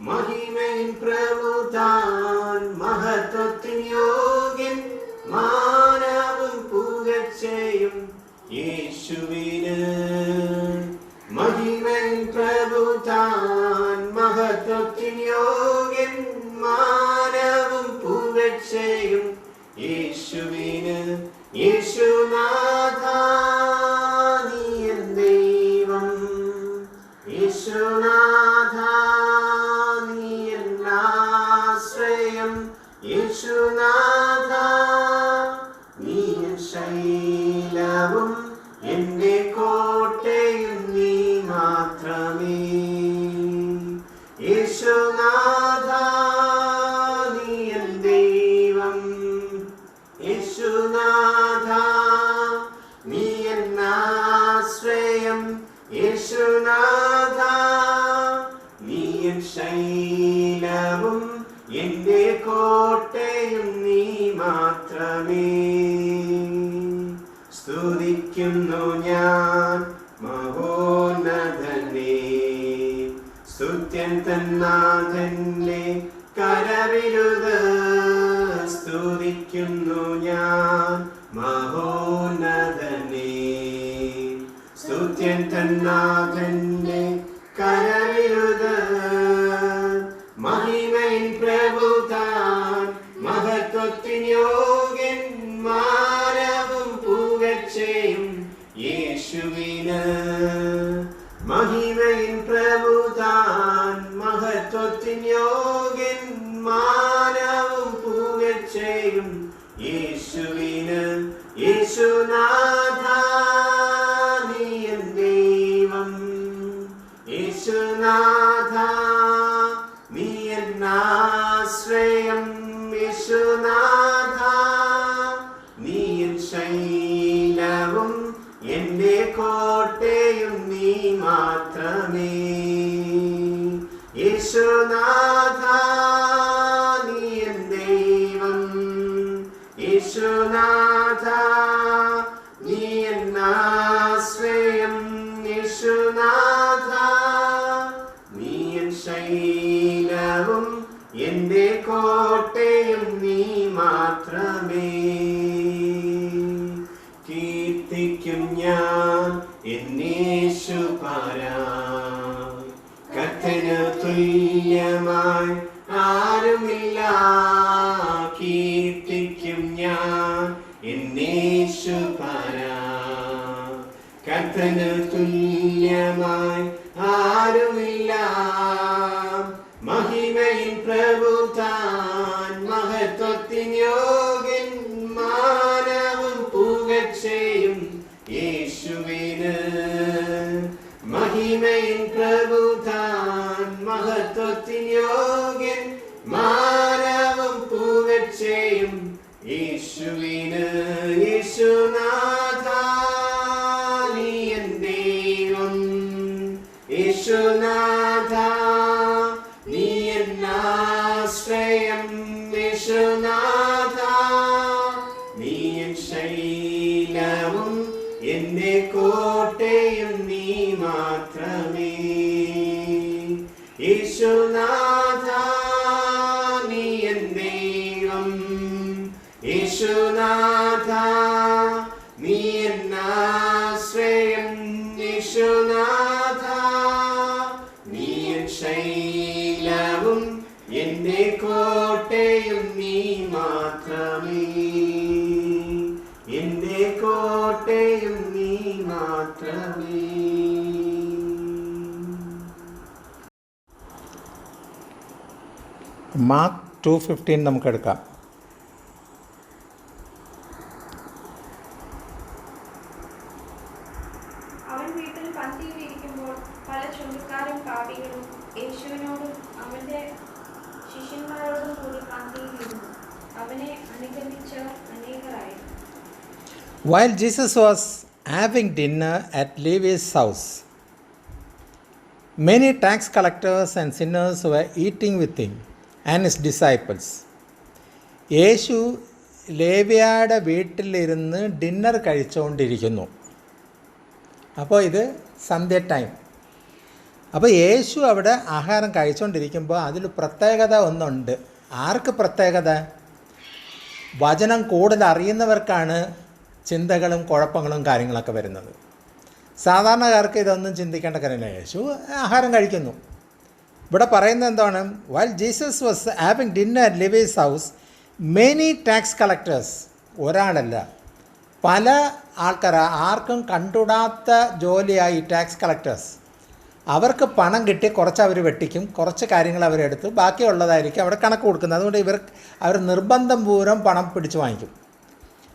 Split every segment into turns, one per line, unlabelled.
മഹിമയിൻ പ്രഭുതാൻ മഹത്വത്തിൻ യോഗ്യൻ മാനവും പുകഴ്ചയും യേശുവിന്. മഹിമയിൻ പ്രഭുതാൻ മഹത്വത്തിൻ യോഗ്യൻ മാനവും പുകഴ്ചയും യേശുവിന്. യേശുനാഥ നീ എൻ ദൈവം, യേശുനാഥ നീ എൻ ആശ്രയം, യേശുനാഥ നീ എൻ ശൈലവും എൻ്റെ കോട്ടയും നീ മാത്രമേ. യേശുനാഥ നീ എൻ ദൈവം, യേശുനാഥ നീ എൻ ആശ്രയം, യേശുനാഥ നീ എൻ ശൈലവും എൻ്റെ കോട്ടയും നീ മാത്രമേ. സ്തുതിക്കുന്നു ഞാൻ മഹോന്നതനെ, സ്തുത്യൻ തന്നാഥനെ കരവിരുത്. സ്തുതിക്കുന്നു ഞാൻ മഹോന്നതനെ, സ്തുത്യൻ തന്നാഥനെ കരവിരുത്. മഹിമയിൻ പ്രഭുതാൻ മഹത്വത്തിൻ യോഗ്യൻ മാനവും പുകഴ്ചയും യേശുവിന്. മഹിമയിൻ പ്രഭുതാൻ മഹത്വത്തിൻ യോഗ്യൻ മാനവും പുകഴ്ചയും യേശുവിന്. യേശുനാഥ നീ എൻ ദൈവം, യേശുനാഥ നീ എൻ ആശ്രയം, യേശുനാഥ നീ എൻ ശൈലവും എൻ്റെ കോട്ടയും നീ മാത്രമേ. യേശുനാഥ നീ എൻ ദൈവം, യേശുനാഥ നീ എൻ ആശ്രയം, യേശുനാഥ നീ എൻ ശൈലവും എൻ്റെ കോട്ടയും നീ മാത്രമേ. കീർത്തിക്കും ഞാൻ എന്നേശുപരാ, കർത്തന് തുല്യമായി ആരുമില്ല. കീർത്തിക്കും ഞാൻ എന്നേശുപരാ, കർത്തന് തുല്യമായി ആരുമില്ല. മഹിമയിൻ പ്രഭുതാൻ മഹത്വത്തിൻ യോഗ്യൻ മാനവും പുകഴ്ചയും യേശുവിന്. മഹിമയിൻ പ്രഭുതാൻ മഹത്വത്തിൻ യോഗ്യൻ മാനവും പുകഴ്ചയും യേശുവിന്. യേശുനാഥ നീ എൻ ദൈവം, യേശുനാഥ നീ എൻ ആശ്രയം, യേശുനാഥ നീ എൻ ശൈലവും എൻ്റെ കോട്ടയും നീ മാത്രമേ. യേശുനാഥ നീ എൻ ദൈവം, യേശുനാഥ നീ എൻ ആശ്രയം, യേശുനാഥ നീ എൻ ശൈലവും എൻ്റെ കോട്ടയും നീ മാത്രമേ. എൻ്റെ കോട്ടയും നീ മാത്രമേ.
മാർക്ക് 2:15 നമുക്കെടുക്കാം.
അവൻ വീട്ടിൽ പന്തിയിലിരിക്കുമ്പോൾ പല ചുങ്കക്കാരും പാപികളും യേശുവിനോടും അവന്റെ ശിഷ്യന്മാരോടും കൂടി പന്തിയിലിരുന്നു. അവനെ അനുഗമിച്ചവർ അനേകരായിരുന്നു.
While Jesus was having dinner at Levi's house, many tax collectors and sinners were eating with him and his disciples. യേശു ലേവ്യയുടെ വീട്ടിലിരുന്ന് ഡിന്നർ കഴിച്ചുകൊണ്ടിരിക്കുന്നു. അപ്പോൾ ഇത് സന്ധ്യ ടൈം. അപ്പോൾ യേശു അവിടെ ആഹാരം കഴിച്ചുകൊണ്ടിരിക്കുമ്പോൾ അതിൽ പ്രത്യേകത ഒന്നുണ്ട്. ആർക്ക് പ്രത്യേകത? വചനം കൂടുതൽ അറിയുന്നവർക്കാണ് ചിന്തകളും കുഴപ്പങ്ങളും കാര്യങ്ങളൊക്കെ വരുന്നത്. സാധാരണക്കാർക്ക് ഇതൊന്നും ചിന്തിക്കേണ്ട കാര്യമില്ല. യേശു ആഹാരം കഴിക്കുന്നു. ഇവിടെ പറയുന്നത് എന്താണ്? While Jesus was having dinner at Levi's house many tax collectors, ഒരാളല്ല പല ആൾക്കാർ, ആർക്കും കണ്ടുകൂടാത്ത ജോലിയായി ടാക്സ് കളക്ടേഴ്സ്. അവർക്ക് പണം കിട്ടി കുറച്ച് അവർ വെട്ടിക്കും, കുറച്ച് കാര്യങ്ങൾ അവരെടുത്ത് ബാക്കിയുള്ളതായിരിക്കും അവിടെ കണക്ക് കൊടുക്കുന്നത്. അതുകൊണ്ട് അവർ നിർബന്ധം പൂർവ്വം പണം പിടിച്ചു വാങ്ങിക്കും.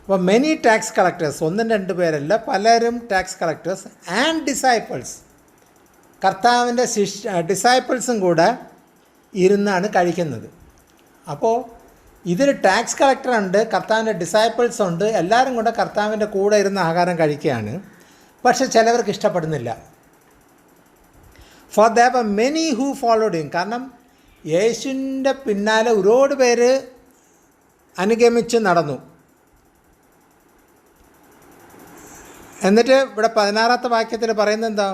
അപ്പോൾ മെനി ടാക്സ് കളക്ടേഴ്സ്, ഒന്നും രണ്ട് പേരല്ല, പലരും ടാക്സ് കളക്ടേഴ്സ് ആൻഡ് ഡിസൈപ്പിൾസ്, കർത്താവിൻ്റെ ഡിസൈപ്പിൾസും കൂടെ ഇരുന്നാണ് കഴിക്കുന്നത്. അപ്പോൾ ഇതിൽ ടാക്സ് കളക്ടറുണ്ട്, കർത്താവിൻ്റെ ഡിസൈപ്പിൾസ് ഉണ്ട്, എല്ലാവരും കൂടെ കർത്താവിൻ്റെ കൂടെ ഇരുന്ന് ആഹാരം കഴിക്കുകയാണ്. പക്ഷെ ചിലവർക്ക് ഇഷ്ടപ്പെടുന്നില്ല. For there were many who followed him, കാരണം യേശുവിൻ്റെ പിന്നാലെ ഒരുപാട് പേര് അനുഗമിച്ച് നടന്നു. എന്നിട്ട് ഇവിടെ 16ാമത്തെ വാക്യത്തിൽ പറയുന്നത് എന്താ?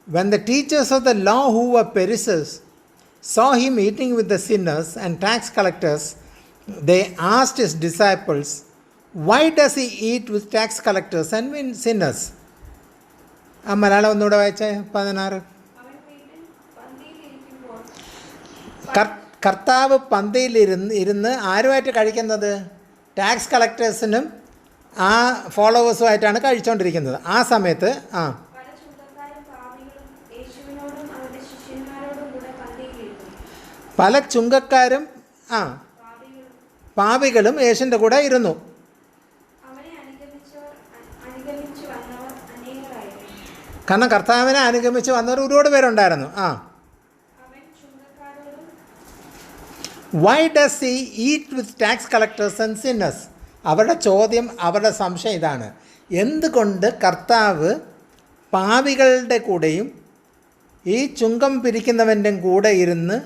When the teachers of the law who were Pharisees saw him eating with the sinners and tax collectors, they asked his disciples, why does he eat with tax collectors and with sinners? ആ മലയാളം ഒന്നുകൂടെ വായിച്ചേ. 16. കർത്താവ് പന്തിയിൽ ഇരുന്ന് ആരുമായിട്ട് കഴിക്കുന്നത്? Tax കളക്ടേഴ്സിനും ആ ഫോളോവേഴ്സുമായിട്ടാണ് കഴിച്ചുകൊണ്ടിരിക്കുന്നത്. ആ സമയത്ത് പല ചുങ്കക്കാരും പാപികളും യേശുവിൻ്റെ കൂടെ ഇരുന്നു. കാരണം കർത്താവിനെ അനുഗമിച്ച് വന്നവർ ഒരുപാട് പേരുണ്ടായിരുന്നു. Why does he eat with tax collectors and sinners? അവരുടെ ചോദ്യം, അവരുടെ സംശയം ഇതാണ്: എന്തുകൊണ്ട് കർത്താവ് പാപികളുടെ കൂടെയും ഈ ചുങ്കം പിരിക്കുന്നവൻ്റെയും കൂടെ ഇരുന്ന്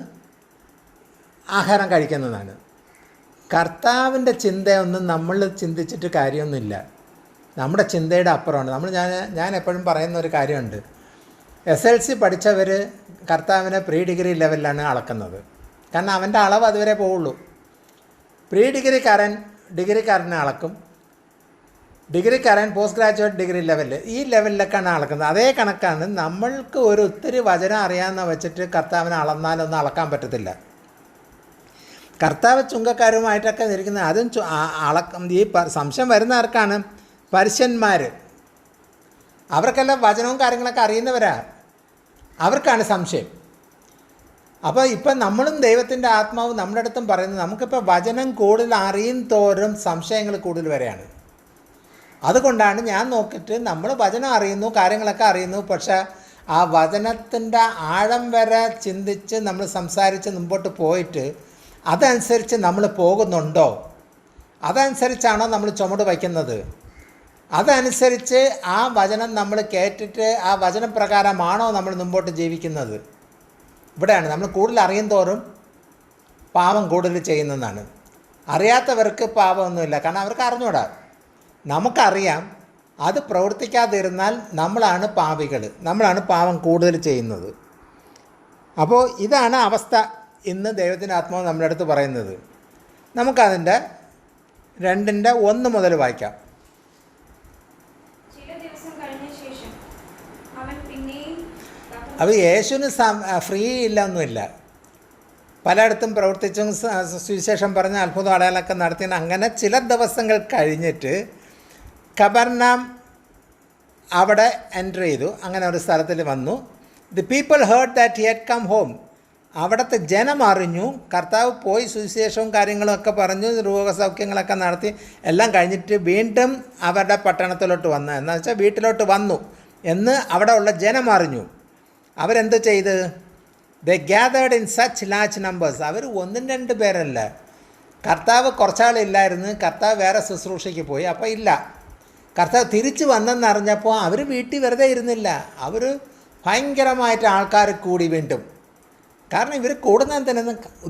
ആഹാരം കഴിക്കുന്നതാണ്? കർത്താവിൻ്റെ ചിന്തയൊന്നും നമ്മൾ ചിന്തിച്ചിട്ട് കാര്യമൊന്നുമില്ല. നമ്മുടെ ചിന്തയുടെ അപ്പുറമാണ്. ഞാൻ എപ്പോഴും പറയുന്ന ഒരു കാര്യമുണ്ട്. SLC പഠിച്ചവർ കർത്താവിനെ പ്രീ ഡിഗ്രി ലെവലിലാണ് അളക്കുന്നത്. കാരണം അവൻ്റെ അളവ് അതുവരെ പോവുള്ളൂ. പ്രീ ഡിഗ്രിക്കാരനെ അളക്കും, ഡിഗ്രിക്കാരൻ പോസ്റ്റ് ഗ്രാജുവേറ്റ് ഡിഗ്രി ലെവലിൽ, ഈ ലെവലിലൊക്കെയാണ് അളക്കുന്നത്. അതേ കണക്കാണ് നമ്മൾക്ക് ഒത്തിരി വചനം അറിയാമെന്ന് വെച്ചിട്ട് കർത്താവിനെ അളന്നാലൊന്നും അളക്കാൻ പറ്റത്തില്ല. കർത്താവ് ചുങ്കക്കാരുമായിട്ടൊക്കെ ഇരിക്കുന്നത് അതും ഈ സംശയം വരുന്ന ആർക്കാണ്? പരീശന്മാർ. അവർക്കെല്ലാം വചനവും കാര്യങ്ങളൊക്കെ അറിയുന്നവരാ, അവർക്കാണ് സംശയം. അപ്പോൾ ഇപ്പം നമ്മളും ദൈവത്തിൻ്റെ ആത്മാവ് നമ്മുടെ അടുത്തും പറയുന്നത്, നമുക്കിപ്പോൾ വചനം കൂടുതൽ അറിയും തോറും സംശയങ്ങൾ കൂടുതൽ വരെയാണ്. അതുകൊണ്ടാണ് ഞാൻ നോക്കിയിട്ട് നമ്മൾ വചനം അറിയുന്നു, കാര്യങ്ങളൊക്കെ അറിയുന്നു, പക്ഷേ ആ വചനത്തിൻ്റെ ആഴം വരെ ചിന്തിച്ച് നമ്മൾ സംസാരിച്ച് മുമ്പോട്ട് പോയിട്ട് അതനുസരിച്ച് നമ്മൾ പോകുന്നുണ്ടോ? അതനുസരിച്ചാണോ നമ്മൾ ചുമട് വയ്ക്കുന്നത്? അതനുസരിച്ച് ആ വചനം നമ്മൾ കേട്ടിട്ട് ആ വചനപ്രകാരമാണോ നമ്മൾ മുമ്പോട്ട് ജീവിക്കുന്നത്? ഇവിടെയാണ് നമ്മൾ കൂടുതൽ അറിയും തോറും പാപം കൂടുതൽ ചെയ്യുന്നതാണ്. അറിയാത്തവർക്ക് പാപമൊന്നുമില്ല, കാരണം അവർക്ക് അറിഞ്ഞൂടാ. നമുക്കറിയാം. അത് പ്രവർത്തിക്കാതിരുന്നാൽ നമ്മളാണ് പാപികൾ, നമ്മളാണ് പാപം കൂടുതൽ ചെയ്യുന്നത്. അപ്പോൾ ഇതാണ് അവസ്ഥ. ഇന്ന് ദൈവത്തിൻ്റെ ആത്മാവ് നമ്മുടെ അടുത്ത് പറയുന്നത്. നമുക്കതിൻ്റെ 2:1 മുതൽ വായിക്കാം. അപ്പോൾ യേശുവിന് ഫ്രീ ഇല്ല ഒന്നുമില്ല. പലയിടത്തും പ്രവർത്തിച്ചും സുവിശേഷം പറഞ്ഞ അത്ഭുത അടയാളമൊക്കെ നടത്തി. അങ്ങനെ ചില ദിവസങ്ങൾ കഴിഞ്ഞിട്ട് കബർനാം അവിടെ എൻ്റർ ചെയ്തു. അങ്ങനെ ഒരു സ്ഥലത്തിൽ വന്നു. The people heard that he had come home. അവിടുത്തെ ജനം അറിഞ്ഞു കർത്താവ് പോയി സുവിശേഷവും കാര്യങ്ങളും ഒക്കെ പറഞ്ഞു, രോഗസൗഖ്യങ്ങളൊക്കെ നടത്തി. എല്ലാം കഴിഞ്ഞിട്ട് വീണ്ടും അവരുടെ പട്ടണത്തിലോട്ട് വന്നു, എന്ന് വെച്ചാൽ വീട്ടിലോട്ട് വന്നു എന്ന് അവിടെ ഉള്ള ജനം അറിഞ്ഞു. അവരെന്ത് ചെയ്ത്? They gathered in such large numbers. അവർ 1-2 പേരല്ല. കർത്താവ് കുറച്ചാളില്ലായിരുന്നു. കർത്താവ് വേറെ ശുശ്രൂഷയ്ക്ക് പോയി. അപ്പോൾ ഇല്ല, കർത്താവ് തിരിച്ചു വന്നെന്നറിഞ്ഞപ്പോൾ അവർ വീട്ടിൽ വെറുതെ ഇരുന്നില്ല. അവർ ഭയങ്കരമായിട്ട് ആൾക്കാർ കൂടി വീണ്ടും. കാരണം ഇവർ കൂടുന്നതിന്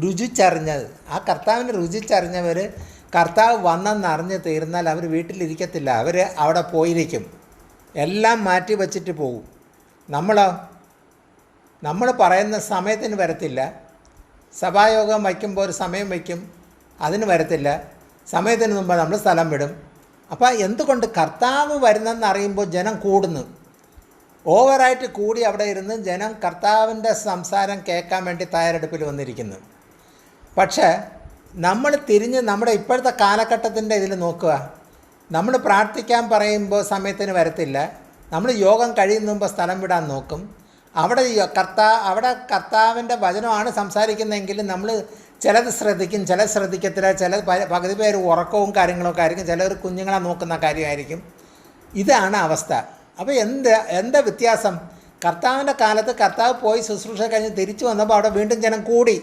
രുചിച്ചറിഞ്ഞത്, ആ കർത്താവിനെ രുചിച്ചറിഞ്ഞവർ കർത്താവ് വന്നെന്നറിഞ്ഞ് തീർന്നാൽ അവർ വീട്ടിലിരിക്കത്തില്ല, അവർ അവിടെ പോയിരിക്കും, എല്ലാം മാറ്റി വച്ചിട്ട് പോകും. നമ്മളോ നമ്മൾ പറയുന്ന സമയത്തിന് വരത്തില്ല. സഭായോഗം വയ്ക്കുമ്പോൾ ഒരു സമയം വയ്ക്കും, അതിന് വരത്തില്ല. സമയത്തിന് മുമ്പ് നമ്മൾ സ്ഥലം വിടും. അപ്പോൾ എന്തുകൊണ്ട് കർത്താവ് വരുന്നെന്ന് അറിയുമ്പോൾ ജനം കൂടുന്നു. ഓവറായിട്ട് കൂടി അവിടെ ഇരുന്ന് ജനം കർത്താവിൻ്റെ സംസാരം കേൾക്കാൻ വേണ്ടി തയ്യാറെടുപ്പിൽ വന്നിരിക്കുന്നു. പക്ഷേ നമ്മൾ തിരിഞ്ഞ് നമ്മുടെ ഇപ്പോഴത്തെ കാലഘട്ടത്തിൻ്റെ ഇതിൽ നോക്കുക. നമ്മൾ പ്രാർത്ഥിക്കാൻ പറയുമ്പോൾ സമയത്തിന് വരത്തില്ല. നമ്മൾ യോഗം കഴിയുന്ന മുമ്പ് സ്ഥലം വിടാൻ നോക്കും. അവിടെ കർത്താവിൻ്റെ വചനമാണ് സംസാരിക്കുന്നതെങ്കിൽ നമ്മൾ ചിലത് ശ്രദ്ധിക്കും, ചിലത് ശ്രദ്ധിക്കത്തില്ല. ചില പകുതി പേര് ഉറക്കവും കാര്യങ്ങളൊക്കെ ആയിരിക്കും, ചിലർ കുഞ്ഞുങ്ങളെ നോക്കുന്ന കാര്യമായിരിക്കും. ഇതാണ് അവസ്ഥ. അപ്പോൾ എന്താ വ്യത്യാസം? കർത്താവിൻ്റെ കാലത്ത് കർത്താവ് പോയി ശുശ്രൂഷ കഴിഞ്ഞ് തിരിച്ചു വന്നപ്പോൾ അവിടെ വീണ്ടും ജനം കൂടി.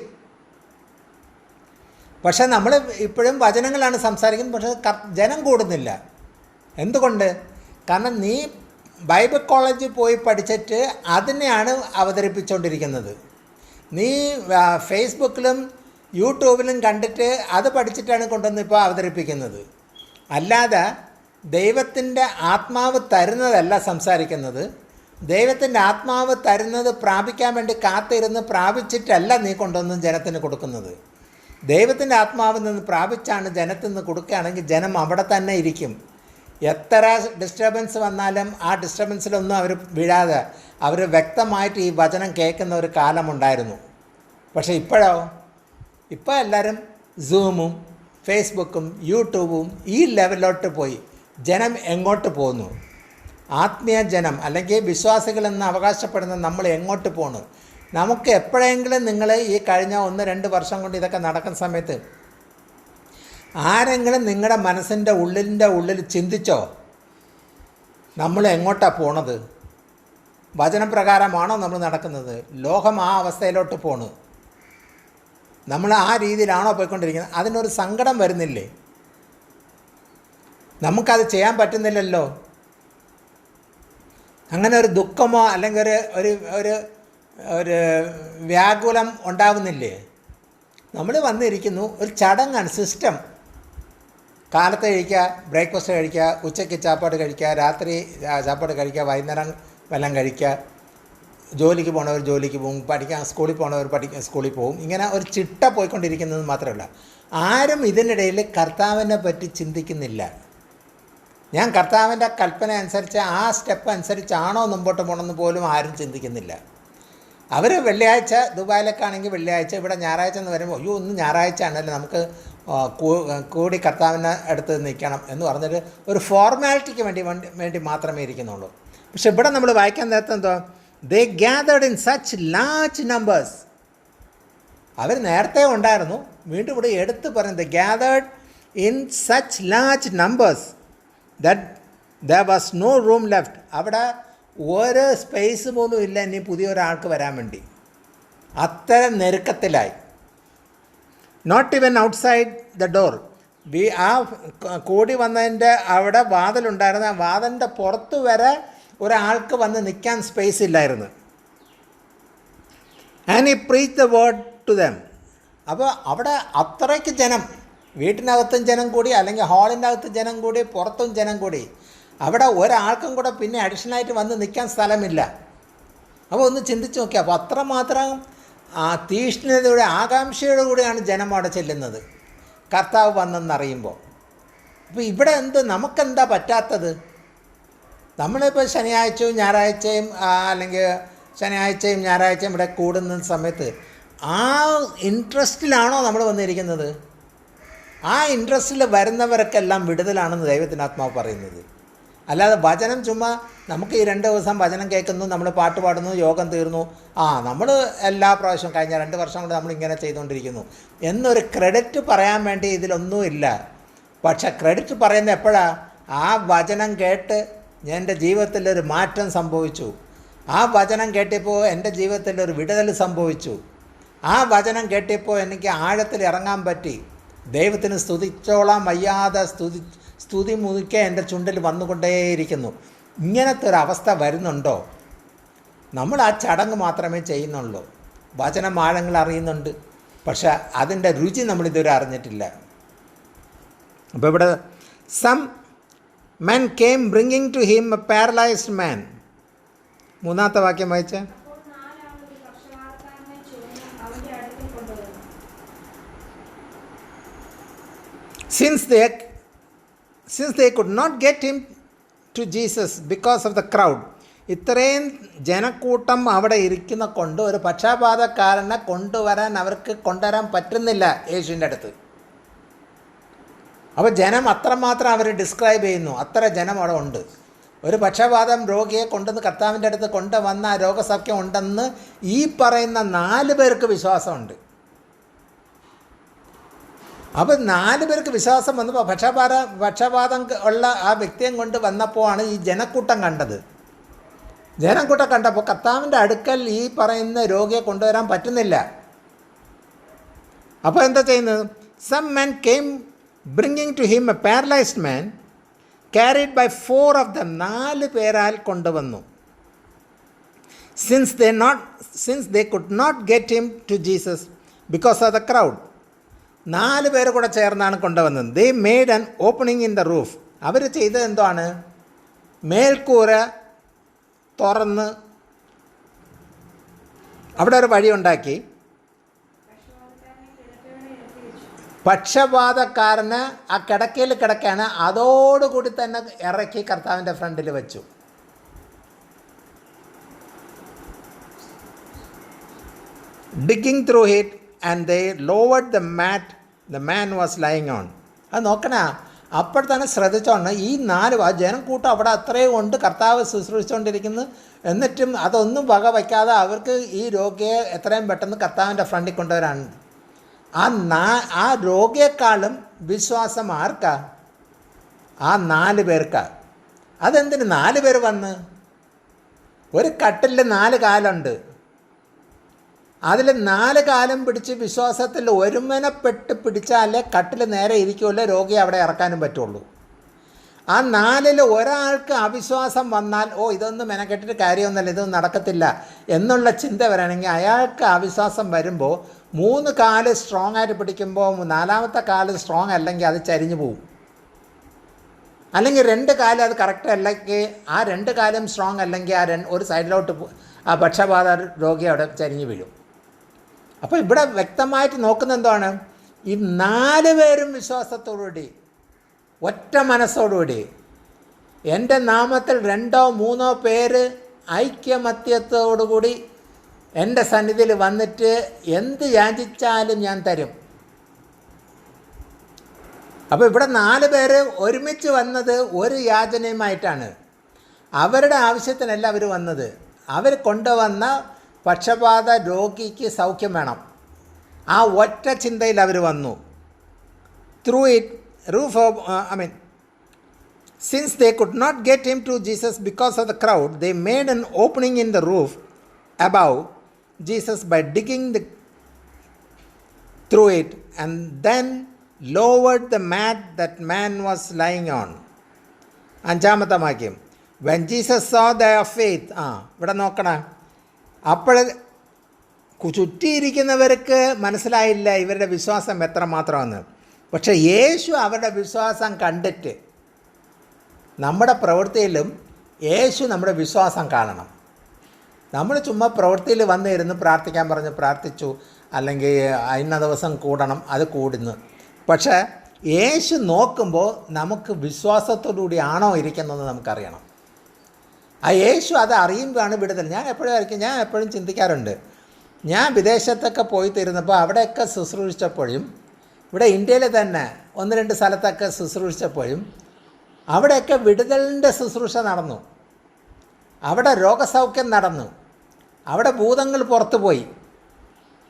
പക്ഷേ നമ്മൾ ഇപ്പോഴും വചനങ്ങളാണ് സംസാരിക്കുന്നത്, പക്ഷേ ജനം കൂടുന്നില്ല. എന്തുകൊണ്ട്? കാരണം നീ ബൈബിൾ കോളേജിൽ പോയി പഠിച്ചിട്ട് അതിനെയാണ് അവതരിപ്പിച്ചുകൊണ്ടിരിക്കുന്നത്. നീ ഫേസ്ബുക്കിലും യൂട്യൂബിലും കണ്ടിട്ട് അത് പഠിച്ചിട്ടാണ് കൊണ്ടുവന്ന് ഇപ്പോൾ അവതരിപ്പിക്കുന്നത്. അല്ലാതെ ദൈവത്തിൻ്റെ ആത്മാവ് തരുന്നതല്ല സംസാരിക്കുന്നത്. ദൈവത്തിൻ്റെ ആത്മാവ് തരുന്നത് പ്രാപിക്കാൻ വേണ്ടി കാത്തിരുന്ന് പ്രാപിച്ചിട്ടല്ല നീ കൊണ്ടുവന്ന് ജനത്തിന് കൊടുക്കുന്നത്. ദൈവത്തിൻ്റെ ആത്മാവിൽ നിന്ന് പ്രാപിച്ചാണ് ജനത്തിൽ നിന്ന് കൊടുക്കുകയാണെങ്കിൽ ജനം അവിടെ തന്നെ ഇരിക്കും. എത്ര ഡിസ്റ്റർബൻസ് വന്നാലും ആ ഡിസ്റ്റർബൻസിലൊന്നും അവർ വീഴാതെ അവർ വ്യക്തമായിട്ട് ഈ വചനം കേൾക്കുന്ന ഒരു കാലമുണ്ടായിരുന്നു. പക്ഷേ ഇപ്പോൾ എല്ലാവരും സൂമും ഫേസ്ബുക്കും യൂട്യൂബും ഈ ലെവലിലോട്ട് പോയി. ജനം എങ്ങോട്ട് പോകുന്നു? ആത്മീയ ജനം അല്ലെങ്കിൽ വിശ്വാസികളെന്ന് അവകാശപ്പെടുന്ന നമ്മൾ എങ്ങോട്ട് പോകുന്നു? നമുക്ക് എപ്പോഴെങ്കിലും നിങ്ങൾ ഈ കഴിഞ്ഞ 1-2 വർഷം കൊണ്ട് ഇതൊക്കെ നടക്കുന്ന സമയത്ത് ആരെങ്കിലും നിങ്ങളുടെ മനസ്സിൻ്റെ ഉള്ളിൽ ചിന്തിച്ചോ നമ്മൾ എങ്ങോട്ടാണ് പോണത്? വചനപ്രകാരമാണോ നമ്മൾ നടക്കുന്നത്? ലോകം ആ അവസ്ഥയിലോട്ട് പോണു. നമ്മൾ ആ രീതിയിലാണോ പോയിക്കൊണ്ടിരിക്കുന്നത്? അതിനൊരു സങ്കടം വരുന്നില്ലേ? നമുക്കത് ചെയ്യാൻ പറ്റുന്നില്ലല്ലോ. അങ്ങനെ ഒരു ദുഃഖമോ അല്ലെങ്കിൽ ഒരു വ്യാകുലം ഉണ്ടാവുന്നില്ലേ? നമ്മൾ വന്നിരിക്കുന്നു, ഒരു ചടങ്ങാണ്, സിസ്റ്റം. കാലത്ത് കഴിക്കുക, ബ്രേക്ക്ഫാസ്റ്റ് കഴിക്കുക, ഉച്ചയ്ക്ക് ചാപ്പാട് കഴിക്കുക, രാത്രി ചാപ്പാട് കഴിക്കുക, വൈകുന്നേരം വല്ലതും കഴിക്കുക, ജോലിക്ക് പോകണവർ ജോലിക്ക് പോകും, സ്കൂളിൽ പോകണവർ സ്കൂളിൽ പോകും. ഇങ്ങനെ ഒരു ചിട്ട പോയിക്കൊണ്ടിരിക്കുന്നത് മാത്രമല്ല, ആരും ഇതിനിടയിൽ കർത്താവിനെ പറ്റി ചിന്തിക്കുന്നില്ല. ഞാൻ കർത്താവിൻ്റെ കൽപ്പന അനുസരിച്ച് ആ സ്റ്റെപ്പ് അനുസരിച്ചാണോ മുമ്പോട്ട് പോകണമെന്ന് പോലും ആരും ചിന്തിക്കുന്നില്ല. അവർ വെള്ളിയാഴ്ച ദുബായിലൊക്കെ ആണെങ്കിൽ വെള്ളിയാഴ്ച, ഇവിടെ ഞായറാഴ്ച എന്ന് വരുമ്പോൾ അയ്യോ ഇന്ന് ഞായറാഴ്ച ആണല്ലോ നമുക്ക് കൂടി കർത്താവിനെ അടുത്ത് നിൽക്കണം എന്ന് പറഞ്ഞിട്ട് ഒരു ഫോർമാലിറ്റിക്ക് വേണ്ടി മാത്രമേ ഇരിക്കുന്നുള്ളൂ. പക്ഷെ ഇവിടെ നമ്മൾ വായിക്കാൻ നേരത്തെ എന്തോ they gathered in such large numbers. അവർ നേരത്തെ ഉണ്ടായിരുന്നു, വീണ്ടും ഇവിടെ എടുത്ത് പറയുന്നത് gathered in such large numbers that there was no room left. അവിടെ ഒരു സ്പേസ് പോലും ഇല്ല ഇനി പുതിയൊരാൾക്ക് വരാൻ വേണ്ടി. അത്ര നെരുക്കത്തിലായി. Not even outside the door. ആ കൂടി വന്നതിൻ്റെ അവിടെ വാതിലുണ്ടായിരുന്നു, ആ വാതിലിൻ്റെ പുറത്ത് വരെ ഒരാൾക്ക് വന്ന് നിൽക്കാൻ സ്പേസ് ഇല്ലായിരുന്നു. And he preach the word to them. അപ്പോൾ അവിടെ അത്രയ്ക്ക് ജനം, വീട്ടിനകത്തും ജനം കൂടി, അല്ലെങ്കിൽ ഹാളിൻ്റെ അകത്ത് ജനം കൂടി, പുറത്തും ജനം കൂടി. അവിടെ ഒരാൾക്കും കൂടെ പിന്നെ അഡീഷണലായിട്ട് വന്ന് നിൽക്കാൻ സ്ഥലമില്ല. അപ്പോൾ ഒന്ന് ചിന്തിച്ച് നോക്കിയാൽ, അപ്പോൾ അത്രമാത്രം തീഷ്ണതയുടെ ആകാംക്ഷയോടു കൂടിയാണ് ജനം അവിടെ ചെല്ലുന്നത് കർത്താവ് വന്നെന്നറിയുമ്പോൾ. അപ്പോൾ ഇവിടെ നമുക്കെന്താ പറ്റാത്തത്? നമ്മളിപ്പോൾ ശനിയാഴ്ചയും ഞായറാഴ്ചയും അല്ലെങ്കിൽ ശനിയാഴ്ചയും ഞായറാഴ്ചയും ഇവിടെ കൂടുന്ന സമയത്ത് ആ ഇൻട്രസ്റ്റിലാണോ നമ്മൾ വന്നിരിക്കുന്നത്? ആ ഇൻട്രസ്റ്റിൽ വരുന്നവർക്കെല്ലാം വിടുതലാണെന്ന് ദൈവത്തിൻ്റെ ആത്മാവ് പറയുന്നത്. അല്ലാതെ വചനം ചുമ്മാ നമുക്ക് ഈ 2 ദിവസം വചനം കേൾക്കുന്നു, നമ്മൾ പാട്ട് പാടുന്നു, യോഗം തീർന്നു, നമ്മൾ എല്ലാ പ്രാവശ്യവും കഴിഞ്ഞ 2 വർഷം കൊണ്ട് നമ്മളിങ്ങനെ ചെയ്തുകൊണ്ടിരിക്കുന്നു എന്നൊരു ക്രെഡിറ്റ് പറയാൻ വേണ്ടി ഇതിലൊന്നുമില്ല. പക്ഷെ ക്രെഡിറ്റ് പറയുന്നത് എപ്പോഴാണ്? ആ വചനം കേട്ട് എൻ്റെ ജീവിതത്തിലൊരു മാറ്റം സംഭവിച്ചു, ആ വചനം കേട്ടപ്പോൾ എൻ്റെ ജീവിതത്തിലൊരു വിടുതൽ സംഭവിച്ചു, ആ വചനം കേട്ടപ്പോൾ എനിക്ക് ആഴത്തിൽ ഇറങ്ങാൻ പറ്റി, ദൈവത്തിന് സ്തുതിച്ചോളാം വയ്യാതെ സ്തുതി മുഴുക്കെ എൻ്റെ ചുണ്ടിൽ വന്നുകൊണ്ടേയിരിക്കുന്നു. ഇങ്ങനത്തെ ഒരവസ്ഥ വരുന്നുണ്ടോ? നമ്മൾ ആ ചടങ്ങ് മാത്രമേ ചെയ്യുന്നുള്ളൂ. വചനം ആഴങ്ങൾ അറിയുന്നുണ്ട്, പക്ഷെ അതിൻ്റെ രുചി നമ്മളിതുവരെ അറിഞ്ഞിട്ടില്ല. അപ്പോൾ ഇവിടെ some men came bringing to him a paralyzed man. 3-ാമത്തെ വാക്യം വായിച്ചേ.
കർത്താവിന്റെ അടുക്കൽ കൊണ്ടുവന്നു.
Since they could not get him to Jesus because of the crowd, ഇത്രയും ജനക്കൂട്ടം അവിടെ ഇരിക്കുന്ന കൊണ്ട് ഒരു പക്ഷാപാതക്കാരനെ അവർക്ക് കൊണ്ടുവരാൻ പറ്റുന്നില്ല യേശുവിൻ്റെ അടുത്ത്. അപ്പോൾ ജനം അത്രമാത്രം അവർ ഡിസ്ക്രൈബ് ചെയ്യുന്നു, അത്ര ജനം അവിടെ ഉണ്ട്. ഒരു പക്ഷപാതം രോഗിയെ കൊണ്ടുവന്ന് കർത്താവിൻ്റെ അടുത്ത് കൊണ്ടുവന്ന രോഗസൗഖ്യം ഉണ്ടെന്ന് ഈ പറയുന്ന 4 പേർക്ക് വിശ്വാസമുണ്ട്. അപ്പോൾ 4 പേർക്ക് വിശ്വാസം വന്നപ്പോൾ പക്ഷപാതം ഉള്ള ആ വ്യക്തിയും കൊണ്ട് വന്നപ്പോഴാണ് ഈ ജനക്കൂട്ടം കണ്ടത്. ജനക്കൂട്ടം കണ്ടപ്പോൾ കർത്താവിൻ്റെ അടുക്കൽ ഈ പറയുന്ന രോഗിയെ കൊണ്ടുവരാൻ പറ്റുന്നില്ല. അപ്പോൾ എന്താ ചെയ്യുന്നത്? Some men came bringing to him a paralyzed man carried by 4 of them. 4 പേരാൽ കൊണ്ടുവന്നു. Since they could not get him to Jesus because of the crowd. 4 പേര് കൂടെ ചേർന്നാണ് കൊണ്ടുവന്നത്. They made an opening in the roof. അവർ ചെയ്തത് എന്താണ്? മേൽക്കൂര തുറന്ന് അവിടെ ഒരു വഴി ഉണ്ടാക്കി പക്ഷപാതക്കാരന് ആ കിടക്കയിൽ കിടക്കാണ് അതോടുകൂടി തന്നെ ഇറക്കി കർത്താവിൻ്റെ ഫ്രണ്ടിൽ വെച്ചു. Digging through it and they lowered the mat the man was lying on. അത് നോക്കണ അപ്പോൾ തന്നെ ശ്രദ്ധിച്ചോണ്ട് ഈ 4 ജനക്കൂട്ടം അവിടെ അത്രയും ഉണ്ട്, കർത്താവ് ശുശ്രൂഷിച്ചുകൊണ്ടിരിക്കുന്നു. എന്നിട്ടും അതൊന്നും വക വയ്ക്കാതെ അവർക്ക് ഈ രോഗിയെ എത്രയും പെട്ടെന്ന് കർത്താവിൻ്റെ ഫ്രണ്ടിൽ കൊണ്ടുവരാണ്. ആ രോഗിയെക്കാളും വിശ്വാസം ആർക്കാ? ആ 4 പേർക്കാ. അതെന്തിന് 4 പേർ വന്ന്? ഒരു കട്ടിലിൽ 4 കാലുണ്ട്. അതിൽ 4 കാലം പിടിച്ച് വിശ്വാസത്തിൽ ഒരുമനപ്പെട്ട് പിടിച്ചാലേ കട്ടിൽ നേരെ ഇരിക്കുമല്ലോ രോഗിയെ അവിടെ ഇറക്കാനും പറ്റുള്ളൂ. ആ 4-ൽ ഒരാൾക്ക് അവിശ്വാസം വന്നാൽ ഇതൊന്നും മെനക്കെട്ടിട്ട് കാര്യമൊന്നുമല്ല, ഇതൊന്നും നടക്കത്തില്ല എന്നുള്ള ചിന്ത വരണമെങ്കിൽ അയാൾക്ക് അവിശ്വാസം വരുമ്പോൾ 3 കാല് സ്ട്രോങ് ആയിട്ട് പിടിക്കുമ്പോൾ 4-ാമത്തെ കാല് സ്ട്രോങ് അല്ലെങ്കിൽ അത് ചരിഞ്ഞു പോവും. അല്ലെങ്കിൽ 2 കാല് അത് കറക്റ്റ് അല്ലെങ്കിൽ ആ 2 കാലും സ്ട്രോങ് അല്ലെങ്കിൽ ഒരു സൈഡിലോട്ട് ആ പക്ഷപാത രോഗി അവിടെ ചരിഞ്ഞു വീഴും. അപ്പോൾ ഇവിടെ വ്യക്തമായിട്ട് നോക്കുന്ന എന്താണ്? ഈ 4 പേരും വിശ്വാസത്തോടുകൂടി ഒറ്റ മനസ്സോടുകൂടി എൻ്റെ നാമത്തിൽ 2 or 3 പേര് ഐക്യമത്യത്തോടുകൂടി എൻ്റെ സന്നിധിയിൽ വന്നിട്ട് എന്ത് യാചിച്ചാലും ഞാൻ തരും. അപ്പോൾ ഇവിടെ 4 പേര് ഒരുമിച്ച് വന്നത് ഒരു യാചനയുമായിട്ടാണ്. അവരുടെ ആവശ്യത്തിനല്ല അവർ വന്നത്. അവർ കൊണ്ടുവന്ന പക്ഷപാത രോഗിക്ക് സൗഖ്യം വേണം. ആ ഒറ്റ ചിന്തയിൽ അവർ വന്നു. Through it since they could not get him to Jesus because of the crowd, they made an opening in the roof above Jesus by digging through it and then lowered the mat that man was lying on. 5-ാമത്തെ വാക്യം. When Jesus saw their faith, ഇവിടെ നോക്കണം. അപ്പോൾ ചുറ്റിയിരിക്കുന്നവർക്ക് മനസ്സിലായില്ല ഇവരുടെ വിശ്വാസം എത്രമാത്രമെന്ന്. പക്ഷേ യേശു അവരുടെ വിശ്വാസം കണ്ടിട്ട് നമ്മുടെ പ്രവൃത്തിയിലും യേശു നമ്മുടെ വിശ്വാസം കാണണം. നമ്മൾ ചുമ്മാ പ്രവൃത്തിയിൽ വന്നിരുന്ന് പ്രാർത്ഥിക്കാൻ പറഞ്ഞ് പ്രാർത്ഥിച്ചു, അല്ലെങ്കിൽ ഇന്ന ദിവസം കൂടണം, അത് കൂടുന്നു. പക്ഷേ യേശു നോക്കുമ്പോൾ നമുക്ക് വിശ്വാസത്തോടുകൂടി ആണോ ഇരിക്കുന്നതെന്ന് നമുക്കറിയണം. ആ യേശു അത് അറിയുമ്പോഴാണ് വിടുതൽ. ഞാൻ എപ്പോഴും ചിന്തിക്കാറുണ്ട്, ഞാൻ വിദേശത്തൊക്കെ പോയി തരുന്നപ്പോൾ അവിടെയൊക്കെ ശുശ്രൂഷിച്ചപ്പോഴും ഇവിടെ ഇന്ത്യയിൽ തന്നെ 1-2 സ്ഥലത്തൊക്കെ ശുശ്രൂഷിച്ചപ്പോഴും അവിടെയൊക്കെ വിടുതലിൻ്റെ ശുശ്രൂഷ നടന്നു. അവിടെ രോഗസൗഖ്യം നടന്നു. അവിടെ ഭൂതങ്ങൾ പുറത്തു പോയി.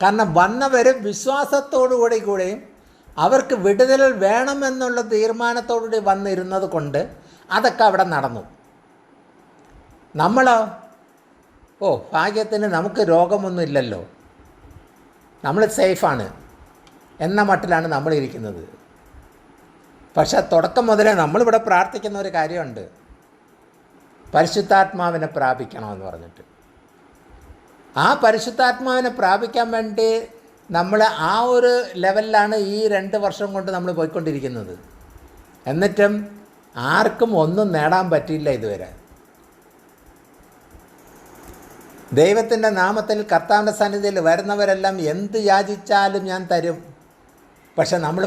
കാരണം വന്നവർ വിശ്വാസത്തോടുകൂടിയും അവർക്ക് വിടുതൽ വേണമെന്നുള്ള തീരുമാനത്തോടുകൂടി വന്നിരുന്നത് കൊണ്ട് അതൊക്കെ അവിടെ നടന്നു. നമ്മളോ ഭാഗ്യത്തിന് നമുക്ക് രോഗമൊന്നും ഇല്ലല്ലോ, നമ്മൾ സേഫാണ് എന്ന മട്ടിലാണ് നമ്മളിരിക്കുന്നത്. പക്ഷേ തുടക്കം മുതലേ നമ്മളിവിടെ പ്രാർത്ഥിക്കുന്ന ഒരു കാര്യമുണ്ട്, പരിശുദ്ധാത്മാവിനെ പ്രാപിക്കണമെന്ന് പറഞ്ഞിട്ട്. ആ പരിശുദ്ധാത്മാവിനെ പ്രാപിക്കാൻ വേണ്ടി നമ്മൾ ആ ഒരു ലെവലിലാണ് ഈ 2 വർഷം കൊണ്ട് നമ്മൾ പോയിക്കൊണ്ടിരിക്കുന്നത്. എന്നിട്ടും ആർക്കും ഒന്നും നേടാൻ പറ്റിയില്ല ഇതുവരെ. ദൈവത്തിൻ്റെ നാമത്തിൽ കർത്താവിൻ്റെ സന്നിധിയിൽ വരുന്നവരെല്ലാം എന്ത് യാചിച്ചാലും ഞാൻ തരും. പക്ഷെ നമ്മൾ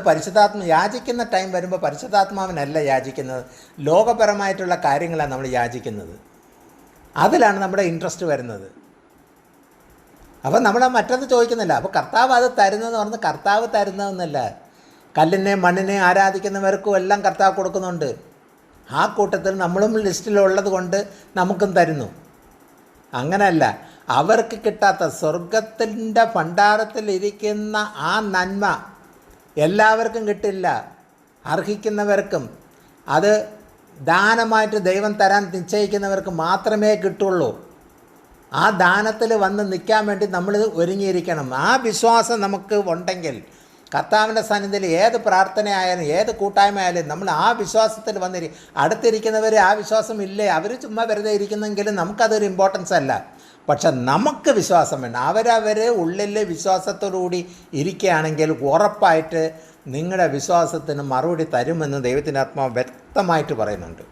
യാചിക്കുന്ന ടൈം വരുമ്പോൾ പരിശുദ്ധാത്മാവിനല്ല യാചിക്കുന്നത്, ലോകപരമായിട്ടുള്ള കാര്യങ്ങളാണ് നമ്മൾ യാചിക്കുന്നത്. അതിലാണ് നമ്മുടെ ഇൻട്രസ്റ്റ് വരുന്നത്. അപ്പോൾ നമ്മൾ മറ്റത് ചോദിക്കുന്നില്ല. അപ്പോൾ കർത്താവ് അത് തരുന്നതെന്ന് പറഞ്ഞ് കർത്താവ് തരുന്നതെന്നല്ല, കല്ലിനെയും മണ്ണിനെയും ആരാധിക്കുന്നവർക്കും എല്ലാം കർത്താവ് കൊടുക്കുന്നുണ്ട്. ആ കൂട്ടത്തിൽ നമ്മളും ലിസ്റ്റിലുള്ളത് കൊണ്ട് നമുക്കും തരുന്നു. അങ്ങനെയല്ല, അവർക്ക് കിട്ടാത്ത സ്വർഗത്തിൻ്റെ ഭണ്ഡാരത്തിലിരിക്കുന്ന ആ നന്മ എല്ലാവർക്കും കിട്ടില്ല. അർഹിക്കുന്നവർക്കും അത് ദാനമായിട്ട് ദൈവം തരാൻ നിശ്ചയിക്കുന്നവർക്ക് മാത്രമേ കിട്ടുള്ളൂ. ആ ദാനത്തിൽ വന്ന് നിൽക്കാൻ വേണ്ടി നമ്മൾ ഒരുങ്ങിയിരിക്കണം. ആ വിശ്വാസം നമുക്ക് ഉണ്ടെങ്കിൽ കർത്താവിൻ്റെ സന്നിധിയിൽ ഏത് പ്രാർത്ഥനയായാലും ഏത് കൂട്ടായ്മ ആയാലും നമ്മൾ ആ വിശ്വാസത്തിൽ അടുത്തിരിക്കുന്നവർ ആ വിശ്വാസം ഇല്ലേ, അവർ ചുമ്മാ വെറുതെ ഇരിക്കുന്നെങ്കിലും നമുക്കതൊരു ഇമ്പോർട്ടൻസ് അല്ല. പക്ഷെ നമുക്ക് വിശ്വാസം വേണം. അവരവർ ഉള്ളിൽ വിശ്വാസത്തോടുകൂടി ഇരിക്കുകയാണെങ്കിൽ ഉറപ്പായിട്ട് നിങ്ങളുടെ വിശ്വാസത്തിന് മറുപടി തരുമെന്ന് ദൈവത്തിൻ്റെ ആത്മാവ് വ്യക്തമായിട്ട് പറയുന്നുണ്ട്.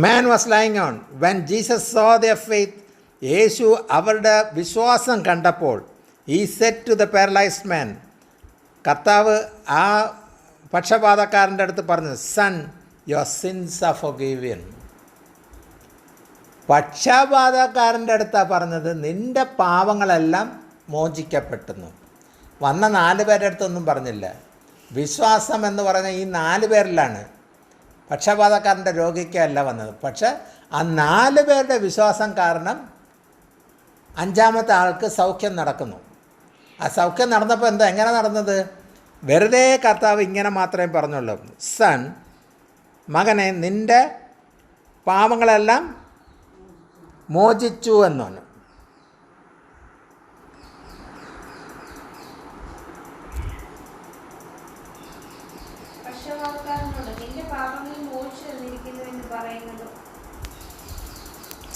Man was lying on. When Jesus saw their faith, യേശു അവരുടെ വിശ്വാസം കണ്ടപ്പോൾ he said to the paralyzed man, കർത്താവ് ആ പക്ഷപാതക്കാരൻ്റെ അടുത്ത് പറഞ്ഞു, Son, your sins are forgiven. പക്ഷപാതക്കാരൻ്റെ അടുത്താണ് പറഞ്ഞത്, നിൻ്റെ പാവങ്ങളെല്ലാം മോചിക്കപ്പെട്ടെന്നു. വന്ന 4 പേരുടെ അടുത്തൊന്നും പറഞ്ഞില്ല. വിശ്വാസം എന്ന് പറഞ്ഞ ഈ 4 പേരിലാണ്. പക്ഷപാതക്കാരൻ്റെ രോഗിക്കല്ല വന്നത്. പക്ഷെ ആ 4 പേരുടെ വിശ്വാസം കാരണം 5-ാമത്തെ ആൾക്ക് സൗഖ്യം നടക്കുന്നു. ആ സൗഖ്യം നടന്നപ്പോൾ എങ്ങനെ നടന്നത്? വെറുതെ കർത്താവ് ഇങ്ങനെ മാത്രമേ പറഞ്ഞുള്ളൂ, സൺ, മകനെ, നിൻ്റെ പാവങ്ങളെല്ലാം മോചിച്ചു എന്നാണ്.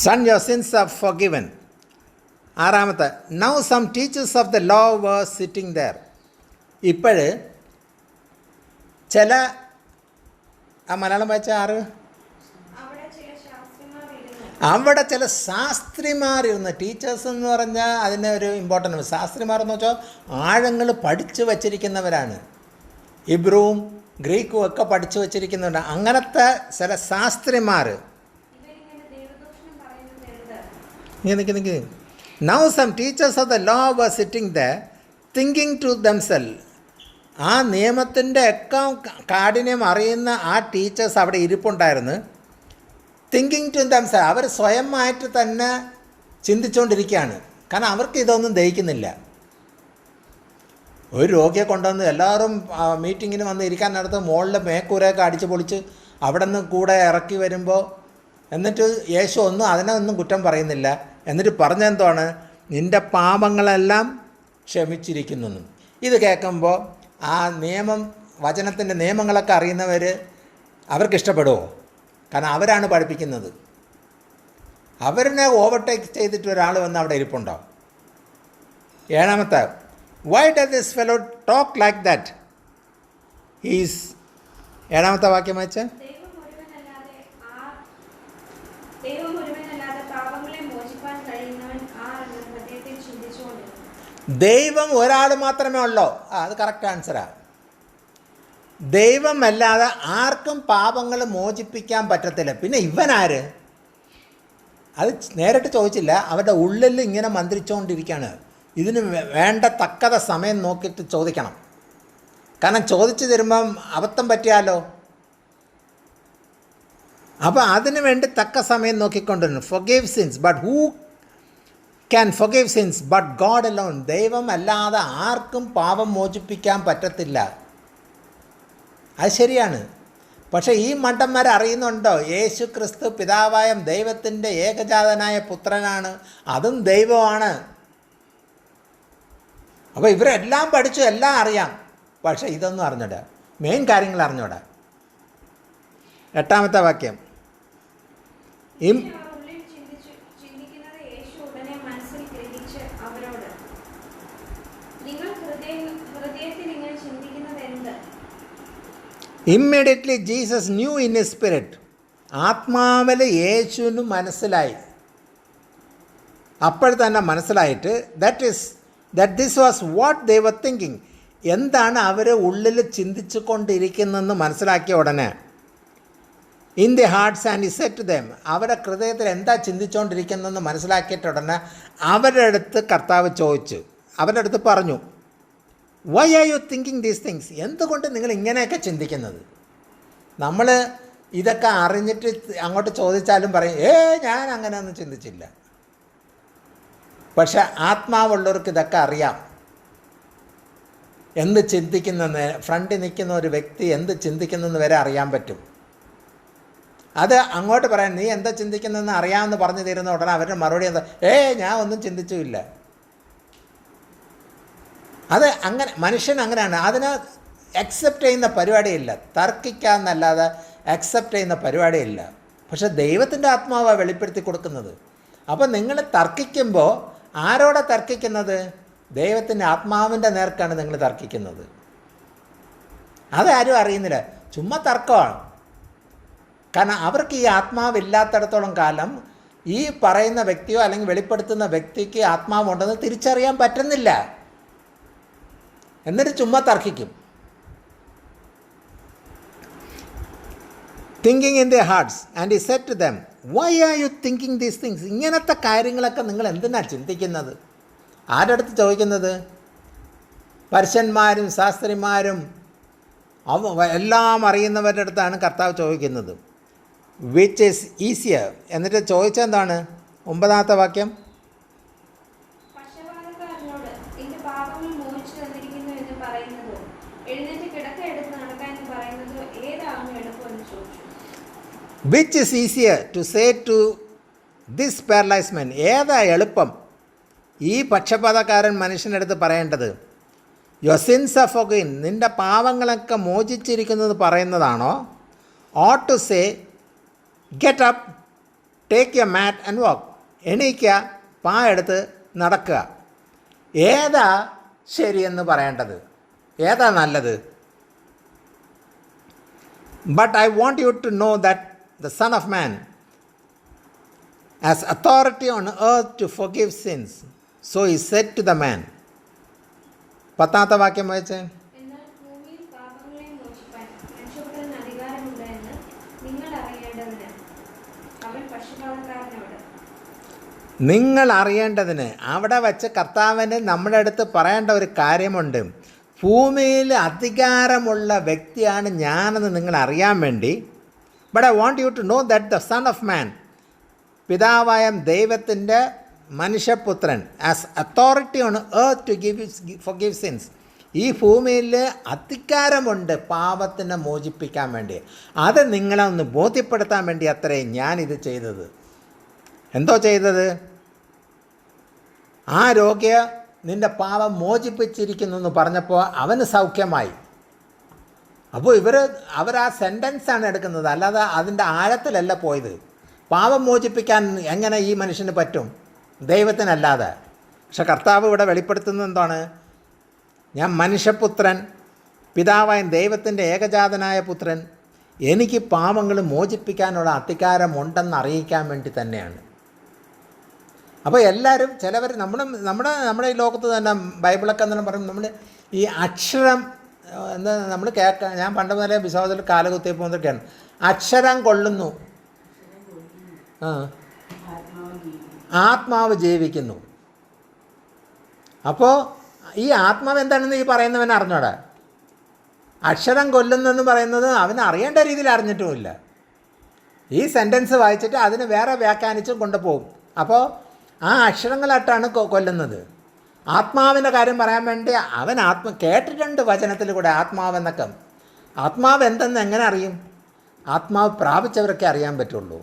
Son, your sins are forgiven. 6-ാമത്തെ, now some teachers of the law were sitting there. ഇപ്പോൾ ചില മലയാളം വായിച്ച 6, അവിടെ ചില ശാസ്ത്രിമാരിരുന്ന്, ടീച്ചേഴ്സ് എന്ന് പറഞ്ഞാൽ അതിന് ഒരു ഇമ്പോർട്ടൻ്റ്. ശാസ്ത്രിമാരെന്ന് വെച്ചാൽ ആഴങ്ങൾ പഠിച്ചു വച്ചിരിക്കുന്നവരാണ്. ഇബ്രുവും ഗ്രീക്കും ഒക്കെ പഠിച്ചു വച്ചിരിക്കുന്നവരാണ്. അങ്ങനത്തെ ചില ശാസ്ത്രിമാർ. നിൽക്ക്. Now some teachers of the law were sitting there thinking to themselves. ആ നിയമത്തിൻ്റെ ഒക്കെ കാഠിന്യം അറിയുന്ന ആ ടീച്ചേഴ്സ് അവിടെ ഇരിപ്പുണ്ടായിരുന്നു. തിങ്കിങ് ടു themselves, അവർ സ്വയമായിട്ട് തന്നെ ചിന്തിച്ചുകൊണ്ടിരിക്കുകയാണ്. കാരണം അവർക്ക് ഇതൊന്നും ദഹിക്കുന്നില്ല. ഒരു രോഗിയെ കൊണ്ടുവന്ന് എല്ലാവരും മീറ്റിങ്ങിന് വന്ന് ഇരിക്കാനടുത്ത് മുകളിൽ മേക്കൂരയൊക്കെ അടിച്ച് പൊളിച്ച് അവിടെ നിന്ന് കൂടെ ഇറക്കി വരുമ്പോൾ, എന്നിട്ട് യേശു അതിനൊന്നും കുറ്റം പറയുന്നില്ല. എന്നിട്ട് പറഞ്ഞെന്താണ്? നിൻ്റെ പാപങ്ങളെല്ലാം ക്ഷമിച്ചിരിക്കുന്നു. ഇത് കേൾക്കുമ്പോൾ ആ വചനത്തിൻ്റെ നിയമങ്ങളൊക്കെ അറിയുന്നവർ അവർക്കിഷ്ടപ്പെടുമോ? കാരണം അവരാണ് പഠിപ്പിക്കുന്നത്. അവരിനെ ഓവർടേക്ക് ചെയ്തിട്ട് ഒരാൾ വന്ന് അവിടെ ഇരിപ്പുണ്ടോ? 7-ാമത്തെ, why does this fellow talk like that? He's 7-ാമത്തെ വാക്യം വായിച്ച, ദൈവം ഒരാൾ മാത്രമേ ഉള്ളൂ. അത് കറക്റ്റ് ആൻസറാണ്. ദൈവമല്ലാതെ ആർക്കും പാപങ്ങൾ മോചിപ്പിക്കാൻ പറ്റത്തില്ല. പിന്നെ ഇവനാര്? അത് നേരിട്ട് ചോദിച്ചില്ല. അവരുടെ ഉള്ളിൽ ഇങ്ങനെ മന്ത്രിച്ചുകൊണ്ടിരിക്കുകയാണ്. ഇതിന് വേണ്ട തക്കത സമയം നോക്കിയിട്ട് ചോദിക്കണം. കാരണം ചോദിച്ചു തരുമ്പം അബദ്ധം പറ്റിയാലോ. അപ്പോൾ അതിനു വേണ്ടി തക്ക സമയം നോക്കിക്കൊണ്ടിരുന്നു. forgive sins, but who can forgive sins but God alone? ദൈവം അല്ലാതെ ആർക്കും പാപം മോചിപ്പിക്കാൻ പറ്റത്തില്ല. അത് ശരിയാണ്. പക്ഷേ ഈ മണ്ടന്മാർ അറിയുന്നുണ്ടോ? യേശു ക്രിസ്തു പിതാവായ ദൈവത്തിൻ്റെ ഏകജാതനായ പുത്രനാണ്, അതും ദൈവമാണ്. അപ്പോൾ ഇവരെല്ലാം പഠിച്ചു, എല്ലാം അറിയാം. പക്ഷേ ഇതൊന്നും അറിഞ്ഞൂടാ, മെയിൻ കാര്യങ്ങൾ അറിഞ്ഞൂടാ. 8-ാമത്തെ വാക്യം, Immediately Jesus knew in his spirit. ആത്മാവിൽ യേശുവിന് മനസ്സിലായി. അപ്പോൾ തന്നെ മനസ്സിലായിട്ട് that this was what they were thinking. എന്താണ് അവർ ഉള്ളിൽ ചിന്തിച്ചു കൊണ്ടിരിക്കുന്നതെന്ന് മനസ്സിലാക്കിയ ഉടനെ in the hearts and he said them, അവരുടെ ഹൃദയത്തിൽ എന്താ ചിന്തിച്ചുകൊണ്ടിരിക്കുന്നതെന്ന് മനസ്സിലാക്കിയിട്ട് ഉടനെ അവരുടെ അടുത്ത് കർത്താവ് ചോദിച്ചു, അവരുടെ അടുത്ത് പറഞ്ഞു, why are you thinking these things? എന്തുകൊണ്ട് നിങ്ങൾ ഇങ്ങനെയൊക്കെ ചിന്തിക്കുന്നത്? നമ്മൾ ഇതൊക്കെ അറിഞ്ഞിട്ട് അങ്ങോട്ട് ചോദിച്ചാലും പറയും, ഞാൻ അങ്ങനെയൊന്നും ചിന്തിച്ചില്ല. പക്ഷെ ആത്മാവുള്ളവർക്ക് ഇതൊക്കെ അറിയാം. എന്ത് ചിന്തിക്കുന്നെന്ന്, ഫ്രണ്ടിൽ നിൽക്കുന്ന ഒരു വ്യക്തി എന്ത് ചിന്തിക്കുന്നെന്ന് വരെ അറിയാൻ പറ്റും. അത് അങ്ങോട്ട് പറയാൻ നീ എന്താ ചിന്തിക്കുന്നതെന്ന് അറിയാമെന്ന് പറഞ്ഞു തരുന്ന ഉടനെ അവരുടെ മറുപടി എന്താ, ഞാൻ ഒന്നും ചിന്തിച്ചുമില്ല. അത് അങ്ങനെ മനുഷ്യൻ അങ്ങനെയാണ്. അതിന് അക്സെപ്റ്റ് ചെയ്യുന്ന പരിപാടിയില്ല, തർക്കിക്കാമെന്നല്ലാതെ അക്സെപ്റ്റ് ചെയ്യുന്ന പരിപാടിയില്ല. പക്ഷെ ദൈവത്തിൻ്റെ ആത്മാവാണ് വെളിപ്പെടുത്തി കൊടുക്കുന്നത്. അപ്പോൾ നിങ്ങൾ തർക്കിക്കുമ്പോൾ ആരോടെ തർക്കിക്കുന്നത്? ദൈവത്തിൻ്റെ ആത്മാവിൻ്റെ നേർക്കാണ് നിങ്ങൾ തർക്കിക്കുന്നത്. അതാരും അറിയുന്നില്ല, ചുമ്മാ തർക്കമാണ്. കാരണം അവർക്ക് ഈ ആത്മാവില്ലാത്തിടത്തോളം കാലം ഈ പറയുന്ന വ്യക്തിയോ അല്ലെങ്കിൽ വെളിപ്പെടുത്തുന്ന വ്യക്തിക്ക് ആത്മാവുണ്ടെന്ന് തിരിച്ചറിയാൻ പറ്റുന്നില്ല. എന്നിട്ട് ചുമ്മാ തർക്കിക്കും. Thinking in the hearts and he said to them, why are you thinking these things? ഇങ്ങനത്തെ കാര്യങ്ങളൊക്കെ നിങ്ങൾ എന്തിനാണ് ചിന്തിക്കുന്നത്? ആരുടെ അടുത്ത് ചോദിക്കുന്നത്? പരീശന്മാരും ശാസ്ത്രിമാരും എല്ലാം അറിയുന്നവരുടെ അടുത്താണ് കർത്താവ് ചോദിക്കുന്നത്. Which is easier? എന്നിട്ട് ചോദിച്ചെന്താണ്? 9ാമത്തെ വാക്യം,
പക്ഷപാതക്കാരനോട് നിന്റെ പാപങ്ങൾ മോചിച്ചു തന്നിരിക്കുന്നു എന്ന് പറയുന്നതോ എഴുന്നേറ്റ് കിടക്ക എടുത്ത് നടക്കാൻ പറയുന്നതോ ഏതാകുന്നു എളുപ്പമെന്ന് ചോദിച്ചു.
Which is easier to say to this paralysed man? ഏതാ എളുപ്പം ഈ പക്ഷപാതക്കാരൻ മനുഷ്യൻ്റെ അടുത്ത് പറയേണ്ടത്? യുവർ സിൻസ് ആർ ഫൊർഗിവൻ, നിൻ്റെ പാവങ്ങളൊക്കെ മോചിച്ചിരിക്കുന്നത് പറയുന്നതാണോ? Or to say get up, take your mat and walk, എണീക്കുക, പാ എടുത്ത് നടക്കുക? ഏതാ ശരിയെന്ന് പറയേണ്ടത്? ഏതാ നല്ലത്? But I want you to know that the Son of Man has authority on earth to forgive sins. So he said to the man. 10ാമത്തെ വാക്യം വായിച്ചേ.
എന്നാൽ ഭൂമിയിൽ പാപങ്ങളെ മോചിപ്പാൻ മനുഷ്യപുത്രന് അധികാരമുണ്ട് എന്ന് നിങ്ങൾ അറിയേണ്ടതിന് അവൻ പക്ഷപാതക്കാരനോട്.
നിങ്ങൾ അറിയേണ്ടതിന് അവിടെ വച്ച് കർത്താവിന് നമ്മുടെ അടുത്ത് പറയേണ്ട ഒരു കാര്യമുണ്ട്. ഭൂമിയിൽ അധികാരമുള്ള വ്യക്തിയാണ് ഞാനെന്ന് നിങ്ങൾ അറിയാൻ വേണ്ടി. But I want you to know that the Son of Man, പിതാവായ ദൈവത്തിൻ്റെ മനുഷ്യപുത്രൻ, as authority on earth to forgive sins. ഈ ഭൂമിയിൽ അധികാരമുണ്ട് പാപത്തിനെ മോചിപ്പിക്കാൻ വേണ്ടി. അത് നിങ്ങളെ ഒന്ന് ബോധ്യപ്പെടുത്താൻ വേണ്ടി അത്രയും ഞാനിത് ചെയ്തത്. എന്തോ ചെയ്തത്? ആ രോഗിയെ നിൻ്റെ പാപം മോചിപ്പിച്ചിരിക്കുന്നു എന്ന് പറഞ്ഞപ്പോൾ അവന് സൗഖ്യമായി. അപ്പോൾ അവർ ആ സെൻറ്റൻസാണ് എടുക്കുന്നത്, അല്ലാതെ അതിൻ്റെ ആഴത്തിലല്ല പോയത്. പാപം മോചിപ്പിക്കാൻ എങ്ങനെ ഈ മനുഷ്യന് പറ്റും? ദൈവത്തിനല്ലാതെ. പക്ഷെ കർത്താവ് ഇവിടെ വെളിപ്പെടുത്തുന്നത് എന്താണ്? ഞാൻ മനുഷ്യപുത്രൻ, പിതാവായ ദൈവത്തിൻ്റെ ഏകജാതനായ പുത്രൻ, എനിക്ക് പാപങ്ങൾ മോചിപ്പിക്കാനുള്ള അധികാരമുണ്ടെന്ന് അറിയിക്കാൻ വേണ്ടി തന്നെയാണ്. അപ്പോൾ എല്ലാവരും ചിലവർ നമ്മുടെ ഈ ലോകത്ത് തന്നെ ബൈബിളൊക്കെ എന്നു പറയുമ്പോൾ നമ്മൾ ഈ അക്ഷരം എന്താ നമ്മൾ കേൾക്കാൻ, ഞാൻ പണ്ട് മുതലേ വിശ്വാസത്തിൽ കാലുകുത്തി പോകുന്നതൊക്കെയാണ്. അക്ഷരം കൊള്ളുന്നു, ആത്മാവ് ജീവിക്കുന്നു. അപ്പോൾ ഈ ആത്മാവ് എന്താണെന്ന് ഈ പറയുന്നവൻ അറിഞ്ഞോടാ? അക്ഷരം കൊല്ലുന്നെന്ന് പറയുന്നത് അവന് അറിയേണ്ട രീതിയിൽ അറിഞ്ഞിട്ടുമില്ല. ഈ സെൻറ്റൻസ് വായിച്ചിട്ട് അതിന് വേറെ വ്യാഖ്യാനിച്ചും കൊണ്ടുപോകും. അപ്പോൾ ആ അക്ഷരങ്ങളായിട്ടാണ് കൊല്ലുന്നത്. ആത്മാവിൻ്റെ കാര്യം പറയാൻ വേണ്ടി അവൻ കേട്ടിട്ടുണ്ട് വചനത്തിൽ കൂടെ ആത്മാവെന്നൊക്കെ. ആത്മാവ് എന്തെന്ന് എങ്ങനെ അറിയും? ആത്മാവ് പ്രാപിച്ചവരൊക്കെ അറിയാൻ പറ്റുള്ളൂ.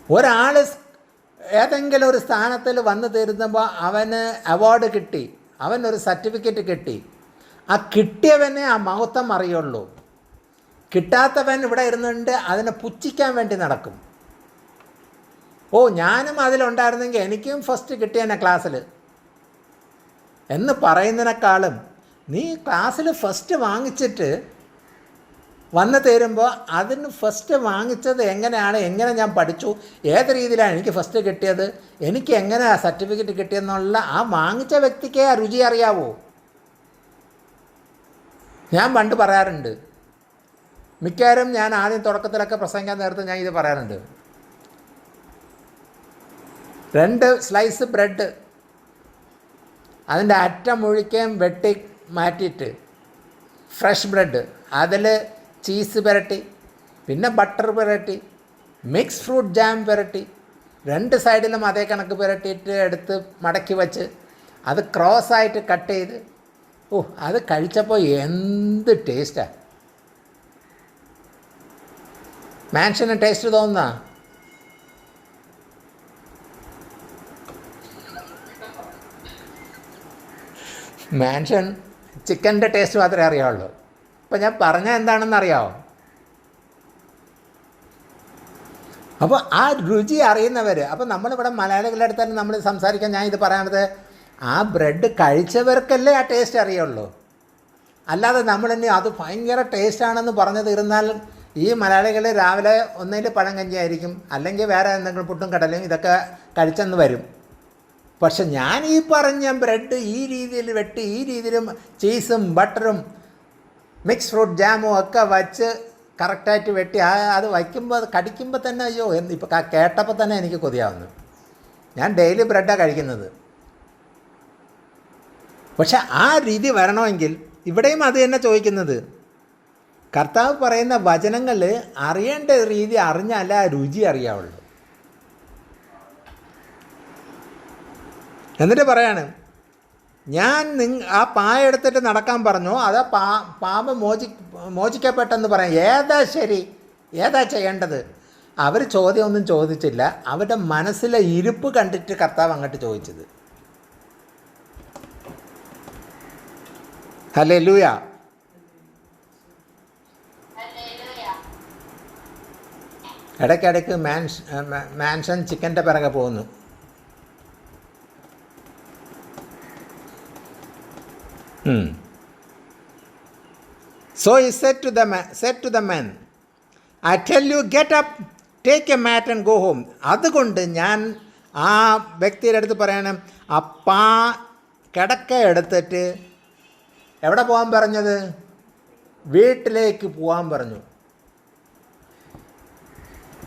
ഒരാൾ ഏതെങ്കിലും ഒരു സ്ഥാനത്തിൽ വന്നു തീരുമ്പോൾ അവന് അവാർഡ് കിട്ടി, അവനൊരു സർട്ടിഫിക്കറ്റ് കിട്ടി, ആ കിട്ടിയവനെ ആ മഹത്വം അറിയുള്ളൂ. കിട്ടാത്തവൻ ഇവിടെ ഇരുന്നുണ്ട് അതിനെ പുച്ഛിക്കാൻ വേണ്ടി നടക്കും. ഞാനും അതിലുണ്ടായിരുന്നെങ്കിൽ എനിക്കും ഫസ്റ്റ് കിട്ടിയെന്നെ ക്ലാസ്സിൽ എന്ന് പറയുന്നതിനേക്കാളും നീ ക്ലാസ്സിൽ ഫസ്റ്റ് വാങ്ങിച്ചിട്ട് വന്ന് തരുമ്പോൾ അതിന് ഫസ്റ്റ് വാങ്ങിച്ചത് എങ്ങനെയാണ്, എങ്ങനെ ഞാൻ പഠിച്ചു, ഏത് രീതിയിലാണ് എനിക്ക് ഫസ്റ്റ് കിട്ടിയത്, എനിക്ക് എങ്ങനെ ആ സർട്ടിഫിക്കറ്റ് കിട്ടിയെന്നുള്ള ആ വാങ്ങിച്ച വ്യക്തിക്കേ ആ രുചി അറിയാവൂ. ഞാൻ പണ്ട് പറയാറുണ്ട്, മിക്കവാറും ഞാൻ ആദ്യം തുടക്കത്തിലൊക്കെ പ്രസംഗിക്കാൻ നേരത്തെ ഞാൻ ഇത് പറയാറുണ്ട്. 2 സ്ലൈസ് ബ്രെഡ് അതിൻ്റെ അറ്റം മുഴുക്കയും വെട്ടി മാറ്റിയിട്ട് ഫ്രഷ് ബ്രെഡ്, അതിൽ ചീസ് പുരട്ടി, പിന്നെ ബട്ടർ പുരട്ടി, മിക്സ് ഫ്രൂട്ട് ജാം പുരട്ടി, 2 സൈഡിലും അതേ കണക്ക് പുരട്ടിയിട്ട് എടുത്ത് മടക്കി വച്ച് അത് ക്രോസായിട്ട് കട്ട് ചെയ്ത്, അത് കഴിച്ചപ്പോൾ എന്ത് ടേസ്റ്റാണ്. മാൻഷന് ടേസ്റ്റ് തോന്നുന്ന മാൻഷൻ ചിക്കൻ്റെ ടേസ്റ്റ് മാത്രമേ അറിയാവുള്ളൂ. അപ്പം ഞാൻ പറഞ്ഞ എന്താണെന്ന് അറിയാമോ? അപ്പോൾ ആ രുചി അറിയുന്നവർ, അപ്പോൾ നമ്മളിവിടെ മലയാളികളുടെ അടുത്ത് തന്നെ നമ്മൾ സംസാരിക്കാൻ ഞാൻ ഇത് പറയണത്, ആ ബ്രെഡ് കഴിച്ചവർക്കല്ലേ ആ ടേസ്റ്റ് അറിയുള്ളൂ. അല്ലാതെ നമ്മളിനി അത് ഭയങ്കര ടേസ്റ്റാണെന്ന് പറഞ്ഞു തീർന്നാൽ ഈ മലയാളികൾ രാവിലെ ഒന്നിൽ പഴം കഞ്ഞി ആയിരിക്കും, അല്ലെങ്കിൽ വേറെ എന്തെങ്കിലും പുട്ടും കടലയും ഇതൊക്കെ കഴിച്ചെന്ന് വരും. പക്ഷെ ഞാൻ ഈ പറഞ്ഞ ബ്രെഡ് ഈ രീതിയിൽ വെട്ടി, ഈ രീതിയിലും ചീസും ബട്ടറും മിക്സ് ഫ്രൂട്ട് ജാമും ഒക്കെ വച്ച് കറക്റ്റായിട്ട് വെട്ടി അത് വയ്ക്കുമ്പോൾ കടിക്കുമ്പോൾ തന്നെ അയ്യോ ഇപ്പോൾ കേട്ടപ്പോൾ തന്നെ എനിക്ക് കൊതിയാവുന്നു. ഞാൻ ഡെയിലി ബ്രെഡാണ് കഴിക്കുന്നത്. പക്ഷെ ആ രീതി വരണമെങ്കിൽ ഇവിടെയും അത് തന്നെ ചോദിക്കുന്നത്, കർത്താവ് പറയുന്ന വചനങ്ങൾ അറിയേണ്ട രീതി അറിഞ്ഞാലേ ആ രുചി അറിയാവുള്ളൂ. എന്നിട്ട് പറയാണ്, ഞാൻ ആ പായ എടുത്തിട്ട് നടക്കാൻ പറഞ്ഞു, അത് പാമ്പ് മോചിക്കപ്പെട്ടെന്ന് പറയാം. ഏതാ ശരി, ഏതാ ചെയ്യേണ്ടത്? അവർ ചോദ്യമൊന്നും ചോദിച്ചില്ല. അവരുടെ മനസ്സിലെ ഇരിപ്പ് കണ്ടിട്ട് കർത്താവ് അങ്ങോട്ട് ചോദിച്ചത്. ഹല്ലേലൂയ. ഇടയ്ക്കിടയ്ക്ക് മാൻഷൻ ചിക്കൻ്റെ പിറകെ പോകുന്നു. So he said to the man, I tell you, get up, take a mat and go home. അതുകൊണ്ട് ഞാൻ ആ വ്യക്തിയുടെ അടുത്ത് പറയണം, അപ്പാ കിടക്ക എടുത്തിട്ട് എവിടെ പോകാൻ പറഞ്ഞത്? വീട്ടിലേക്ക് പോകാൻ പറഞ്ഞു.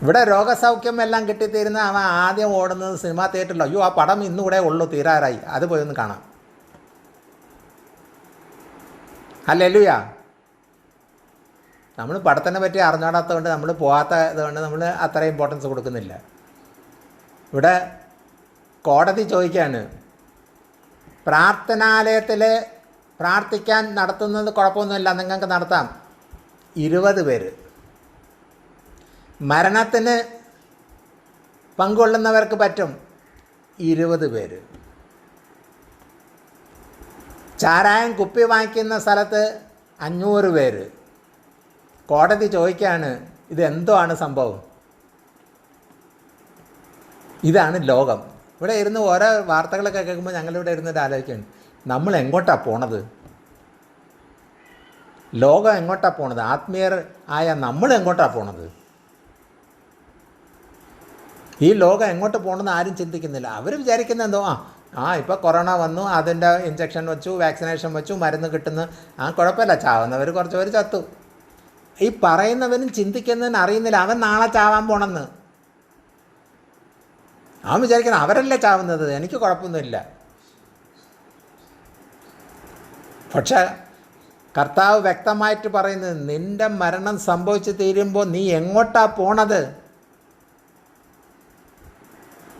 ഇവിടെ രോഗസൗഖ്യം എല്ലാം കിട്ടിത്തീരുന്ന അവൻ ആദ്യം ഓടുന്നത് സിനിമാ തിയേറ്ററിലോ, അയ്യോ ആ പടം ഇന്നുകൂടെ ഉള്ളൂ, തീരാറായി, അത് പോയി ഒന്ന് കാണാം. ഹല്ലേലൂയ. നമ്മൾ പടത്തിനെ പറ്റി അറിഞ്ഞാടാത്തത് കൊണ്ട്, നമ്മൾ പോകാത്തത് കൊണ്ട് നമ്മൾ അത്ര ഇമ്പോർട്ടൻസ് കൊടുക്കുന്നില്ല. ഇവിടെ കോടതി ചോദിക്കുകയാണ്, പ്രാർത്ഥനാലയത്തിൽ പ്രാർത്ഥിക്കാൻ നടത്തുന്നത് കുഴപ്പമൊന്നുമില്ല, നിങ്ങൾക്ക് നടത്താം. 20 പേര്. മരണത്തിന് പങ്കുകൊള്ളുന്നവർക്ക് പറ്റും 20 പേര്. ചാരായം കുപ്പി വാങ്ങിക്കുന്ന സ്ഥലത്ത് 500 പേര്. കോടതി ചോദിക്കുകയാണ്, ഇതെന്തോ ആണ് സംഭവം? ഇതാണ് ലോകം. ഇവിടെ ഇരുന്ന് ഓരോ വാർത്തകളൊക്കെ കേൾക്കുമ്പോൾ ഞങ്ങളിവിടെ ഇരുന്നിട്ട് ആലോചിക്കുകയാണ്, നമ്മൾ എങ്ങോട്ടാണ് പോണത്? ലോകം എങ്ങോട്ടാണ് പോണത്? ആത്മീയർ ആയ നമ്മൾ എങ്ങോട്ടാണ് പോണത്? ഈ ലോകം എങ്ങോട്ട് പോകണമെന്ന് ആരും ചിന്തിക്കുന്നില്ല. അവർ വിചാരിക്കുന്നത് എന്തോ, ഇപ്പോൾ കൊറോണ വന്നു, അതിൻ്റെ ഇഞ്ചക്ഷൻ വെച്ചു, വാക്സിനേഷൻ വെച്ചു, മരുന്ന് കിട്ടുന്നു, കുഴപ്പമില്ല, ചാവുന്നവർ കുറച്ച് പേര് ചത്തു. ഈ പറയുന്നവനും ചിന്തിക്കുന്നതിന് അറിയുന്നില്ല അവൻ നാളെ ചാവാൻ പോണെന്ന്. അവൻ വിചാരിക്കുന്നത് അവരല്ലേ ചാവുന്നത്, എനിക്ക് കുഴപ്പമൊന്നുമില്ല. പക്ഷെ കർത്താവ് വ്യക്തമായിട്ട് പറയുന്നത്, നിൻ്റെ മരണം സംഭവിച്ച് തീരുമ്പോൾ നീ എങ്ങോട്ടാ പോണത്?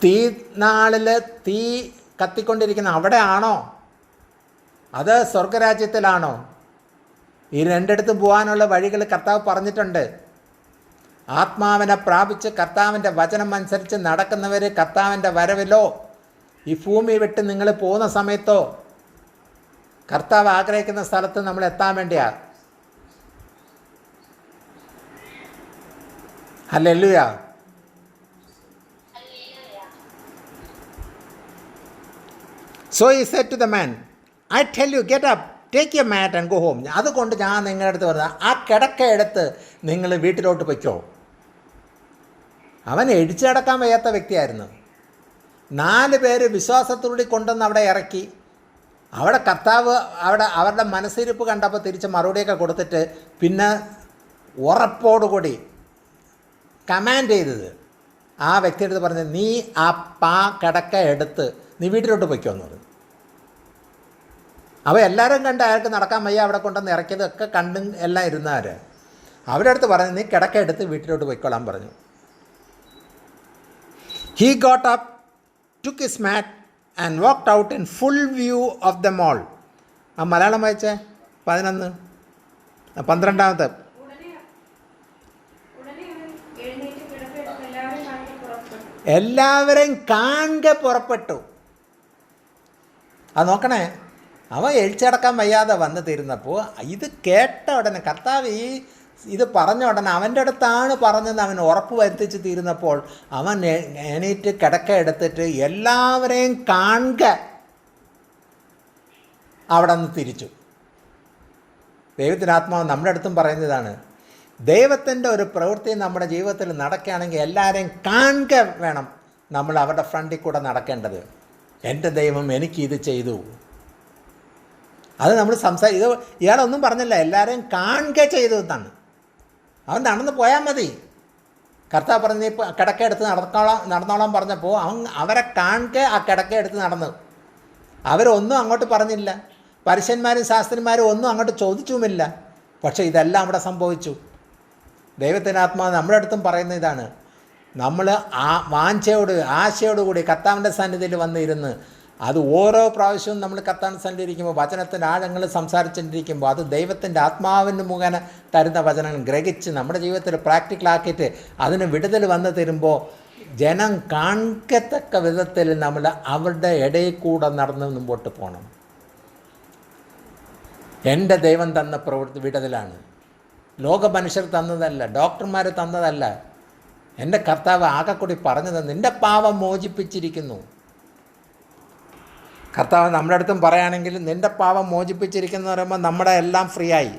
തീ നാളിൽ തീ കത്തിക്കൊണ്ടിരിക്കുന്ന അവിടെ ആണോ, അത് സ്വർഗരാജ്യത്തിലാണോ? ഈ രണ്ടിടത്തും പോകാനുള്ള വഴികൾ കർത്താവ് പറഞ്ഞിട്ടുണ്ട്. ആത്മാവിനെ പ്രാപിച്ച് കർത്താവിൻ്റെ വചനം അനുസരിച്ച് നടക്കുന്നവർ കർത്താവിൻ്റെ വരവിലോ ഈ ഭൂമി വിട്ട് നിങ്ങൾ പോകുന്ന സമയത്തോ കർത്താവ് ആഗ്രഹിക്കുന്ന സ്ഥലത്ത് നമ്മൾ എത്താൻ വേണ്ടിയാണ്. Hallelujah. So he said to the man, I tell you, get up, take your mat and go home. അതുകൊണ്ട് ഞാൻ നിങ്ങളുടെ അടുത്ത് പറഞ്ഞത്, ആ കിടക്ക എടുത്ത് നിങ്ങൾ വീട്ടിലോട്ട് പൊയ്ക്കോ. അവൻ എഴിച്ചു നടക്കാൻ വയ്യാത്ത വ്യക്തിയായിരുന്നു. 4 പേര് വിശ്വാസത്തോടെ കൊണ്ടുവന്ന് അവിടെ ഇറക്കി. അവിടെ കർത്താവ് അവരുടെ മനസ്സിരിപ്പ് കണ്ടപ്പോൾ തിരിച്ച് മറുപടിയൊക്കെ കൊടുത്തിട്ട് പിന്നെ ഉറപ്പോടുകൂടി കമാൻഡ് ചെയ്തത് ആ വ്യക്തിയെടുത്ത് പറഞ്ഞ്, നീ ആ കിടക്ക എടുത്ത് നീ വീട്ടിലോട്ട് പൊയ്ക്കോന്ന് പറഞ്ഞു. അപ്പോൾ എല്ലാവരും കണ്ട് അയാൾക്ക് നടക്കാൻ വയ്യ അവിടെ കൊണ്ടുവന്ന് ഇറക്കിയതൊക്കെ കണ്ടും എല്ലാം ഇരുന്നവർ അവരുടെ അടുത്ത് പറഞ്ഞു, നീ കിടക്ക എടുത്ത് വീട്ടിലോട്ട് പൊയ്ക്കോളാൻ പറഞ്ഞു. He got up, took his mat and walked out in full view of them all. ആ മലയാളം വായിച്ചേ 11 12. എല്ലാവരെയും കാണുക പുറപ്പെട്ടു. അത് നോക്കണേ, അവൻ എഴിച്ചടക്കാൻ വയ്യാതെ വന്ന് തീരുന്നപ്പോൾ ഇത് കേട്ട ഉടനെ കർത്താവ് ഇത് പറഞ്ഞ ഉടനെ അവൻ്റെ അടുത്താണ് പറഞ്ഞതെന്ന് അവൻ ഉറപ്പ് വരുത്തിച്ച് തീരുന്നപ്പോൾ അവൻ എണീറ്റ് കിടക്ക എടുത്തിട്ട് എല്ലാവരെയും കാണുക അവിടെ നിന്ന് തിരിച്ചു. ദൈവത്തിൻ്റെ ആത്മാവ് നമ്മുടെ അടുത്തും പറയുന്നതാണ്, ദൈവത്തിൻ്റെ ഒരു പ്രവൃത്തി നമ്മുടെ ജീവിതത്തിൽ നടക്കുകയാണെങ്കിൽ എല്ലാവരെയും കാണുക വേണം നമ്മൾ അവരുടെ ഫ്രണ്ടിൽ കൂടെ നടക്കേണ്ടത്. എൻ്റെ ദൈവം എനിക്കിത് ചെയ്തു. അത് നമ്മൾ ഇത് ഇയാളൊന്നും പറഞ്ഞില്ല, എല്ലാവരെയും കാണുക ചെയ്തു എന്നാണ്. അവൻ നടന്ന് പോയാൽ മതി. കർത്താവ് പറഞ്ഞ് ഇപ്പോൾ കിടക്ക എടുത്ത് നടന്നോളാൻ പറഞ്ഞപ്പോൾ അവരെ കാണുക ആ കിടക്ക എടുത്ത് നടന്നു. അവരൊന്നും അങ്ങോട്ട് പറഞ്ഞില്ല, പരീശന്മാരും ശാസ്ത്രിമാരും ഒന്നും അങ്ങോട്ട് ചോദിച്ചുമില്ല. പക്ഷേ ഇതെല്ലാം അവിടെ സംഭവിച്ചു. ദൈവത്തിൻ്റെ ആത്മാവ് നമ്മുടെ അടുത്തും പറയുന്ന ഇതാണ്, നമ്മൾ ആശയോടുകൂടി കർത്താവിൻ്റെ സന്നിധിയിൽ വന്നിരുന്ന് അത് ഓരോ പ്രാവശ്യവും നമ്മൾ കർത്താവിൻ്റെ സന്നിധിയിൽ ഇരിക്കുമ്പോൾ വചനത്തിൻ്റെ ആഴങ്ങൾ സംസാരിച്ചുകൊണ്ടിരിക്കുമ്പോൾ അത് ദൈവത്തിൻ്റെ ആത്മാവിൻ്റെ മുഖേന തരുന്ന വചനങ്ങൾ ഗ്രഹിച്ച് നമ്മുടെ ജീവിതത്തിൽ പ്രാക്ടിക്കലാക്കിയിട്ട് അതിന് വിടുതൽ വന്ന് തരുമ്പോൾ ജനം കാണത്തക്ക വിധത്തിൽ നമ്മൾ അവരുടെ ഇടയിൽ കൂടെ നടന്ന് മുമ്പോട്ട് പോകണം. എൻ്റെ ദൈവം തന്ന വിടുതലാണ്, ലോക മനുഷ്യർ തന്നതല്ല, ഡോക്ടർമാർ തന്നതല്ല. എൻ്റെ കർത്താവ് ആകെ കൂടി പറഞ്ഞത് നിൻ്റെ പാപം മോചിപ്പിച്ചിരിക്കുന്നു. കർത്താവ് നമ്മുടെ അടുത്തും പറയുകയാണെങ്കിൽ നിൻ്റെ പാപം മോചിപ്പിച്ചിരിക്കുന്നു പറയുമ്പോൾ നമ്മുടെ എല്ലാം ഫ്രീ ആയി.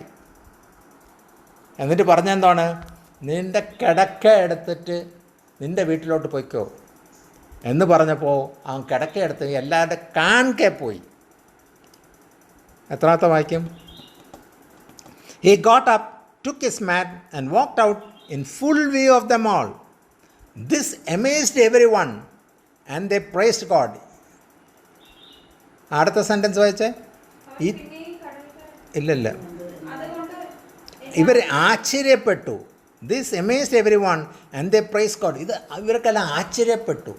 എന്നിട്ട് പറഞ്ഞെന്താണ്, നിൻ്റെ കിടക്ക എടുത്തിട്ട് നിൻ്റെ വീട്ടിലോട്ട് പോയിക്കോ എന്ന് പറഞ്ഞപ്പോൾ അവൻ കിടക്ക എടുത്ത് എല്ലാവരുടെ കാണെ പോയി. എത്രാമത്തെ വാക്യം? He got up, took his mat and walked out in full view of them all. This amazed everyone and they praised God. അടുത്ത സെൻറ്റൻസ് വായിച്ചേ. ഇല്ലല്ല, ഇവർ ആശ്ചര്യപ്പെട്ടു. This amazed everyone and they praised God. ഇത് ഇവർക്കെല്ലാം ആശ്ചര്യപ്പെട്ടു.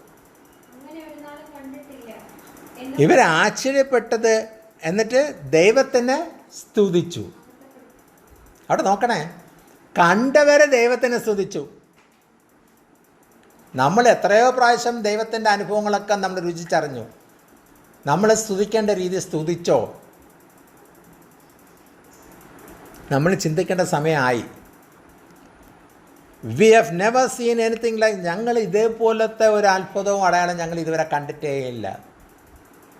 ഇവർ ആശ്ചര്യപ്പെട്ടത് എന്നിട്ട് ദൈവത്തിനെ സ്തുതിച്ചു. അവിടെ നോക്കണേ, കണ്ടവരെ ദൈവത്തിനെ സ്തുതിച്ചു. നമ്മൾ എത്രയോ പ്രാവശ്യം ദൈവത്തിൻ്റെ അനുഭവങ്ങളൊക്കെ നമ്മൾ രുചിച്ചറിഞ്ഞു. നമ്മൾ സ്തുതിക്കേണ്ട രീതി സ്തുതിച്ചോ? നമ്മൾ ചിന്തിക്കേണ്ട സമയമായി. We have never seen anything like, ഞങ്ങൾ ഇതേപോലത്തെ ഒരു അത്ഭുതവും അടയാളം ഞങ്ങൾ ഇതുവരെ കണ്ടിട്ടേ ഇല്ല.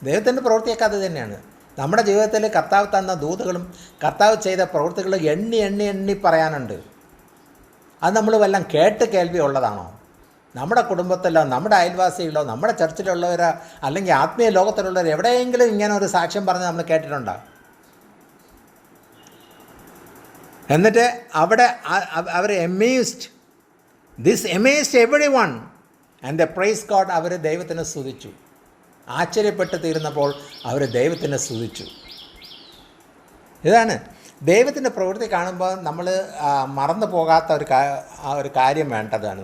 ദൈവത്തിൻ്റെ പ്രവൃത്തിയൊക്കെ അത് തന്നെയാണ്. നമ്മുടെ ജീവിതത്തിൽ കർത്താവ് തന്ന ദൂതുകളും കർത്താവ് ചെയ്ത പ്രവൃത്തികളും എണ്ണി എണ്ണി എണ്ണി പറയാനുണ്ട്. അത് നമ്മൾ വല്ലതും കേട്ട് കേൾവി ഉള്ളതാണോ? നമ്മുടെ കുടുംബത്തിലോ നമ്മുടെ അയൽവാസികളോ നമ്മുടെ ചർച്ചിലുള്ളവരോ അല്ലെങ്കിൽ ആത്മീയ ലോകത്തിലുള്ളവർ എവിടെയെങ്കിലും ഇങ്ങനെ ഒരു സാക്ഷ്യം പറഞ്ഞ് നമ്മൾ കേട്ടിട്ടുണ്ടോ? എന്നിട്ട് അവിടെ അവർ amazed everyone and they praised God. അവർ ദൈവത്തിനെ സ്തുതിച്ചു. ആശ്ചര്യപ്പെട്ട് തീർന്നപ്പോൾ അവർ ദൈവത്തിനെ സ്തുതിച്ചു. ഇതാണ് ദൈവത്തിൻ്റെ പ്രവൃത്തി കാണുമ്പോൾ നമ്മൾ മറന്നു പോകാത്ത ഒരു കാര്യം വേണ്ടതാണ്.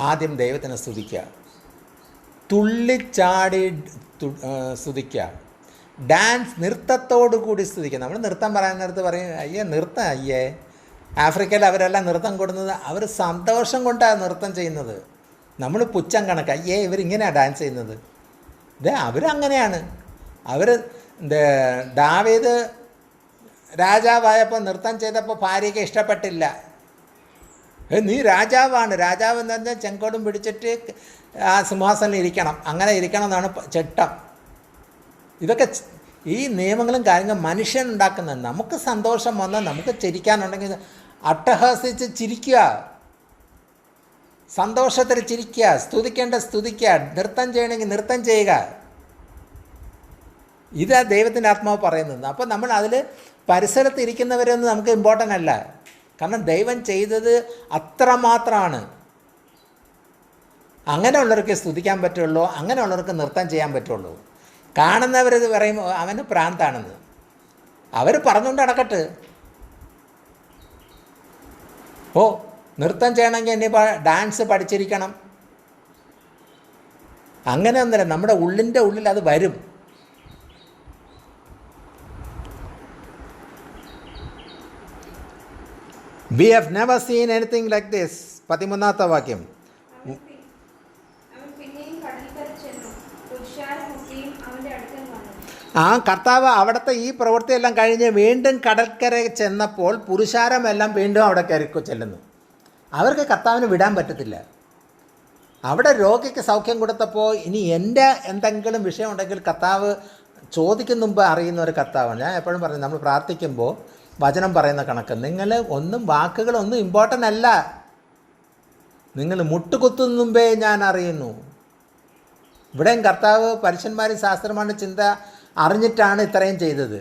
ആദ്യം ദൈവത്തിനെ സ്തുതിക്കുക, തുള്ളിച്ചാടി സ്തുതിക്കുക, ഡാൻസ് നൃത്തത്തോടു കൂടി സ്തുതിക്കുക. നമ്മൾ നൃത്തം പറയാനടുത്ത് പറയും, അയ്യേ നൃത്തം, അയ്യേ. ആഫ്രിക്കയിൽ അവരെല്ലാം നൃത്തം കൊടുക്കുന്നത് അവർ സന്തോഷം കൊണ്ടാണ് നൃത്തം ചെയ്യുന്നത്. നമ്മൾ പുച്ഛം കണക്ക്, അയ്യേ ഇവരിങ്ങനെയാണ് ഡാൻസ് ചെയ്യുന്നത്. അവരങ്ങനെയാണ്. അവർ ദാവീദ് രാജാവായപ്പോൾ നൃത്തം ചെയ്തപ്പോൾ ഭാര്യയ്ക്ക് ഇഷ്ടപ്പെട്ടില്ല. നീ രാജാവാണ്, രാജാവ് എന്ന് പറഞ്ഞാൽ ചെങ്കോടും പിടിച്ചിട്ട് ആ സിംഹാസനം ഇരിക്കണം, അങ്ങനെ ഇരിക്കണം എന്നാണ് ചട്ടം. ഇതൊക്കെ ഈ നിയമങ്ങളും കാര്യങ്ങളും മനുഷ്യൻ ഉണ്ടാക്കുന്നത്. നമുക്ക് സന്തോഷം വന്നാൽ നമുക്ക് ചിരിക്കാനുണ്ടെങ്കിൽ അട്ടഹസിച്ച് ചിരിക്കുക, സന്തോഷത്തിൽ ചിരിക്കുക, സ്തുതിക്കേണ്ട സ്തുതിക്കുക, നൃത്തം ചെയ്യണമെങ്കിൽ നൃത്തം ചെയ്യുക. ഇതാ ദൈവത്തിൻ്റെ ആത്മാവ് പറയുന്നത്. അപ്പോൾ നമ്മൾ അതിൽ പരിസരത്ത് ഇരിക്കുന്നവരൊന്നും നമുക്ക് ഇമ്പോർട്ടൻ്റ് അല്ല. കാരണം ദൈവം ചെയ്തത് അത്രമാത്രമാണ്. അങ്ങനെയുള്ളവർക്ക് സ്തുതിക്കാൻ പറ്റുള്ളൂ, അങ്ങനെയുള്ളവർക്ക് നൃത്തം ചെയ്യാൻ പറ്റുള്ളൂ. കാണുന്നവരത് പറയും അവന് പ്രാന്താണെന്ന്. അവർ പറഞ്ഞുകൊണ്ട് നടക്കട്ടെ. ഓ, നൃത്തം ചെയ്യണമെങ്കിൽ ഇനിയിപ്പോൾ ഡാൻസ് പഠിച്ചിരിക്കണം, അങ്ങനെയൊന്നുമില്ല. നമ്മുടെ ഉള്ളിൻ്റെ ഉള്ളിൽ അത് വരും. We have never seen anything like this. 13ാമത്തെ വാക്യം.
അവൻ പിന്നെയും കടൽക്കര ചെന്നു, പുരുഷാരമൊക്കെയും അവന്റെ അടുക്കൽ വന്നു.
ആ കർത്താവ് അവിടുത്തെ ഈ പ്രവൃത്തിയെല്ലാം കഴിഞ്ഞ് വീണ്ടും കടൽക്കര ചെന്നപ്പോൾ പുരുഷാരമെല്ലാം വീണ്ടും അവിടെ കയറി ചെല്ലുന്നു. അവർക്ക് കർത്താവിന് വിടാൻ പറ്റത്തില്ല. അവിടെ രോഗിക്ക് സൗഖ്യം കൊടുത്തപ്പോൾ ഇനി എൻ്റെ എന്തെങ്കിലും വിഷയം ഉണ്ടെങ്കിൽ കർത്താവ് ചോദിക്കുന്ന മുമ്പ് അറിയുന്ന ഒരു കർത്താവാണ്. ഞാൻ എപ്പോഴും പറഞ്ഞു, നമ്മൾ പ്രാർത്ഥിക്കുമ്പോൾ വചനം പറയുന്ന കണക്ക് നിങ്ങൾ വാക്കുകളൊന്നും ഇമ്പോർട്ടൻ്റ് അല്ല. നിങ്ങൾ മുട്ടുകുത്തുന്ന മുമ്പേ ഞാൻ അറിയുന്നു. ഇവിടെയും കർത്താവ് പരീശന്മാരും ശാസ്ത്രമാണ് ചിന്ത അറിഞ്ഞിട്ടാണ് ഇത്രയും ചെയ്തത്.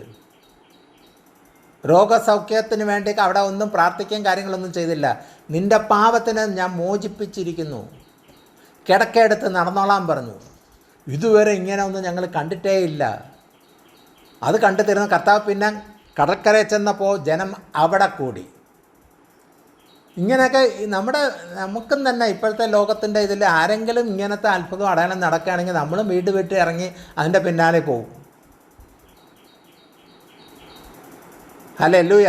രോഗസൗഖ്യത്തിന് വേണ്ടി അവിടെ ഒന്നും പ്രാർത്ഥിക്കുകയും കാര്യങ്ങളൊന്നും ചെയ്തില്ല. നിൻ്റെ പാപത്തിന് ഞാൻ മോചിപ്പിച്ചിരിക്കുന്നു, കിടക്കയെടുത്ത് നടന്നോളാൻ പറഞ്ഞു. ഇതുവരെ ഇങ്ങനെ ഒന്നും ഞങ്ങൾ കണ്ടിട്ടേ ഇല്ല. അത് കണ്ടു തരുന്ന കർത്താവ് പിന്നെ കടൽക്കരയിൽ ചെന്നപ്പോൾ ജനം അവിടെ കൂടി. ഇങ്ങനെയൊക്കെ നമുക്കും തന്നെ ഇപ്പോഴത്തെ ലോകത്തിൻ്റെ ഇതിൽ ആരെങ്കിലും ഇങ്ങനത്തെ അത്ഭുതം അടയാളം നടക്കുകയാണെങ്കിൽ നമ്മളും വീട് വിട്ട് ഇറങ്ങി അതിൻ്റെ പിന്നാലെ പോകും. Hallelujah.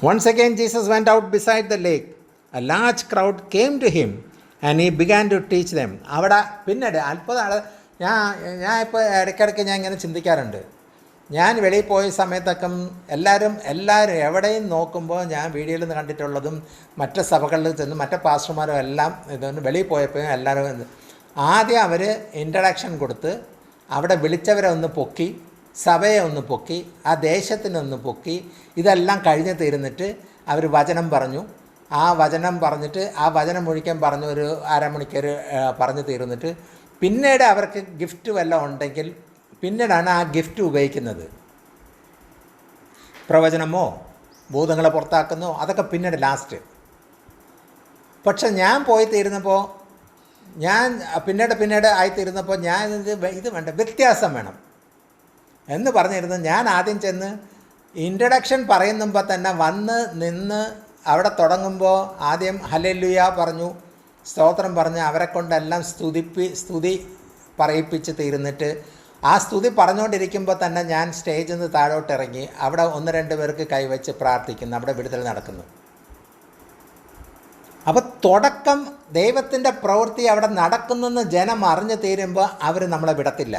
Once again Jesus went out beside the lake. A large crowd came to him and he began to teach them. അവിടെ പിന്നീട് അത്ഭുതമാണ്. ഞാൻ ഇപ്പോൾ ഇടയ്ക്കിടയ്ക്ക് ഞാൻ ഇങ്ങനെ ചിന്തിക്കാറുണ്ട്. ഞാൻ വെളിയിൽ പോയ സമയത്തൊക്കെ എല്ലാവരും എവിടെയും നോക്കുമ്പോൾ ഞാൻ വീഡിയോയിൽ നിന്ന് കണ്ടിട്ടുള്ളതും മറ്റ് സഭകളിൽ ചെന്ന് മറ്റ് പാസ്റ്റർമാരും എല്ലാം ഇതൊന്ന് വെളിയിൽ പോയപ്പോഴും എല്ലാവരും ആദ്യം അവർ ഇൻട്രഡക്ഷൻ കൊടുത്ത് അവിടെ വിളിച്ചവരെ ഒന്ന് പൊക്കി, സഭയെ ഒന്ന് പൊക്കി, ആ ദേശത്തിനൊന്ന് പൊക്കി, ഇതെല്ലാം കഴിഞ്ഞ് തീർന്നിട്ട് അവർ വചനം പറഞ്ഞു. ആ വചനം പറഞ്ഞിട്ട് ആ വചനം മുഴിക്കാൻ പറഞ്ഞു ഒരു അരമണിക്കൂർ പറഞ്ഞു തീർന്നിട്ട് പിന്നീട് അവർക്ക് ഗിഫ്റ്റ് വല്ലതും ഉണ്ടെങ്കിൽ പിന്നീടാണ് ആ ഗിഫ്റ്റ് ഉപയോഗിക്കുന്നത്. പ്രവചനമോ ഭൂതങ്ങളെ പുറത്താക്കുന്നോ അതൊക്കെ പിന്നീട് ലാസ്റ്റ്. പക്ഷെ ഞാൻ പോയി തീരുന്നപ്പോൾ ഞാൻ പിന്നീട് ആയിത്തീരുന്നപ്പോൾ ഞാൻ ഇത് വേണ്ട, വ്യത്യാസം വേണം എന്ന് പറഞ്ഞിരുന്നു. ഞാൻ ആദ്യം ചെന്ന് ഇൻട്രഡക്ഷൻ പറയുമ്പോൾ തന്നെ വന്ന് നിന്ന് അവിടെ തുടങ്ങുമ്പോൾ ആദ്യം ഹല്ലേലൂയ പറഞ്ഞു, സ്തോത്രം പറഞ്ഞ് അവരെ കൊണ്ടെല്ലാം സ്തുതി പറയിപ്പിച്ച് തീർന്നിട്ട് ആ സ്തുതി പറഞ്ഞുകൊണ്ടിരിക്കുമ്പോൾ തന്നെ ഞാൻ സ്റ്റേജിൽ നിന്ന് താഴോട്ട് ഇറങ്ങി അവിടെ 1-2 പേർക്ക് കൈവച്ച് പ്രാർത്ഥിക്കുന്നു, അവിടെ വിടുതൽ നടക്കുന്നു. അപ്പോൾ തുടക്കം ദൈവത്തിൻ്റെ പ്രവൃത്തി അവിടെ നടക്കുന്നെന്ന് ജനം അറിഞ്ഞു തീരുമ്പോൾ അവർ നമ്മളെ വിടത്തില്ല.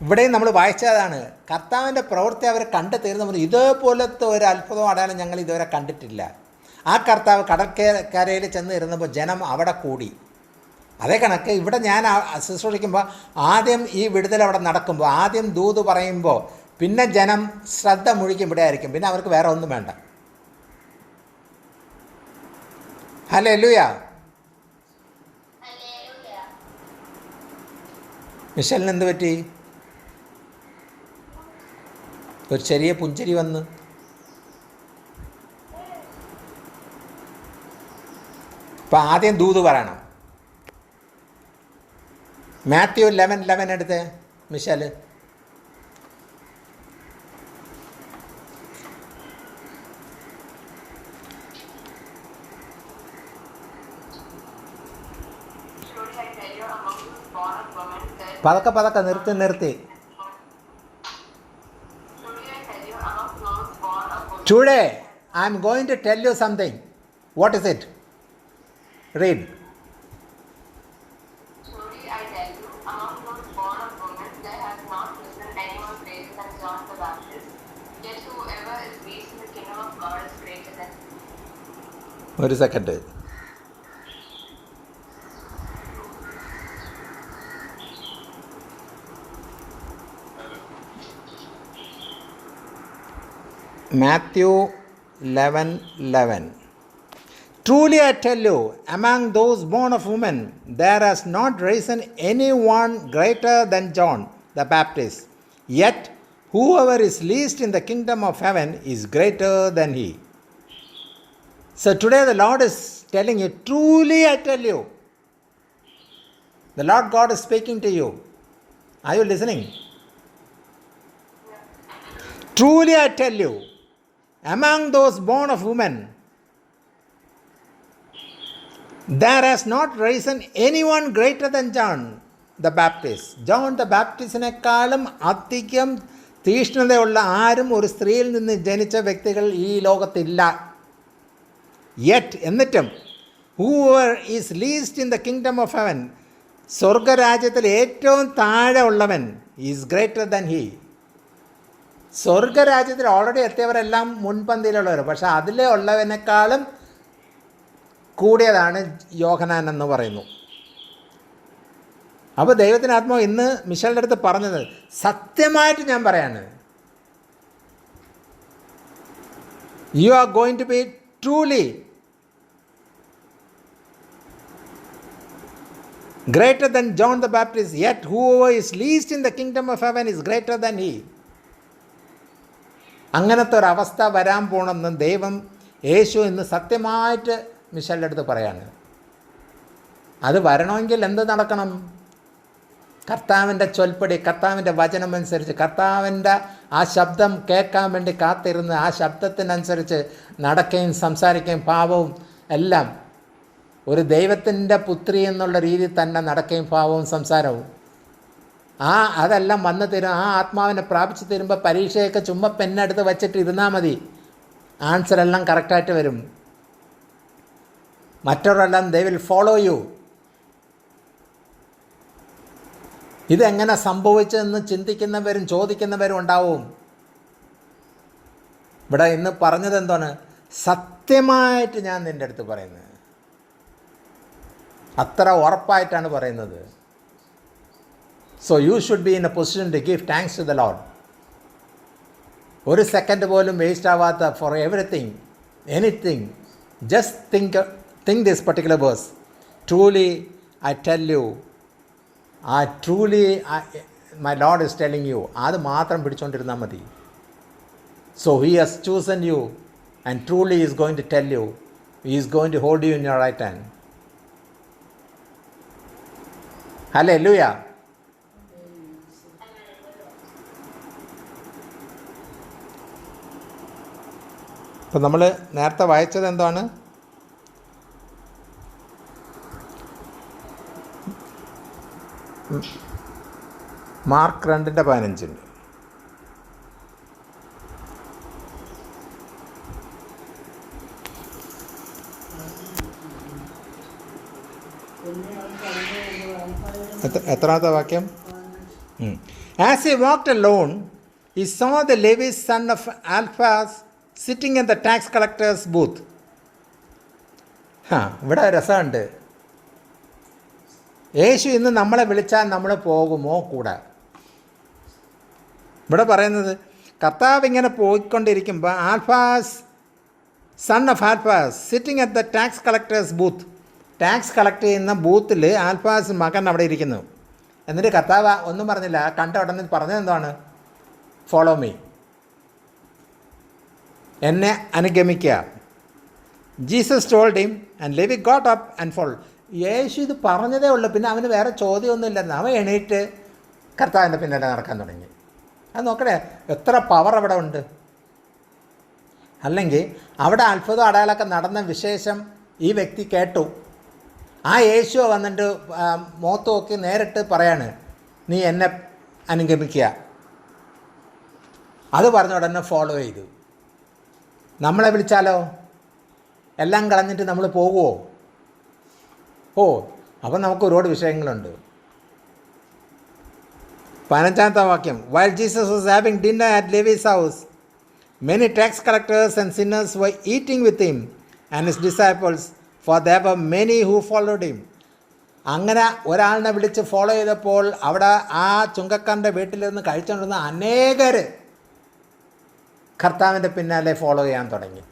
ഇവിടെയും നമ്മൾ വായിച്ചതാണ്, കർത്താവിൻ്റെ പ്രവൃത്തി അവർ കണ്ടു തീർന്നപ്പോൾ ഇതേപോലത്തെ ഒരു അത്ഭുതം അടയാളം ഞങ്ങൾ ഇതുവരെ കണ്ടിട്ടില്ല. ആ കർത്താവ് കടൽക്കരയിൽ ചെന്ന് ഇരുന്നപ്പോൾ ജനം അവിടെ കൂടി. അതേ കണക്ക് ഇവിടെ ഞാൻ ശുശ്രൂഷിക്കുമ്പോൾ ആദ്യം ഈ വിടുതൽ അവിടെ നടക്കുമ്പോൾ ആദ്യം ദൂത് പറയുമ്പോൾ പിന്നെ ജനം ശ്രദ്ധ മുഴുക്കി ഇവിടെ ആയിരിക്കും. പിന്നെ അവർക്ക് വേറെ ഒന്നും വേണ്ട. ഹല്ലേലൂയ. മിഷലിന് എന്ത് പറ്റി? ഒരു ചെറിയ പുഞ്ചിരി വന്ന്. ഇപ്പം ആദ്യം ദൂത് പറയണം. മാത്യു 11:11 എടുത്ത് മിഷല്. പതക്കെ നിർത്തി. Today I am going to tell you something. What is it? Read.
Truly I tell you, among those born of women, there has not risen anyone greater than John the Baptist. Yet whoever is least in the kingdom of God is greater than him.
ഒരു second. Matthew 11:11. Truly I tell you, among those born of woman, there has not risen anyone greater than John the Baptist. Yet whoever is least in the kingdom of heaven is greater than he. So today the Lord is telling you, truly I tell you. The Lord God is speaking to you. Are you listening? Truly I tell you, among those born of woman, there has not risen anyone greater than John the Baptist. John the Baptistനേക്കാളും അധികം തീഷ്ണതയുള്ള ആരും ഒരു സ്ത്രീയിൽ നിന്ന് ജനിച്ച വ്യക്തികൾ ഈ ലോകത്തില്ല. Yet എന്നിട്ടും whoever is least in the kingdom of heaven, സ്വർഗരാജ്യത്തിൽ ഏറ്റവും താഴെ ഉള്ളവൻ ഈസ് ഗ്രേറ്റർ ദാൻ ഹി. സ്വർഗരാജ്യത്തിൽ ഓൾറെഡി എത്തിയവരെല്ലാം മുൻപന്തിയിലുള്ളവർ, പക്ഷെ അതിലെ ഉള്ളവനേക്കാളും കൂടിയതാണ് യോഹന്നാൻ എന്ന് പറയുന്നു. അപ്പോൾ ദൈവത്തിൻ്റെ ആത്മാവ് ഇന്ന് മിഷേലിൻ്റെ അടുത്ത് പറഞ്ഞത് സത്യമായിട്ട് ഞാൻ പറയാണ്, you are going to be truly greater than John the Baptist, yet whoever is least in the kingdom of heaven is greater than he. അങ്ങനത്തെ ഒരവസ്ഥ വരാൻ പോകണമെന്ന് ദൈവം യേശു ഇന്ന് സത്യമായിട്ട് മിഷേലിൻ്റെ അടുത്ത് പറയാണ്. അത് വരണമെങ്കിൽ എന്ത് നടക്കണം? കർത്താവിൻ്റെ ചൊൽപ്പടി, കർത്താവിൻ്റെ വചനമനുസരിച്ച്, കർത്താവിൻ്റെ ആ ശബ്ദം കേൾക്കാൻ വേണ്ടി കാത്തിരുന്ന് ആ ശബ്ദത്തിനനുസരിച്ച് നടക്കുകയും സംസാരിക്കുകയും ഭാവവും എല്ലാം ഒരു ദൈവത്തിൻ്റെ പുത്രി എന്നുള്ള രീതിയിൽ തന്നെ നടക്കുകയും ഭാവവും സംസാരവും അതെല്ലാം വന്ന് തരും. ആ ആത്മാവിനെ പ്രാപിച്ച് തരുമ്പോൾ പരീക്ഷയൊക്കെ ചുമ്മാ പെണ്ണെടുത്ത് വച്ചിട്ട് ഇരുന്നാൽ മതി, ആൻസറെല്ലാം കറക്റ്റായിട്ട് വരും. മറ്റവരെല്ലാം ദേ വിൽ ഫോളോ യു. ഇതെങ്ങനെ സംഭവിച്ചതെന്ന് ചിന്തിക്കുന്നവരും ചോദിക്കുന്നവരും ഉണ്ടാവും. ഇവിടെ ഇന്ന് പറഞ്ഞത് എന്താണ്? സത്യമായിട്ട് ഞാൻ നിൻ്റെ അടുത്ത് പറയുന്നത്, അത്ര ഉറപ്പായിട്ടാണ് പറയുന്നത്. So you should be in a position to give thanks to the Lord. ഒരു സെക്കൻഡ് പോലും വേസ്റ്റ് ആവാത്ത for everything, anything. Just think this particular verse. Truly I tell you, my Lord is telling you. അത് മാത്രം പിടിച്ചുകൊണ്ടിരുന്നാൽ മതി. So he has chosen you and truly he is going to tell you. He is going to hold you in your right hand. Hallelujah. അപ്പോൾ നമ്മൾ നേരത്തെ വായിച്ചത് എന്താണ്? Mark 2:15. എത്രാമത്തെ വാക്യം? As he walked alone, he saw the Levi's son of Alphaeus sitting in the tax collector's booth. ഇവിടെ രസമുണ്ട്. യേശു ഇന്ന് നമ്മളെ വിളിച്ചാൽ നമ്മൾ പോകുമോ കൂടെ? ഇവിടെ പറയുന്നത് കർത്താവ് ഇങ്ങനെ പോയിക്കൊണ്ടിരിക്കുമ്പോൾ Alphaeus son of Alphaeus sitting at the tax collectors booth. Tax collect ചെയ്യുന്ന ബൂത്തിൽ ആൽഫാസ് മകൻ അവിടെ ഇരിക്കുന്നു. എന്നിട്ട് കർത്താവ് ഒന്നും പറഞ്ഞില്ല, കണ്ട ഉടനെ പറഞ്ഞത് എന്താണ്? ഫോളോ മീ, എന്നെ അനുഗമിക്കുക. Jesus told him and Levi got up and follow. യേശു ഇത് പറഞ്ഞതേ ഉള്ളൂ, പിന്നെ അവന് വേറെ ചോദ്യമൊന്നുമില്ലെന്ന്. അവൻ എണീറ്റ് കർത്താവിൻ്റെ പിന്നാലെ നടക്കാൻ തുടങ്ങി. അത് നോക്കണേ, എത്ര പവർ അവിടെ ഉണ്ട്. അല്ലെങ്കിൽ അവിടെ അത്ഭുതം അടയാളമൊക്കെ നടന്ന വിശേഷം ഈ വ്യക്തി കേട്ടു. ആ യേശു വന്നിട്ട് മുഖത്ത് നോക്കി നേരിട്ട് പറയാണ്, നീ എന്നെ അനുഗമിക്കുക. അത് പറഞ്ഞ ഉടനെ ഫോളോ ചെയ്തു. നമ്മളെ വിളിച്ചാലോ എല്ലാം കളഞ്ഞിട്ട് നമ്മൾ പോകുമോ? അപ്പം നമുക്ക് ഒരുപാട് വിഷയങ്ങളുണ്ട്. 15ാമത്തെ വാക്യം. While Jesus was having dinner at Levi's house, many tax collectors and sinners were eating with him and his disciples, for there were many who followed him. അങ്ങനെ ഒരാളിനെ വിളിച്ച് ഫോളോ ചെയ്തപ്പോൾ അവിടെ ആ ചുങ്കക്കാരൻ്റെ വീട്ടിൽ നിന്ന് കഴിച്ചുകൊണ്ടിരുന്ന അനേകർ കർത്താവിൻ്റെ പിന്നാലെ ഫോളോ ചെയ്യാൻ തുടങ്ങി.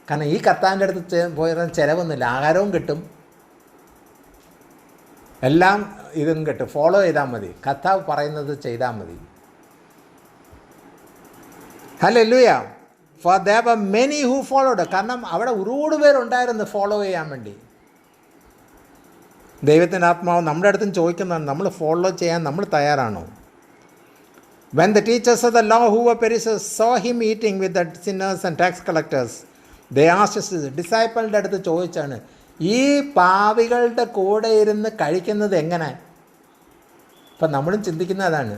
കാരണം ഈ കർത്താവിൻ്റെ അടുത്ത് പോയിരുന്ന ചിലവൊന്നുമില്ല, ആഹാരവും കിട്ടും, എല്ലാം ഇതും കിട്ടും. ഫോളോ ചെയ്താൽ മതി, കർത്താവ് പറയുന്നത് ചെയ്താൽ മതി. Hallelujah. For there were many who followed. കാരണം അവിടെ ഒരുപാട് പേരുണ്ടായിരുന്നു ഫോളോ ചെയ്യാൻ വേണ്ടി. ദൈവത്തിൻ്റെ ആത്മാവ് നമ്മുടെ അടുത്തും ചോദിക്കുന്നതാണ്, നമ്മൾ ഫോളോ ചെയ്യാൻ നമ്മൾ തയ്യാറാണോ? When the teachers of the law who were Pharisees saw him eating with the sinners and tax collectors, they asked his disciples അടുത്ത് ചോദിച്ചാണ്, ഈ പാവികളുടെ കൂടെ ഇരുന്ന് കഴിക്കുന്നത് എങ്ങനെ? ഇപ്പം നമ്മളും ചിന്തിക്കുന്നതാണ്,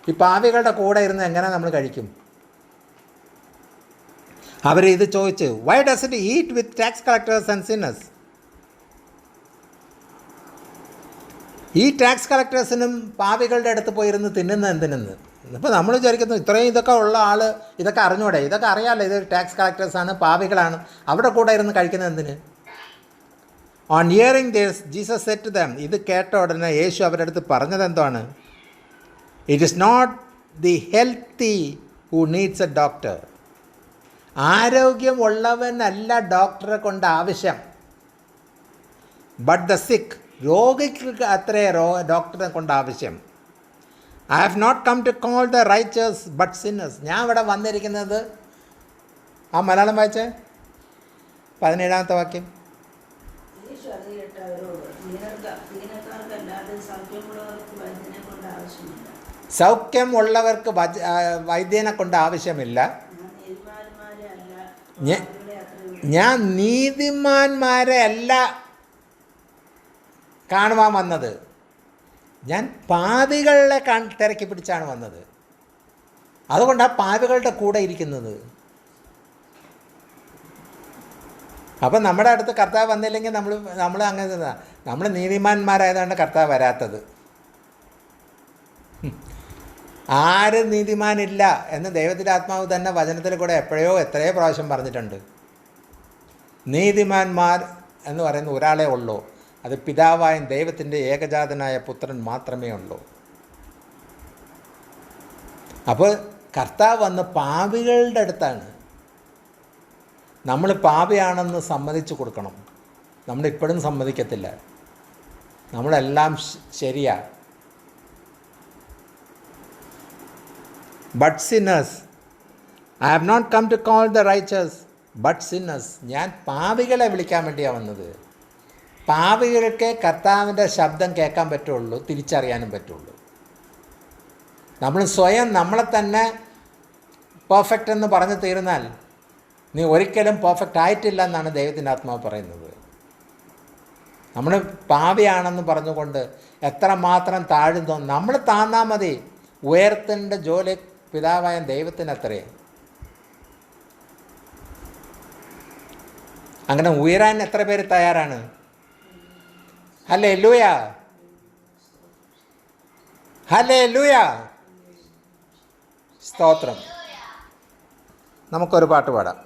ഈ പാവികളുടെ കൂടെ ഇരുന്ന് എങ്ങനെ നമ്മൾ കഴിക്കും? അവർ ഇത് ചോദിച്ചു, why does it eat with tax collectors and sinners? ഈ ടാക്സ് കളക്ടേഴ്സിനും പാവികളുടെ അടുത്ത് പോയിരുന്ന് തിന്നുന്ന എന്തിനെന്ന്. ഇപ്പോൾ നമ്മൾ വിചാരിക്കുന്നു ഇത്രയും ഇതൊക്കെ ഉള്ള ആൾ ഇതൊക്കെ അറിഞ്ഞൂടെ, ഇതൊക്കെ അറിയാമല്ലോ, ഇത് ടാക്സ് കളക്ടേഴ്സാണ്, പാവികളാണ്, അവിടെ കൂടെ ഇരുന്ന് കഴിക്കുന്നത് എന്തിന്? On hearing this Jesus said to them. ഇത് കേട്ട ഉടനെ യേശു അവരുടെ അടുത്ത് പറഞ്ഞത് എന്താണ്? It is not the healthy who needs a doctor. ആരോഗ്യമുള്ളവനല്ല ഡോക്ടറെ കൊണ്ട് ആവശ്യം, ബട്ട് ദ സിക്ക്. രോഗിക്ക് അത്രേ ഡോക്ടറെ കൊണ്ട് ആവശ്യം. I have not come to call the righteous but sinners. ഞാൻ ഇവിടെ വന്നിരിക്കുന്നത്, ആ മലയാളം വായിച്ചേ 17ാമത്തെ വാക്യം. സൗഖ്യം ഉള്ളവർക്ക് വൈദ്യനെ കൊണ്ട് ആവശ്യമില്ല, ഞാൻ നീതിമാന്മാരെ അല്ല കാണുവാൻ വന്നത്, ഞാൻ പാപികളെ തിരക്കി പിടിച്ചാണ് വന്നത്. അതുകൊണ്ടാണ് പാപികളുടെ കൂടെ ഇരിക്കുന്നത്. അപ്പം നമ്മുടെ അടുത്ത് കർത്താവ് വന്നില്ലെങ്കിൽ നമ്മൾ അങ്ങനെ, നമ്മൾ നീതിമാന്മാരായതുകൊണ്ട് കർത്താവ് വരാത്തത്. ആരും നീതിമാനില്ല എന്ന് ദൈവത്തിൻ്റെ ആത്മാവ് തന്നെ വചനത്തിൽ കൂടെ എത്രയോ പ്രാവശ്യം പറഞ്ഞിട്ടുണ്ട്. നീതിമാന്മാർ എന്ന് പറയുന്ന ഒരാളേ ഉള്ളൂ, അത് പിതാവായ ദൈവത്തിൻ്റെ ഏകജാതനായ പുത്രൻ മാത്രമേ ഉള്ളൂ. അപ്പോൾ കർത്താവ് വന്ന് പാപികളുടെ അടുത്താണ്. നമ്മൾ പാപിയാണെന്ന് സമ്മതിച്ചു കൊടുക്കണം. നമ്മളിപ്പോഴും സമ്മതിക്കത്തില്ല, നമ്മളെല്ലാം ശരിയാ. But sinners, I have not come to call the righteous but sinners. ഞാൻ പാപികളെ വിളിക്കാൻ വേണ്ടിയാണ് വന്നത്. പാപികൾക്ക് കർത്താവിൻ്റെ ശബ്ദം കേൾക്കാൻ പറ്റുള്ളൂ, തിരിച്ചറിയാനും പറ്റുള്ളൂ. നമ്മൾ സ്വയം നമ്മളെ തന്നെ പെർഫെക്റ്റ് എന്ന് പറഞ്ഞു തീർന്നാൽ നീ ഒരിക്കലും പെർഫെക്റ്റ് ആയിട്ടില്ല എന്നാണ് ദൈവത്തിൻ്റെ ആത്മാവ് പറയുന്നത്. നമ്മൾ പാപിയാണെന്ന് പറഞ്ഞുകൊണ്ട് എത്രമാത്രം താഴുന്നോ നമ്മൾ താന്നാൽ മതി. ഉയർത്തേണ്ട ജോലി പിതാവായ ദൈവത്തിനത്രേ. അങ്ങനെ ഉയരാൻ എത്ര പേര് തയ്യാറാണ്? ഹല്ലേലൂയ, ഹല്ലേലൂയ, സ്തോത്രം. നമുക്കൊരു പാട്ട് പാടാം.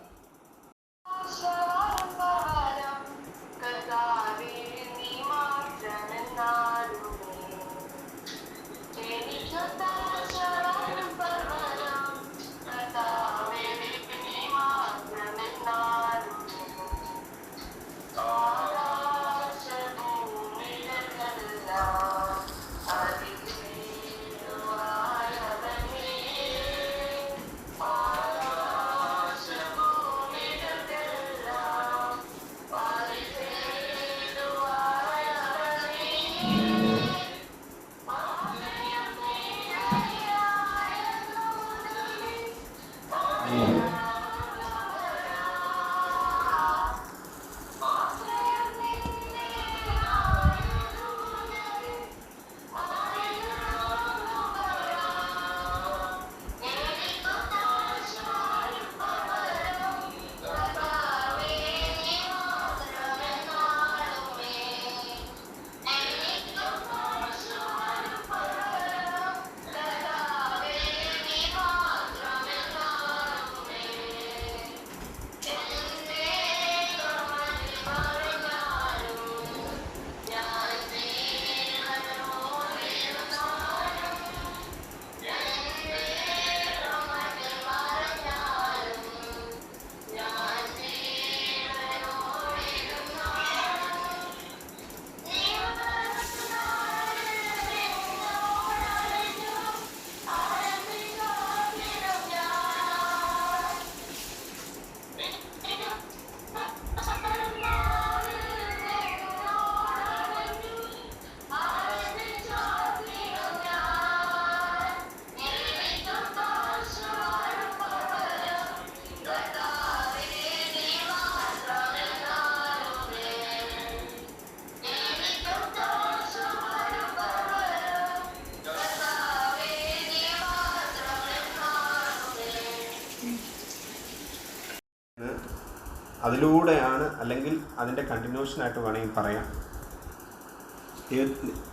അതിലൂടെയാണ്, അല്ലെങ്കിൽ അതിൻ്റെ കണ്ടിന്യൂഷനായിട്ട് വേണമെങ്കിൽ പറയാം.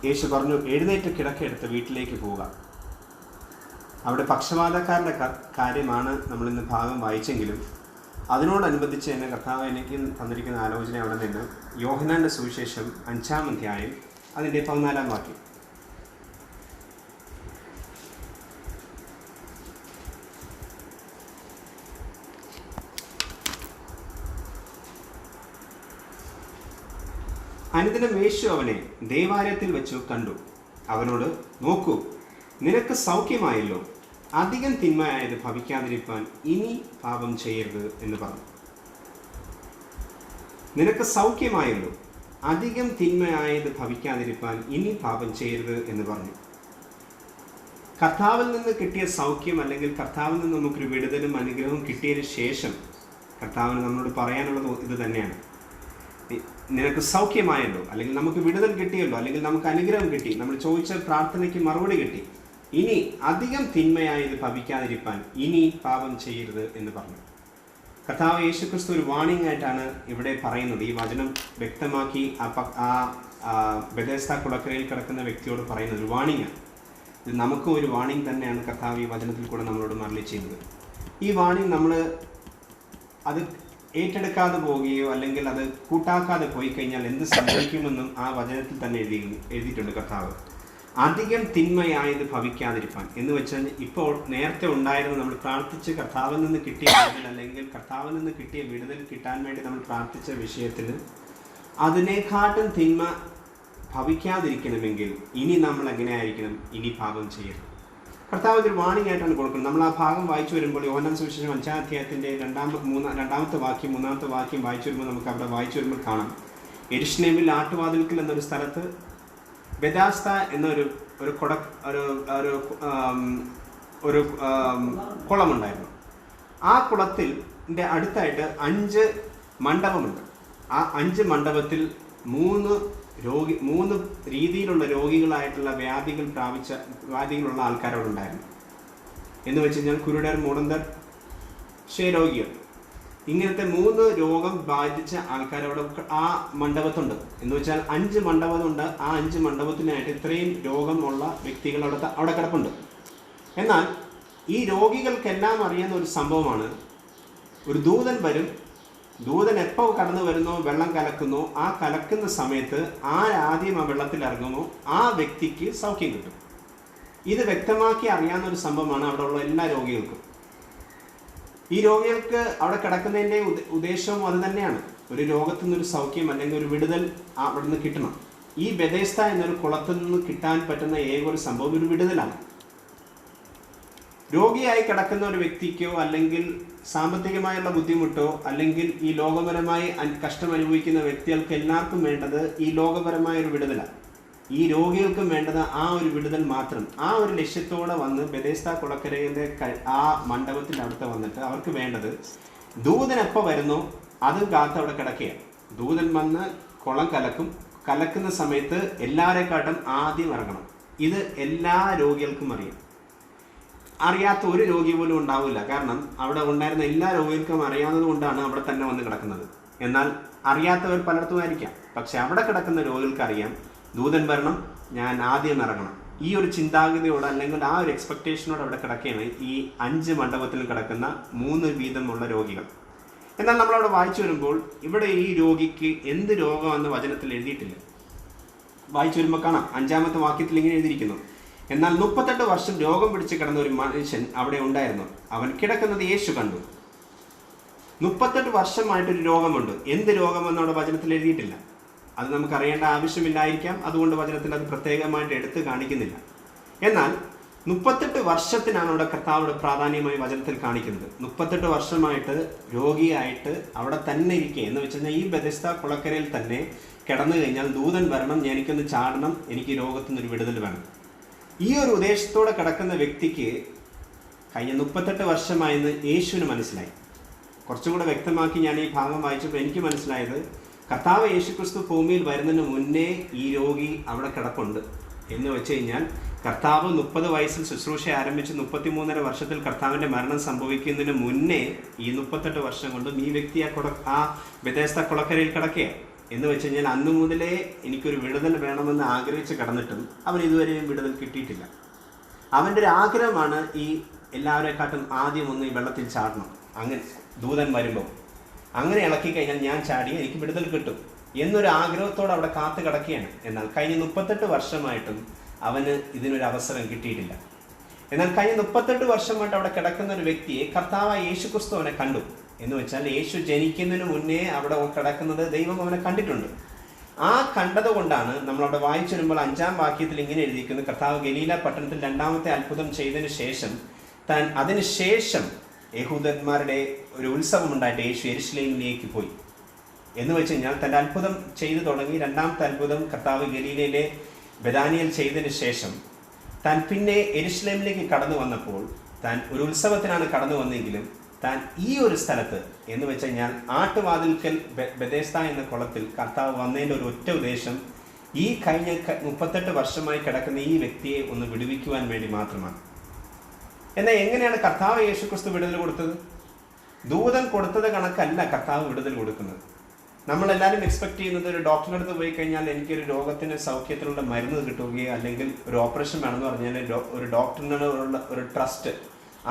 യേശു പറഞ്ഞു, എഴുന്നേറ്റ് കിടക്കെടുത്ത് വീട്ടിലേക്ക് പോവുക. അവിടെ പക്ഷപാതക്കാരൻ്റെ കാര്യമാണ് നമ്മളിന്ന് ഭാഗം വായിച്ചെങ്കിലും അതിനോടനുബന്ധിച്ച് തന്നെ കർത്താവ് എനിക്ക് തന്നിരിക്കുന്ന ആലോചന അവിടെ നിന്ന് യോഹന്നാൻ്റെ സുവിശേഷം 5-ാം അധ്യായം അതിൻ്റെ 14-ാം വാക്യം. അനുദിനം യേശു അവനെ ദേവാലയത്തിൽ വെച്ചു കണ്ടു. അവനോട്, നോക്കൂ, നിനക്ക് സൗഖ്യമായല്ലോ, അധികം തിന്മയായത് ഭവിക്കാതിരിക്കാൻ ഇനി പാപം ചെയ്യരുത് എന്ന് പറഞ്ഞു. നിനക്ക് സൗഖ്യമായല്ലോ, അധികം തിന്മയായത് ഭവിക്കാതിരിക്കാൻ ഇനി പാപം ചെയ്യരുത് എന്ന് പറഞ്ഞു. കർത്താവിൽ നിന്ന് കിട്ടിയ സൗഖ്യം, അല്ലെങ്കിൽ കർത്താവിൽ നിന്ന് നമുക്കൊരു വിടുതലും അനുഗ്രഹവും കിട്ടിയതിന് ശേഷം കർത്താവിന് നമ്മളോട് പറയാനുള്ളത് ഇത് തന്നെയാണ്. നിനക്ക് സൗഖ്യമായല്ലോ, അല്ലെങ്കിൽ നമുക്ക് വിടുതൽ കിട്ടിയല്ലോ, അല്ലെങ്കിൽ നമുക്ക് അനുഗ്രഹം കിട്ടി, നമ്മൾ ചോദിച്ച പ്രാർത്ഥനയ്ക്ക് മറുപടി കിട്ടി, ഇനി അധികം തിന്മയായത് ഭവിക്കാതിരിക്കാൻ ഇനി പാപം ചെയ്യരുത് എന്ന് പറഞ്ഞു. കർത്താവ് യേശുക്രിസ്തു ഒരു വാണിംഗ് ആയിട്ടാണ് ഇവിടെ പറയുന്നത്. ഈ വചനം വ്യക്തമാക്കി ബെഥെസ്ദ കുളക്കരയിൽ കിടക്കുന്ന വ്യക്തിയോട് പറയുന്നത് ഒരു വാണിംഗാണ്. ഇത് നമുക്കും ഒരു വാണിംഗ് തന്നെയാണ് കർത്താവ് ഈ വചനത്തിൽ കൂടെ നമ്മളോട് മറളി ചെയ്യുന്നത്. ഈ വാണിംഗ് നമ്മൾ അത് ഏറ്റെടുക്കാതെ പോവുകയോ അല്ലെങ്കിൽ അത് കൂട്ടാക്കാതെ പോയി കഴിഞ്ഞാൽ എന്ത് സംഭവിക്കുമെന്നും ആ വചനത്തിൽ തന്നെ എഴുതിയിട്ടുണ്ട് കർത്താവ്. അധികം തിന്മയായത് ഭവിക്കാതിരിക്കാൻ എന്ന് വെച്ചാൽ ഇപ്പോൾ നേരത്തെ ഉണ്ടായിരുന്ന നമ്മൾ പ്രാർത്ഥിച്ച് കർത്താവിൽ നിന്ന് കിട്ടിയ വിടുതൽ, അല്ലെങ്കിൽ കർത്താവിൽ നിന്ന് കിട്ടിയ വിടുതൽ കിട്ടാൻ വേണ്ടി നമ്മൾ പ്രാർത്ഥിച്ച വിഷയത്തിന് അതിനെക്കാട്ടും തിന്മ ഭവിക്കാതിരിക്കണമെങ്കിൽ ഇനി നമ്മൾ എങ്ങനെയായിരിക്കണം? ഇനി പാപം ചെയ്യരുത്. കർത്താവ് ഒരു വാണിംഗ് ആയിട്ടാണ് കൊടുക്കുന്നത്. നമ്മൾ ആ ഭാഗം വായിച്ചു വരുമ്പോൾ യോഹന്നാൻ സുവിശേഷം 5-ാം അധ്യായത്തിൻ്റെ 2-ാമത്തെ വാക്യം 3-ാമത്തെ വാക്യം വായിച്ചു വരുമ്പോൾ നമുക്ക് അവിടെ വായിച്ചു വരുമ്പോൾ കാണാം, യെരുശലേമിൽ ആട്ടുവാതിൽക്കൽ എന്നൊരു സ്ഥലത്ത് ബെഥാസ്ദ എന്നൊരു കുളമുണ്ടായിരുന്നു. ആ കുളത്തിൻ്റെ അടുത്തായിട്ട് 5 മണ്ഡപമുണ്ട്. ആ 5 മണ്ഡപത്തിൽ 3 രീതിയിലുള്ള രോഗികളായിട്ടുള്ള വ്യാധികളുള്ള ആൾക്കാരവിടെ ഉണ്ടായിരുന്നു. എന്ന് വെച്ച് കഴിഞ്ഞാൽ കുരുടർ, മുടന്തർ, ക്ഷയരോഗികൾ, ഇങ്ങനത്തെ 3 രോഗം ബാധിച്ച ആൾക്കാരവിടെ ആ മണ്ഡപത്തുണ്ട്. എന്ന് വെച്ചാൽ 5 മണ്ഡപമുണ്ട്. ആ 5 മണ്ഡപത്തിനായിട്ട് ഇത്രയും രോഗമുള്ള വ്യക്തികൾ അവിടെ കിടപ്പുണ്ട്. എന്നാൽ ഈ രോഗികൾക്കെല്ലാം അറിയുന്ന ഒരു സംഭവമാണ്, ഒരു ദൂതൻ വരും. ദൂതൻ എപ്പോൾ കടന്നു വരുന്നോ, വെള്ളം കലക്കുന്നോ, ആ കലക്കുന്ന സമയത്ത് ആദ്യം ആ വെള്ളത്തിൽ ഇറങ്ങുമോ ആ വ്യക്തിക്ക് സൗഖ്യം കിട്ടും. ഇത് വ്യക്തമാക്കി അറിയാവുന്ന ഒരു സംഭവമാണ് അവിടെ ഉള്ള എല്ലാ രോഗികൾക്കും. ഈ രോഗികൾക്ക് അവിടെ കിടക്കുന്നതിൻ്റെ ഉദ്ദേശവും അത് തന്നെയാണ്. ഒരു രോഗത്തിൽ നിന്നൊരു സൗഖ്യം അല്ലെങ്കിൽ ഒരു വിടുതൽ അവിടെ നിന്ന് കിട്ടണം. ഈ ബെഥെസ്ദ എന്നൊരു കുളത്തിൽ നിന്ന് കിട്ടാൻ പറ്റുന്ന ഒരു സംഭവം ഒരു വിടുതലാണ്. രോഗിയായി കിടക്കുന്ന ഒരു വ്യക്തിക്കോ അല്ലെങ്കിൽ സാമ്പത്തികമായുള്ള ബുദ്ധിമുട്ടോ അല്ലെങ്കിൽ ഈ ലോകപരമായി കഷ്ടം അനുഭവിക്കുന്ന വ്യക്തികൾക്ക് എല്ലാവർക്കും വേണ്ടത് ഈ ലോകപരമായ ഒരു വിടുതലാണ്. ഈ രോഗികൾക്കും വേണ്ടത് ആ ഒരു വിടുതൽ മാത്രം. ആ ഒരു ലക്ഷ്യത്തോടെ വന്ന് ബെഥെസ്ദ കുളക്കരയിലെ ആ മണ്ഡപത്തിൻ്റെ അടുത്ത് വന്നിട്ട് അവർക്ക് വേണ്ടത് ദൂതൻ എപ്പോൾ വരുന്നോ അതും കാത്ത് അവിടെ കിടക്കുകയാണ്. ദൂതൻ വന്ന് കുളം കലക്കുന്ന സമയത്ത് എല്ലാവരെക്കാട്ടും ആദ്യം ഇറങ്ങണം. ഇത് എല്ലാ രോഗികൾക്കും അറിയാം. അറിയാത്ത ഒരു രോഗി പോലും ഉണ്ടാവില്ല. കാരണം അവിടെ ഉണ്ടായിരുന്ന എല്ലാ രോഗികൾക്കും അറിയാവുന്നത് കൊണ്ടാണ് അവിടെ തന്നെ വന്ന് കിടക്കുന്നത്. എന്നാൽ അറിയാത്തവർ പലർത്തും ആയിരിക്കാം. പക്ഷെ അവിടെ കിടക്കുന്ന രോഗികൾക്ക് അറിയാം, ദൂതൻ വരണം, ഞാൻ ആദ്യം ഇറങ്ങണം. ഈ ഒരു ചിന്താഗതിയോട് അല്ലെങ്കിൽ ആ ഒരു എക്സ്പെക്റ്റേഷനോട് അവിടെ കിടക്കുകയാണ് ഈ 5 മണ്ഡപത്തിൽ കിടക്കുന്ന 3 വീതമുള്ള രോഗികൾ. എന്നാൽ നമ്മളവിടെ വായിച്ചു വരുമ്പോൾ ഇവിടെ ഈ രോഗിക്ക് എന്ത് രോഗമെന്ന് വചനത്തിൽ എഴുതിയിട്ടില്ല. വായിച്ചു വരുമ്പോൾ കാണാം 5-ാമത്തെ വാക്യത്തിൽ ഇങ്ങനെ എഴുതിയിരിക്കുന്നു, എന്നാൽ 38 വർഷം രോഗം പിടിച്ച് കിടന്ന ഒരു മനുഷ്യൻ അവിടെ ഉണ്ടായിരുന്നു. അവൻ കിടക്കുന്നത് യേശു കണ്ടു. 38 വർഷമായിട്ടൊരു രോഗമുണ്ട്. എന്ത് രോഗമെന്ന് അവിടെ വചനത്തിൽ എഴുതിയിട്ടില്ല. അത് നമുക്കറിയേണ്ട ആവശ്യമില്ലായിരിക്കാം. അതുകൊണ്ട് വചനത്തിൽ അത് പ്രത്യേകമായിട്ട് എടുത്ത് കാണിക്കുന്നില്ല. എന്നാൽ 38 വർഷത്തിനാണ് അവിടെ കർത്താവിടെ പ്രാധാന്യമായി വചനത്തിൽ കാണിക്കുന്നത്. 38 വർഷമായിട്ട് രോഗിയായിട്ട് അവിടെ തന്നെ ഇരിക്കുക എന്ന് വെച്ച് കഴിഞ്ഞാൽ ഈ ബെഥെസ്ദ കുളക്കരയിൽ തന്നെ കിടന്നു കഴിഞ്ഞാൽ ദൂതൻ വരണം, എനിക്കൊന്ന് ചാടണം, എനിക്ക് രോഗത്തിൽ നിന്നൊരു വിടുതൽ വേണം. ഈ ഒരു ഉദ്ദേശത്തോടെ കിടക്കുന്ന വ്യക്തിക്ക് കഴിഞ്ഞ 38 വർഷമായെന്ന് യേശുവിന് മനസ്സിലായി. കുറച്ചുകൂടെ വ്യക്തമാക്കി ഞാൻ ഈ ഭാഗം വായിച്ചപ്പോൾ എനിക്ക് മനസ്സിലായത്, കർത്താവ് യേശുക്രിസ്തു ഭൂമിയിൽ വരുന്നതിന് മുന്നേ ഈ രോഗി അവിടെ കിടപ്പുണ്ട്. എന്ന് വെച്ച് കഴിഞ്ഞാൽ കർത്താവ് 30 വയസ്സിൽ ശുശ്രൂഷ ആരംഭിച്ച് 33.5 വർഷത്തിൽ കർത്താവിൻ്റെ മരണം സംഭവിക്കുന്നതിന് മുന്നേ ഈ 38 വർഷം കൊണ്ടും ഈ വ്യക്തി ആ ബെഥേസ്ദ കുളക്കരയിൽ കിടക്കുകയാണ്. എന്ന് വെച്ച് കഴിഞ്ഞാൽ അന്നു മുതലേ എനിക്കൊരു വിടുതൽ വേണമെന്ന് ആഗ്രഹിച്ച് കിടന്നിട്ടും അവൻ ഇതുവരെയും വിടുതൽ കിട്ടിയിട്ടില്ല. അവൻ്റെ ഒരു ആഗ്രഹമാണ് ഈ എല്ലാവരെക്കാട്ടും ആദ്യം ഒന്ന് ഈ വെള്ളത്തിൽ ചാടണം. അങ്ങനെ ദൂതൻ വരുമ്പോൾ അങ്ങനെ ഇളക്കി കഴിഞ്ഞാൽ ഞാൻ ചാടി എനിക്ക് വിടുതൽ കിട്ടും എന്നൊരു ആഗ്രഹത്തോടെ അവിടെ കാത്തു കിടക്കുകയാണ്. എന്നാൽ കഴിഞ്ഞ 38 വർഷമായിട്ടും അവന് ഇതിനൊരു അവസരം കിട്ടിയിട്ടില്ല. എന്നാൽ കഴിഞ്ഞ 38 വർഷമായിട്ട് അവിടെ കിടക്കുന്ന ഒരു വ്യക്തിയെ കർത്താവായ യേശു ക്രിസ്തു അവനെ കണ്ടു. എന്ന് വെച്ചാൽ യേശു ജനിക്കുന്നതിന് മുന്നേ അവിടെ കിടക്കുന്നത് ദൈവം അവനെ കണ്ടിട്ടുണ്ട്. ആ കണ്ടത് കൊണ്ടാണ് നമ്മളവിടെ വായിച്ചു വരുമ്പോൾ 5-ാം വാക്യത്തിൽ ഇങ്ങനെ എഴുതിയിരിക്കുന്നത്, കർത്താവ് ഗലീല പട്ടണത്തിൽ 2ാമത്തെ അത്ഭുതം ചെയ്തതിന് ശേഷം അതിനുശേഷം യഹൂദന്മാരുടെ ഒരു ഉത്സവം ഉണ്ടായിട്ട് യേശു യെരുശലേമിലേക്ക് പോയി. എന്ന് വെച്ച് കഴിഞ്ഞാൽ തൻ്റെ അത്ഭുതം ചെയ്തു തുടങ്ങി 2ാമത്തെ അത്ഭുതം കർത്താവ് ഗലീലയിലെ ബെഥാനിയയിൽ ചെയ്തതിന് ശേഷം താൻ പിന്നെ യെരുശലേമിലേക്ക് കടന്നു വന്നപ്പോൾ താൻ ഒരു ഉത്സവത്തിനാണ് കടന്നു വന്നെങ്കിലും താൻ ഈ ഒരു സ്ഥലത്ത് എന്ന് വെച്ച് കഴിഞ്ഞാൽ ആട്ടുവാതിൽക്കൽ ബെഥേസ്ദ എന്ന കുളത്തിൽ കർത്താവ് വന്നതിൻ്റെ ഒരു ഒറ്റ ഉദ്ദേശം ഈ കഴിഞ്ഞ 38 വർഷമായി കിടക്കുന്ന ഈ വ്യക്തിയെ ഒന്ന് വിടുവിക്കുവാൻ വേണ്ടി മാത്രമാണ്. എന്നാൽ എങ്ങനെയാണ് കർത്താവ് യേശു ക്രിസ്തു വിടുതൽ കൊടുത്തത്? ദൂതൻ കൊടുത്തത് കണക്കല്ല കർത്താവ് വിടുതൽ കൊടുക്കുന്നത്. നമ്മളെല്ലാവരും എക്സ്പെക്ട് ചെയ്യുന്നത് ഒരു ഡോക്ടറുടെ അടുത്ത് പോയി കഴിഞ്ഞാൽ എനിക്കൊരു രോഗത്തിന് സൗഖ്യത്തിനുള്ള മരുന്ന് കിട്ടുകയോ അല്ലെങ്കിൽ ഒരു ഓപ്പറേഷൻ വേണമെന്ന് പറഞ്ഞാൽ ഒരു ഡോക്ടറിനുള്ള ഒരു ട്രസ്റ്റ്,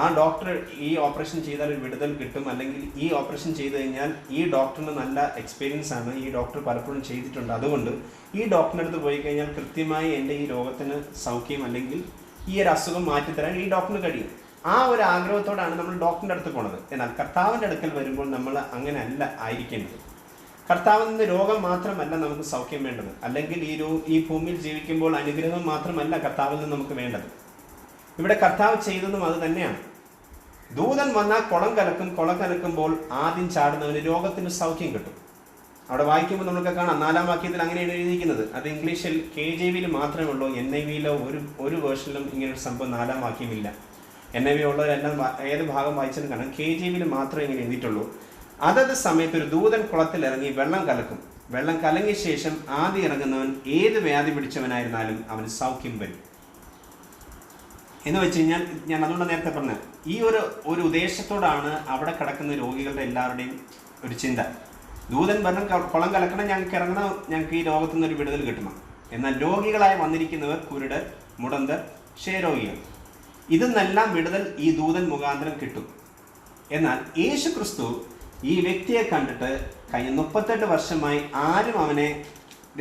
ആ ഡോക്ടർ ഈ ഓപ്പറേഷൻ ചെയ്താൽ ഒരു വിടുതൽ കിട്ടും, അല്ലെങ്കിൽ ഈ ഓപ്പറേഷൻ ചെയ്ത് കഴിഞ്ഞാൽ ഈ ഡോക്ടറിന് നല്ല എക്സ്പീരിയൻസ് ആണ്, ഈ ഡോക്ടർ പലപ്പോഴും ചെയ്തിട്ടുണ്ട്, അതുകൊണ്ട് ഈ ഡോക്ടറിൻ്റെ അടുത്ത് പോയി കഴിഞ്ഞാൽ കൃത്യമായി എൻ്റെ ഈ രോഗത്തിന് സൗഖ്യം അല്ലെങ്കിൽ ഈ ഒരു അസുഖം മാറ്റിത്തരാൻ ഈ ഡോക്ടറിന് കഴിയും. ആ ഒരു ആഗ്രഹത്തോടാണ് നമ്മൾ ഡോക്ടറിൻ്റെ അടുത്ത് പോണത്. എന്നാൽ കർത്താവിൻ്റെ അടുക്കൽ വരുമ്പോൾ നമ്മൾ അങ്ങനെ അല്ല ആയിരിക്കേണ്ടത്. കർത്താവിൽ നിന്ന് രോഗം മാത്രമല്ല നമുക്ക് സൗഖ്യം വേണ്ടത്, അല്ലെങ്കിൽ ഈ ഭൂമിയിൽ ജീവിക്കുമ്പോൾ അനുഗ്രഹം മാത്രമല്ല കർത്താവിൽ നിന്ന് നമുക്ക് വേണ്ടത്. ഇവിടെ കർത്താവ് ചെയ്തതും അത് തന്നെയാണ്. ദൂതൻ വന്നാൽ കുളം കലക്കുമ്പോൾ ആദ്യം ചാടുന്നവന് രോഗത്തിന് സൗഖ്യം കിട്ടും. അവിടെ വായിക്കുമ്പോൾ നമുക്ക് കാണാം 4-ാം വാക്യത്തിൽ അങ്ങനെയാണ് എഴുതിയിരിക്കുന്നത്. അത് ഇംഗ്ലീഷിൽ KJV മാത്രമേ ഉള്ളൂ. NIV-യിലോ ഒരു വേർഷനിലും ഇങ്ങനൊരു സംഭവം 4-ാം വാക്യമില്ല. NIV ഉള്ളവരെല്ലാം ഏത് ഭാഗം വായിച്ചെന്ന് കാണാം. KJV മാത്രമേ ഇങ്ങനെ എഴുതിയിട്ടുള്ളൂ. അതത് സമയത്ത് ഒരു ദൂതൻ കുളത്തിലിറങ്ങി വെള്ളം കലക്കും. വെള്ളം കലങ്ങിയ ശേഷം ആദ്യം ഇറങ്ങുന്നവൻ ഏത് വ്യാധി പിടിച്ചവനായിരുന്നാലും അവന് സൗഖ്യം വരും. എന്ന് വെച്ച് കഴിഞ്ഞാൽ ഞാൻ അതുകൊണ്ട് നേരത്തെ പറഞ്ഞത് ഈ ഒരു ഉദ്ദേശത്തോടാണ് അവിടെ കിടക്കുന്ന രോഗികളുടെ എല്ലാവരുടെയും ഒരു ചിന്ത. ദൂതൻ വെള്ളം കുളം കലക്കണം, ഞങ്ങൾക്ക് ഇറങ്ങണം, ഞങ്ങൾക്ക് ഈ രോഗത്തു നിന്നൊരു വിടുതൽ കിട്ടണം. എന്നാൽ രോഗികളായി വന്നിരിക്കുന്നവർ കുരുടർ, മുടന്തർ, ക്ഷയരോഗികൾ, ഇതെന്നെല്ലാം വിടുതൽ ഈ ദൂതൻ മുഖാന്തരം കിട്ടും. എന്നാൽ യേശു ക്രിസ്തു ഈ വ്യക്തിയെ കണ്ടിട്ട് കഴിഞ്ഞ 38 വർഷമായി ആരും അവനെ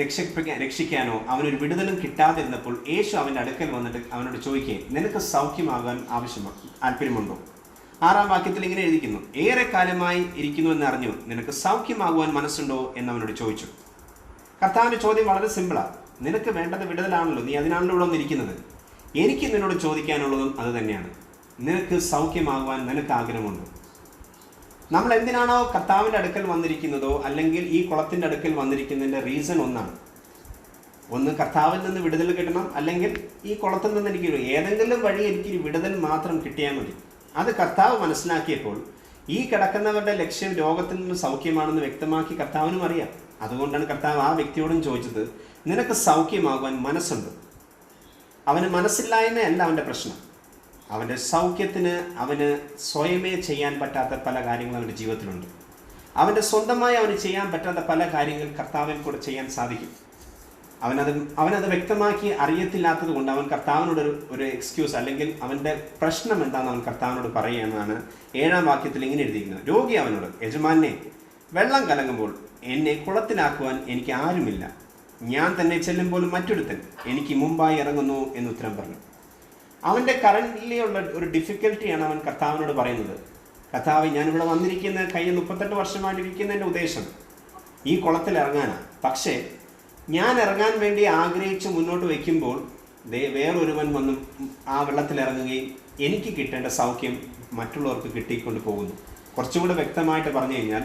രക്ഷിക്കാനോ അവനൊരു വിടുതലും കിട്ടാതിരുന്നപ്പോൾ യേശു അവൻ്റെ അടുക്കൽ വന്നിട്ട് അവനോട് ചോദിക്കുകയും നിനക്ക് സൗഖ്യമാകാൻ താല്പര്യമുണ്ടോ? 6-ാം വാക്യത്തിൽ ഇങ്ങനെ എഴുതിക്കുന്നു, ഏറെ കാലമായി ഇരിക്കുന്നു എന്നറിഞ്ഞു, നിനക്ക് സൗഖ്യമാകുവാൻ മനസ്സുണ്ടോ എന്നവനോട് ചോദിച്ചു. കർത്താവിൻ്റെ ചോദ്യം വളരെ സിമ്പിളാണ്. നിനക്ക് വേണ്ടത് വിടുതലാണല്ലോ, നീ അതിനാണല്ലോ ഇവിടെ വന്നിരിക്കുന്നത്. എനിക്ക് നിന്നോട് ചോദിക്കാനുള്ളതും അത് തന്നെയാണ്. നിനക്ക് സൗഖ്യമാകുവാൻ നിനക്ക് ആഗ്രഹമുണ്ടോ? നമ്മൾ എന്തിനാണോ കർത്താവിൻ്റെ അടുക്കൽ വന്നിരിക്കുന്നതോ അല്ലെങ്കിൽ ഈ കുളത്തിൻ്റെ അടുക്കൽ വന്നിരിക്കുന്നതിൻ്റെ റീസൺ ഒന്നാണ്. ഒന്ന് കർത്താവിൽ നിന്ന് വിടുതൽ കിട്ടണം, അല്ലെങ്കിൽ ഈ കുളത്തിൽ നിന്ന് എനിക്ക് ഏതെങ്കിലും വഴി എനിക്ക് വിടുതൽ മാത്രം കിട്ടിയാൽ മതി. അത് കർത്താവ് മനസ്സിലാക്കിയപ്പോൾ ഈ കിടക്കുന്നവരുടെ ലക്ഷ്യം രോഗത്തിൽ നിന്ന് സൗഖ്യമാണെന്ന് വ്യക്തമാക്കി കർത്താവിനും അറിയാം. അതുകൊണ്ടാണ് കർത്താവ് ആ വ്യക്തിയോടും ചോദിച്ചത്, നിനക്ക് സൗഖ്യമാകുവാൻ മനസ്സുണ്ട്. അവന് മനസ്സില്ലായ്മയല്ല അവൻ്റെ പ്രശ്നം. അവൻ്റെ സൗഖ്യത്തിന് അവന് സ്വയമേ ചെയ്യാൻ പറ്റാത്ത പല കാര്യങ്ങളും അവൻ്റെ ജീവിതത്തിലുണ്ട്. അവൻ്റെ സ്വന്തമായി അവന് ചെയ്യാൻ പറ്റാത്ത പല കാര്യങ്ങൾ കർത്താവിൽ കൂടെ ചെയ്യാൻ സാധിക്കും. അവനത് വ്യക്തമാക്കി അറിയത്തില്ലാത്തത് കൊണ്ട് അവൻ കർത്താവിനോട് ഒരു എക്സ്ക്യൂസ് അല്ലെങ്കിൽ അവൻ്റെ പ്രശ്നം എന്താണെന്ന് അവൻ കർത്താവിനോട് പറയുകയെന്നാണ് 7-ാം വാക്യത്തിൽ ഇങ്ങനെ എഴുതിയിരിക്കുന്നത്. രോഗി അവനോട്, യജമാനെ, വെള്ളം കലങ്ങുമ്പോൾ എന്നെ കുളത്തിലാക്കുവാൻ എനിക്ക് ആരുമില്ല, ഞാൻ തന്നെ ചെല്ലുമ്പോൾ മറ്റൊരുത്തൻ എനിക്ക് മുമ്പായി ഇറങ്ങുന്നു എന്ന് ഉത്തരം പറഞ്ഞു. അവൻ്റെ കറൻ്റ്ലി ഉള്ള ഒരു ഡിഫിക്കൽട്ടിയാണ് അവൻ കർത്താവിനോട് പറയുന്നത്. കർത്താവ്, ഞാനിവിടെ വന്നിരിക്കുന്ന കഴിഞ്ഞ 38 വർഷമായിട്ടിരിക്കുന്നതിൻ്റെ ഉദ്ദേശം ഈ കുളത്തിൽ ഇറങ്ങാനാണ്. പക്ഷേ ഞാൻ ഇറങ്ങാൻ വേണ്ടി ആഗ്രഹിച്ച് മുന്നോട്ട് വയ്ക്കുമ്പോൾ വേറൊരുവൻ വന്ന് ആ വെള്ളത്തിലിറങ്ങുകയും എനിക്ക് കിട്ടേണ്ട സൗഖ്യം മറ്റുള്ളവർക്ക് കിട്ടിക്കൊണ്ട് പോകുന്നു. കുറച്ചുകൂടെ വ്യക്തമായിട്ട് പറഞ്ഞു കഴിഞ്ഞാൽ,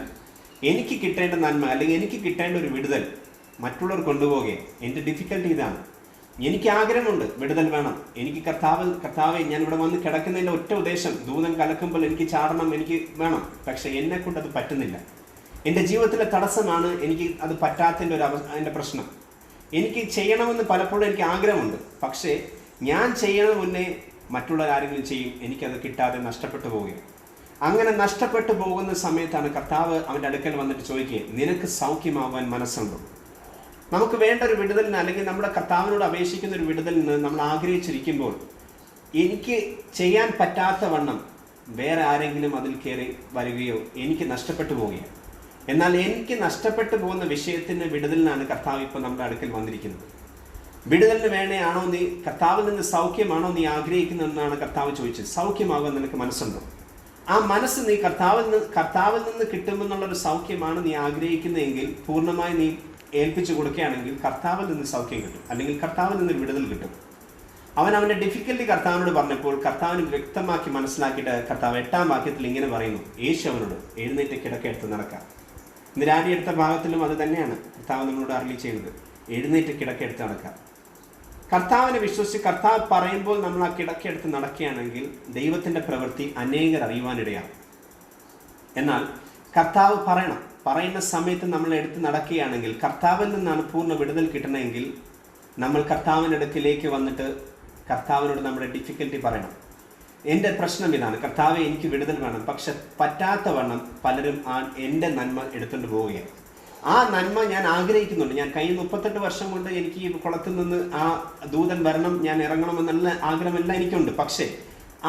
എനിക്ക് കിട്ടേണ്ട നന്മ അല്ലെങ്കിൽ എനിക്ക് കിട്ടേണ്ട ഒരു വിടുതൽ മറ്റുള്ളവർ കൊണ്ടുപോകുകയും എൻ്റെ ഡിഫിക്കൽട്ടി ഇതാണ്. എനിക്ക് ആഗ്രഹമുണ്ട്, വിടുതൽ വേണം, എനിക്ക് കർത്താവെ ഞാൻ ഇവിടെ വന്ന് കിടക്കുന്നതിൻ്റെ ഒറ്റ ഉദ്ദേശം ദൂതൻ കലക്കുമ്പോൾ എനിക്ക് ചാടണം, എനിക്ക് വേണം. പക്ഷേ എന്നെക്കൊണ്ട് അത് പറ്റുന്നില്ല. എൻ്റെ ജീവിതത്തിലെ തടസ്സമാണ് എനിക്ക് അത് പറ്റാത്തതിൻ്റെ അതിൻ്റെ പ്രശ്നം. എനിക്ക് ചെയ്യണമെന്ന് പലപ്പോഴും എനിക്ക് ആഗ്രഹമുണ്ട്. പക്ഷേ ഞാൻ ചെയ്യണ മുന്നേ മറ്റുള്ളവർ ആരെങ്കിലും ചെയ്യും, എനിക്കത് കിട്ടാതെ നഷ്ടപ്പെട്ടു പോവുകയാണ്. അങ്ങനെ നഷ്ടപ്പെട്ടു പോകുന്ന സമയത്താണ് കർത്താവ് അവൻ്റെ അടുക്കൽ വന്നിട്ട് ചോദിക്കുക, നിനക്ക് സൗഖ്യമാവാൻ മനസ്സുണ്ടോ? നമുക്ക് വേണ്ട ഒരു വിടുതലിന്, അല്ലെങ്കിൽ നമ്മുടെ കർത്താവിനോട് അപേക്ഷിക്കുന്ന ഒരു വിടുതലിന് നമ്മൾ ആഗ്രഹിച്ചിരിക്കുമ്പോൾ എനിക്ക് ചെയ്യാൻ പറ്റാത്ത വണ്ണം വേറെ ആരെങ്കിലും അതിൽ കയറി വരികയോ എനിക്ക് നഷ്ടപ്പെട്ടു പോവുകയാണ്. എന്നാൽ എനിക്ക് നഷ്ടപ്പെട്ടു പോകുന്ന വിഷയത്തിന് വിടുതലിനാണ് കർത്താവ് ഇപ്പോൾ നമ്മുടെ അടുക്കൽ വന്നിരിക്കുന്നത്. വിടുതലിന് വേണയാണോ നീ, കർത്താവിൽ നിന്ന് സൗഖ്യമാണോ നീ ആഗ്രഹിക്കുന്നതെന്നാണ് കർത്താവ് ചോദിച്ചത്. സൗഖ്യമാകാൻ നിനക്ക് മനസ്സുണ്ടോ? ആ മനസ്സ് നീ കർത്താവിൽ നിന്ന് കിട്ടുമെന്നുള്ളൊരു സൗഖ്യമാണ് നീ ആഗ്രഹിക്കുന്നതെങ്കിൽ പൂർണ്ണമായി നീ ഏൽപ്പിച്ചു കൊടുക്കുകയാണെങ്കിൽ കർത്താവിൽ നിന്ന് സൗഖ്യം കിട്ടും, അല്ലെങ്കിൽ കർത്താവിൽ നിന്നൊരു വിടുതൽ കിട്ടും. അവൻ്റെ ഡിഫിക്കൽറ്റി കർത്താവിനോട് പറഞ്ഞപ്പോൾ കർത്താവിന് വ്യക്തമാക്കി മനസ്സിലാക്കിയിട്ട് കർത്താവ് 8-ാം വാക്യത്തിൽ ഇങ്ങനെ പറയുന്നു, യേശു അവനോട് എഴുന്നേറ്റ് കിടക്കയെടുത്ത് നടക്കാം. ഇന്ന് രാത്രി എടുത്ത ഭാഗത്തിലും അത് തന്നെയാണ് കർത്താവ് നമ്മളോട് അരുളി ചെയ്യുന്നത്, എഴുന്നേറ്റ് കിടക്കയെടുത്ത് നടക്കാം. കർത്താവിനെ വിശ്വസിച്ച് കർത്താവ് പറയുമ്പോൾ നമ്മൾ ആ കിടക്കയെടുത്ത് നടക്കുകയാണെങ്കിൽ ദൈവത്തിൻ്റെ പ്രവൃത്തി അനേകർ അറിയുവാനിടയാണ്. എന്നാൽ കർത്താവ് പറയുന്ന സമയത്ത് നമ്മൾ എടുത്ത് നടക്കുകയാണെങ്കിൽ കർത്താവിൽ നിന്നാണ് പൂർണ്ണ വിടുതൽ കിട്ടണമെങ്കിൽ നമ്മൾ കർത്താവിൻ്റെ അടുക്കിലേക്ക് വന്നിട്ട് കർത്താവിനോട് നമ്മുടെ ഡിഫിക്കൽറ്റി പറയണം. എൻ്റെ പ്രശ്നം ഇതാണ്, കർത്താവെ എനിക്ക് വിടുതൽ വേണം, പക്ഷെ പറ്റാത്ത വണ്ണം പലരും എൻ്റെ നന്മ എടുത്തുകൊണ്ട് പോവുകയാണ്. ആ നന്മ ഞാൻ ആഗ്രഹിക്കുന്നുണ്ട്. ഞാൻ കഴിഞ്ഞ 38 വർഷം കൊണ്ട് എനിക്ക് ഈ കുളത്തിൽ നിന്ന് ആ ദൂതൻ വരണം, ഞാൻ ഇറങ്ങണമെന്നുള്ള ആഗ്രഹമെല്ലാം എനിക്കുണ്ട്. പക്ഷേ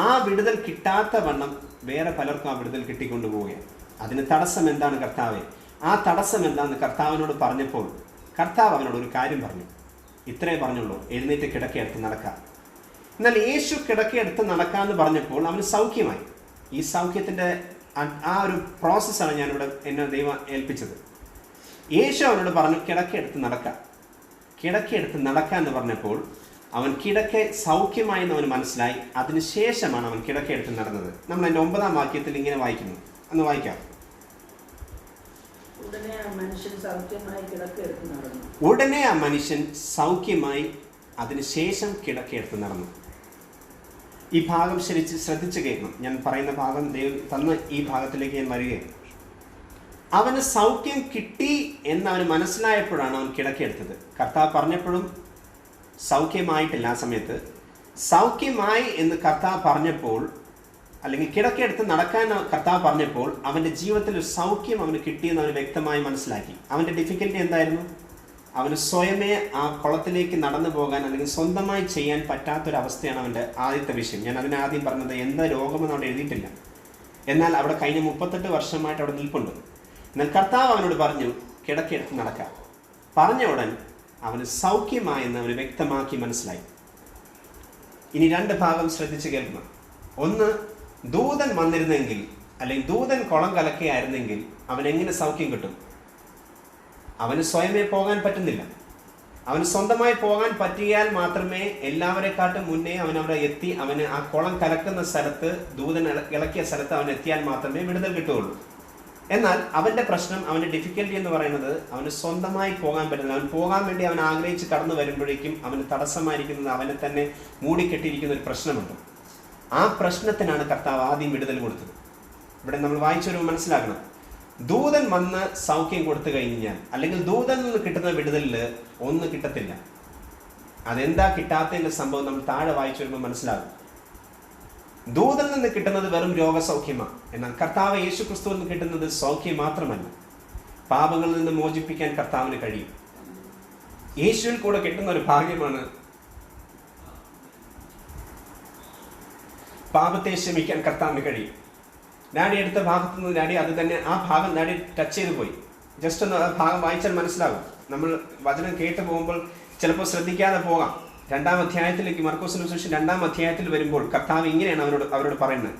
ആ വിടുതൽ കിട്ടാത്ത വണ്ണം വേറെ പലർക്കും ആ വിടുതൽ കിട്ടിക്കൊണ്ടു പോവുകയാണ്. അതിന് തടസ്സം എന്താണ് കർത്താവെ? ആ തടസ്സം എന്താണെന്ന് കർത്താവിനോട് പറഞ്ഞപ്പോൾ കർത്താവ് അവനോട് ഒരു കാര്യം പറഞ്ഞു. ഇത്രേ പറഞ്ഞുള്ളൂ, എഴുന്നേറ്റ് കിടക്കയെടുത്ത് നടക്കാം. എന്നാൽ യേശു കിടക്കയെടുത്ത് നടക്കാമെന്ന് പറഞ്ഞപ്പോൾ അവന് സൗഖ്യമായി. ഈ സൗഖ്യത്തിൻ്റെ ആ ഒരു പ്രോസസ്സാണ് ഞാനിവിടെ എന്നെ ദൈവം ഏൽപ്പിച്ചത്. യേശു അവനോട് പറഞ്ഞു കിടക്കയെടുത്ത് നടക്കാം. കിടക്കയെടുത്ത് നടക്കുക എന്ന് പറഞ്ഞപ്പോൾ അവൻ കിടക്ക സൗഖ്യമായി എന്ന് അവന് മനസ്സിലായി. അതിനുശേഷമാണ് അവൻ കിടക്കയെടുത്ത് നടന്നത്. നമ്മൾ എൻ്റെ 9-ാം വാക്യത്തിൽ ഇങ്ങനെ വായിക്കുന്നു, ഒന്ന് വായിക്കാം.
ഉടനെ ആ മനുഷ്യൻ
സൗഖ്യമായി അതിനുശേഷം കിടക്കയെടുത്ത് നടന്നു. ഈ ഭാഗം ശ്രദ്ധിച്ച് കേൾക്കണം. ഞാൻ പറയുന്ന ഭാഗം ദൈവം തന്ന ഈ ഭാഗത്തിലേക്ക് ഞാൻ വരികയാണ്. അവന് സൗഖ്യം കിട്ടി എന്നവന് മനസ്സിലായപ്പോഴാണ് അവൻ കിടക്കയെടുത്തത്. കർത്താവ് പറഞ്ഞപ്പോഴും സൗഖ്യമായിട്ടില്ല. ആ സമയത്ത് സൗഖ്യമായി എന്ന് കർത്താവ് പറഞ്ഞപ്പോൾ, അല്ലെങ്കിൽ കിടക്കയെടുത്ത് നടക്കാൻ കർത്താവ് പറഞ്ഞപ്പോൾ അവൻ്റെ ജീവിതത്തിൽ ഒരു സൗഖ്യം അവന് കിട്ടിയെന്ന് അവന് വ്യക്തമായി മനസ്സിലാക്കി. അവൻ്റെ ഡിഫിക്കൽറ്റി എന്തായിരുന്നു? അവന് സ്വയമേ ആ കുളത്തിലേക്ക് നടന്നു പോകാൻ, അല്ലെങ്കിൽ സ്വന്തമായി ചെയ്യാൻ പറ്റാത്തൊരവസ്ഥയാണ് അവൻ്റെ ആദ്യത്തെ വിഷയം. ഞാൻ അതിന് ആദ്യം പറഞ്ഞത് എന്താ രോഗമെന്ന് അവിടെ എഴുതിയിട്ടില്ല. എന്നാൽ അവിടെ കഴിഞ്ഞ 38 വർഷമായിട്ട് അവിടെ നിൽപ്പുണ്ട്. എന്നാൽ കർത്താവ് അവനോട് പറഞ്ഞു കിടക്കയെടുത്ത് നടക്കാം. പറഞ്ഞ ഉടൻ അവന് സൗഖ്യമായെന്ന് അവന് വ്യക്തമാക്കി മനസ്സിലായി. ഇനി 2 ഭാഗം ശ്രദ്ധിച്ച് കേൾക്കണം. ഒന്ന്, ദൂതൻ വന്നിരുന്നെങ്കിൽ, അല്ലെങ്കിൽ ദൂതൻ കുളം കലക്കുകയായിരുന്നെങ്കിൽ അവൻ എങ്ങനെ സൗഖ്യം കിട്ടും? അവന് സ്വയമേ പോകാൻ പറ്റുന്നില്ല. അവന് സ്വന്തമായി പോകാൻ പറ്റിയാൽ മാത്രമേ എല്ലാവരെക്കാട്ടും മുന്നേ അവൻ അവിടെ എത്തി, അവന് ആ കുളം കലക്കുന്ന സ്ഥലത്ത്, ദൂതൻ ഇളക്കിയ സ്ഥലത്ത് അവൻ എത്തിയാൽ മാത്രമേ വിടുതൽ കിട്ടുകയുള്ളൂ. എന്നാൽ അവൻ്റെ പ്രശ്നം, അവൻ്റെ ഡിഫിക്കൽറ്റി എന്ന് പറയുന്നത് അവന് സ്വന്തമായി പോകാൻ പറ്റുന്നില്ല. അവൻ പോകാൻ വേണ്ടി അവൻ ആഗ്രഹിച്ച് കടന്നു വരുമ്പോഴേക്കും അവന് തടസ്സമായിരിക്കുന്നത് അവനെ തന്നെ മൂടിക്കെട്ടിയിരിക്കുന്ന ഒരു പ്രശ്നമുണ്ട്. ആ പ്രശ്നത്തിനാണ് കർത്താവ് ആദ്യം വിടുതൽ കൊടുത്തത്. ഇവിടെ നമ്മൾ വായിച്ചൊരു മനസ്സിലാക്കണം. ദൂതൻ വന്ന് സൗഖ്യം കൊടുത്തു കഴിഞ്ഞാൽ, അല്ലെങ്കിൽ ദൂതനിൽ നിന്ന് കിട്ടുന്ന വിടുതലിൽ ഒന്ന് കിട്ടത്തില്ല. അതെന്താ കിട്ടാത്തതിൻ്റെ സംഭവം നമ്മൾ താഴെ വായിച്ചു വരുമ്പോൾ മനസ്സിലാകും. ദൂതനിൽ നിന്ന് കിട്ടുന്നത് വെറും രോഗസൗഖ്യമാണ്. എന്നാൽ കർത്താവ് യേശു ക്രിസ്തുവിൽ നിന്ന് കിട്ടുന്നത് സൗഖ്യം മാത്രമല്ല, പാപങ്ങളിൽ നിന്ന് മോചിപ്പിക്കാൻ കർത്താവിന് കഴിയും. യേശുവിൽ കൂടെ കിട്ടുന്ന ഒരു ഭാഗ്യമാണ് പാപത്തെ ക്ഷമിക്കാൻ കർത്താവിന് കഴിയും. ഡാഡി എടുത്ത ഭാഗത്തു നിന്ന് ഡാഡി അത് തന്നെ ആ ഭാഗം ഡാഡി ടച്ച് ചെയ്ത് പോയി. ജസ്റ്റ് ഒന്ന് ആ ഭാഗം വായിച്ചാൽ മനസ്സിലാകും. നമ്മൾ വചനം കേട്ട് പോകുമ്പോൾ ചിലപ്പോൾ ശ്രദ്ധിക്കാതെ പോകാം. 2-ാം അധ്യായത്തിലേക്ക്, മർക്കോസിന്റെ സുവിശേഷം 2-ാം അധ്യായത്തിൽ വരുമ്പോൾ കർത്താവ് ഇങ്ങനെയാണ് അവരോട് പറയുന്നത്.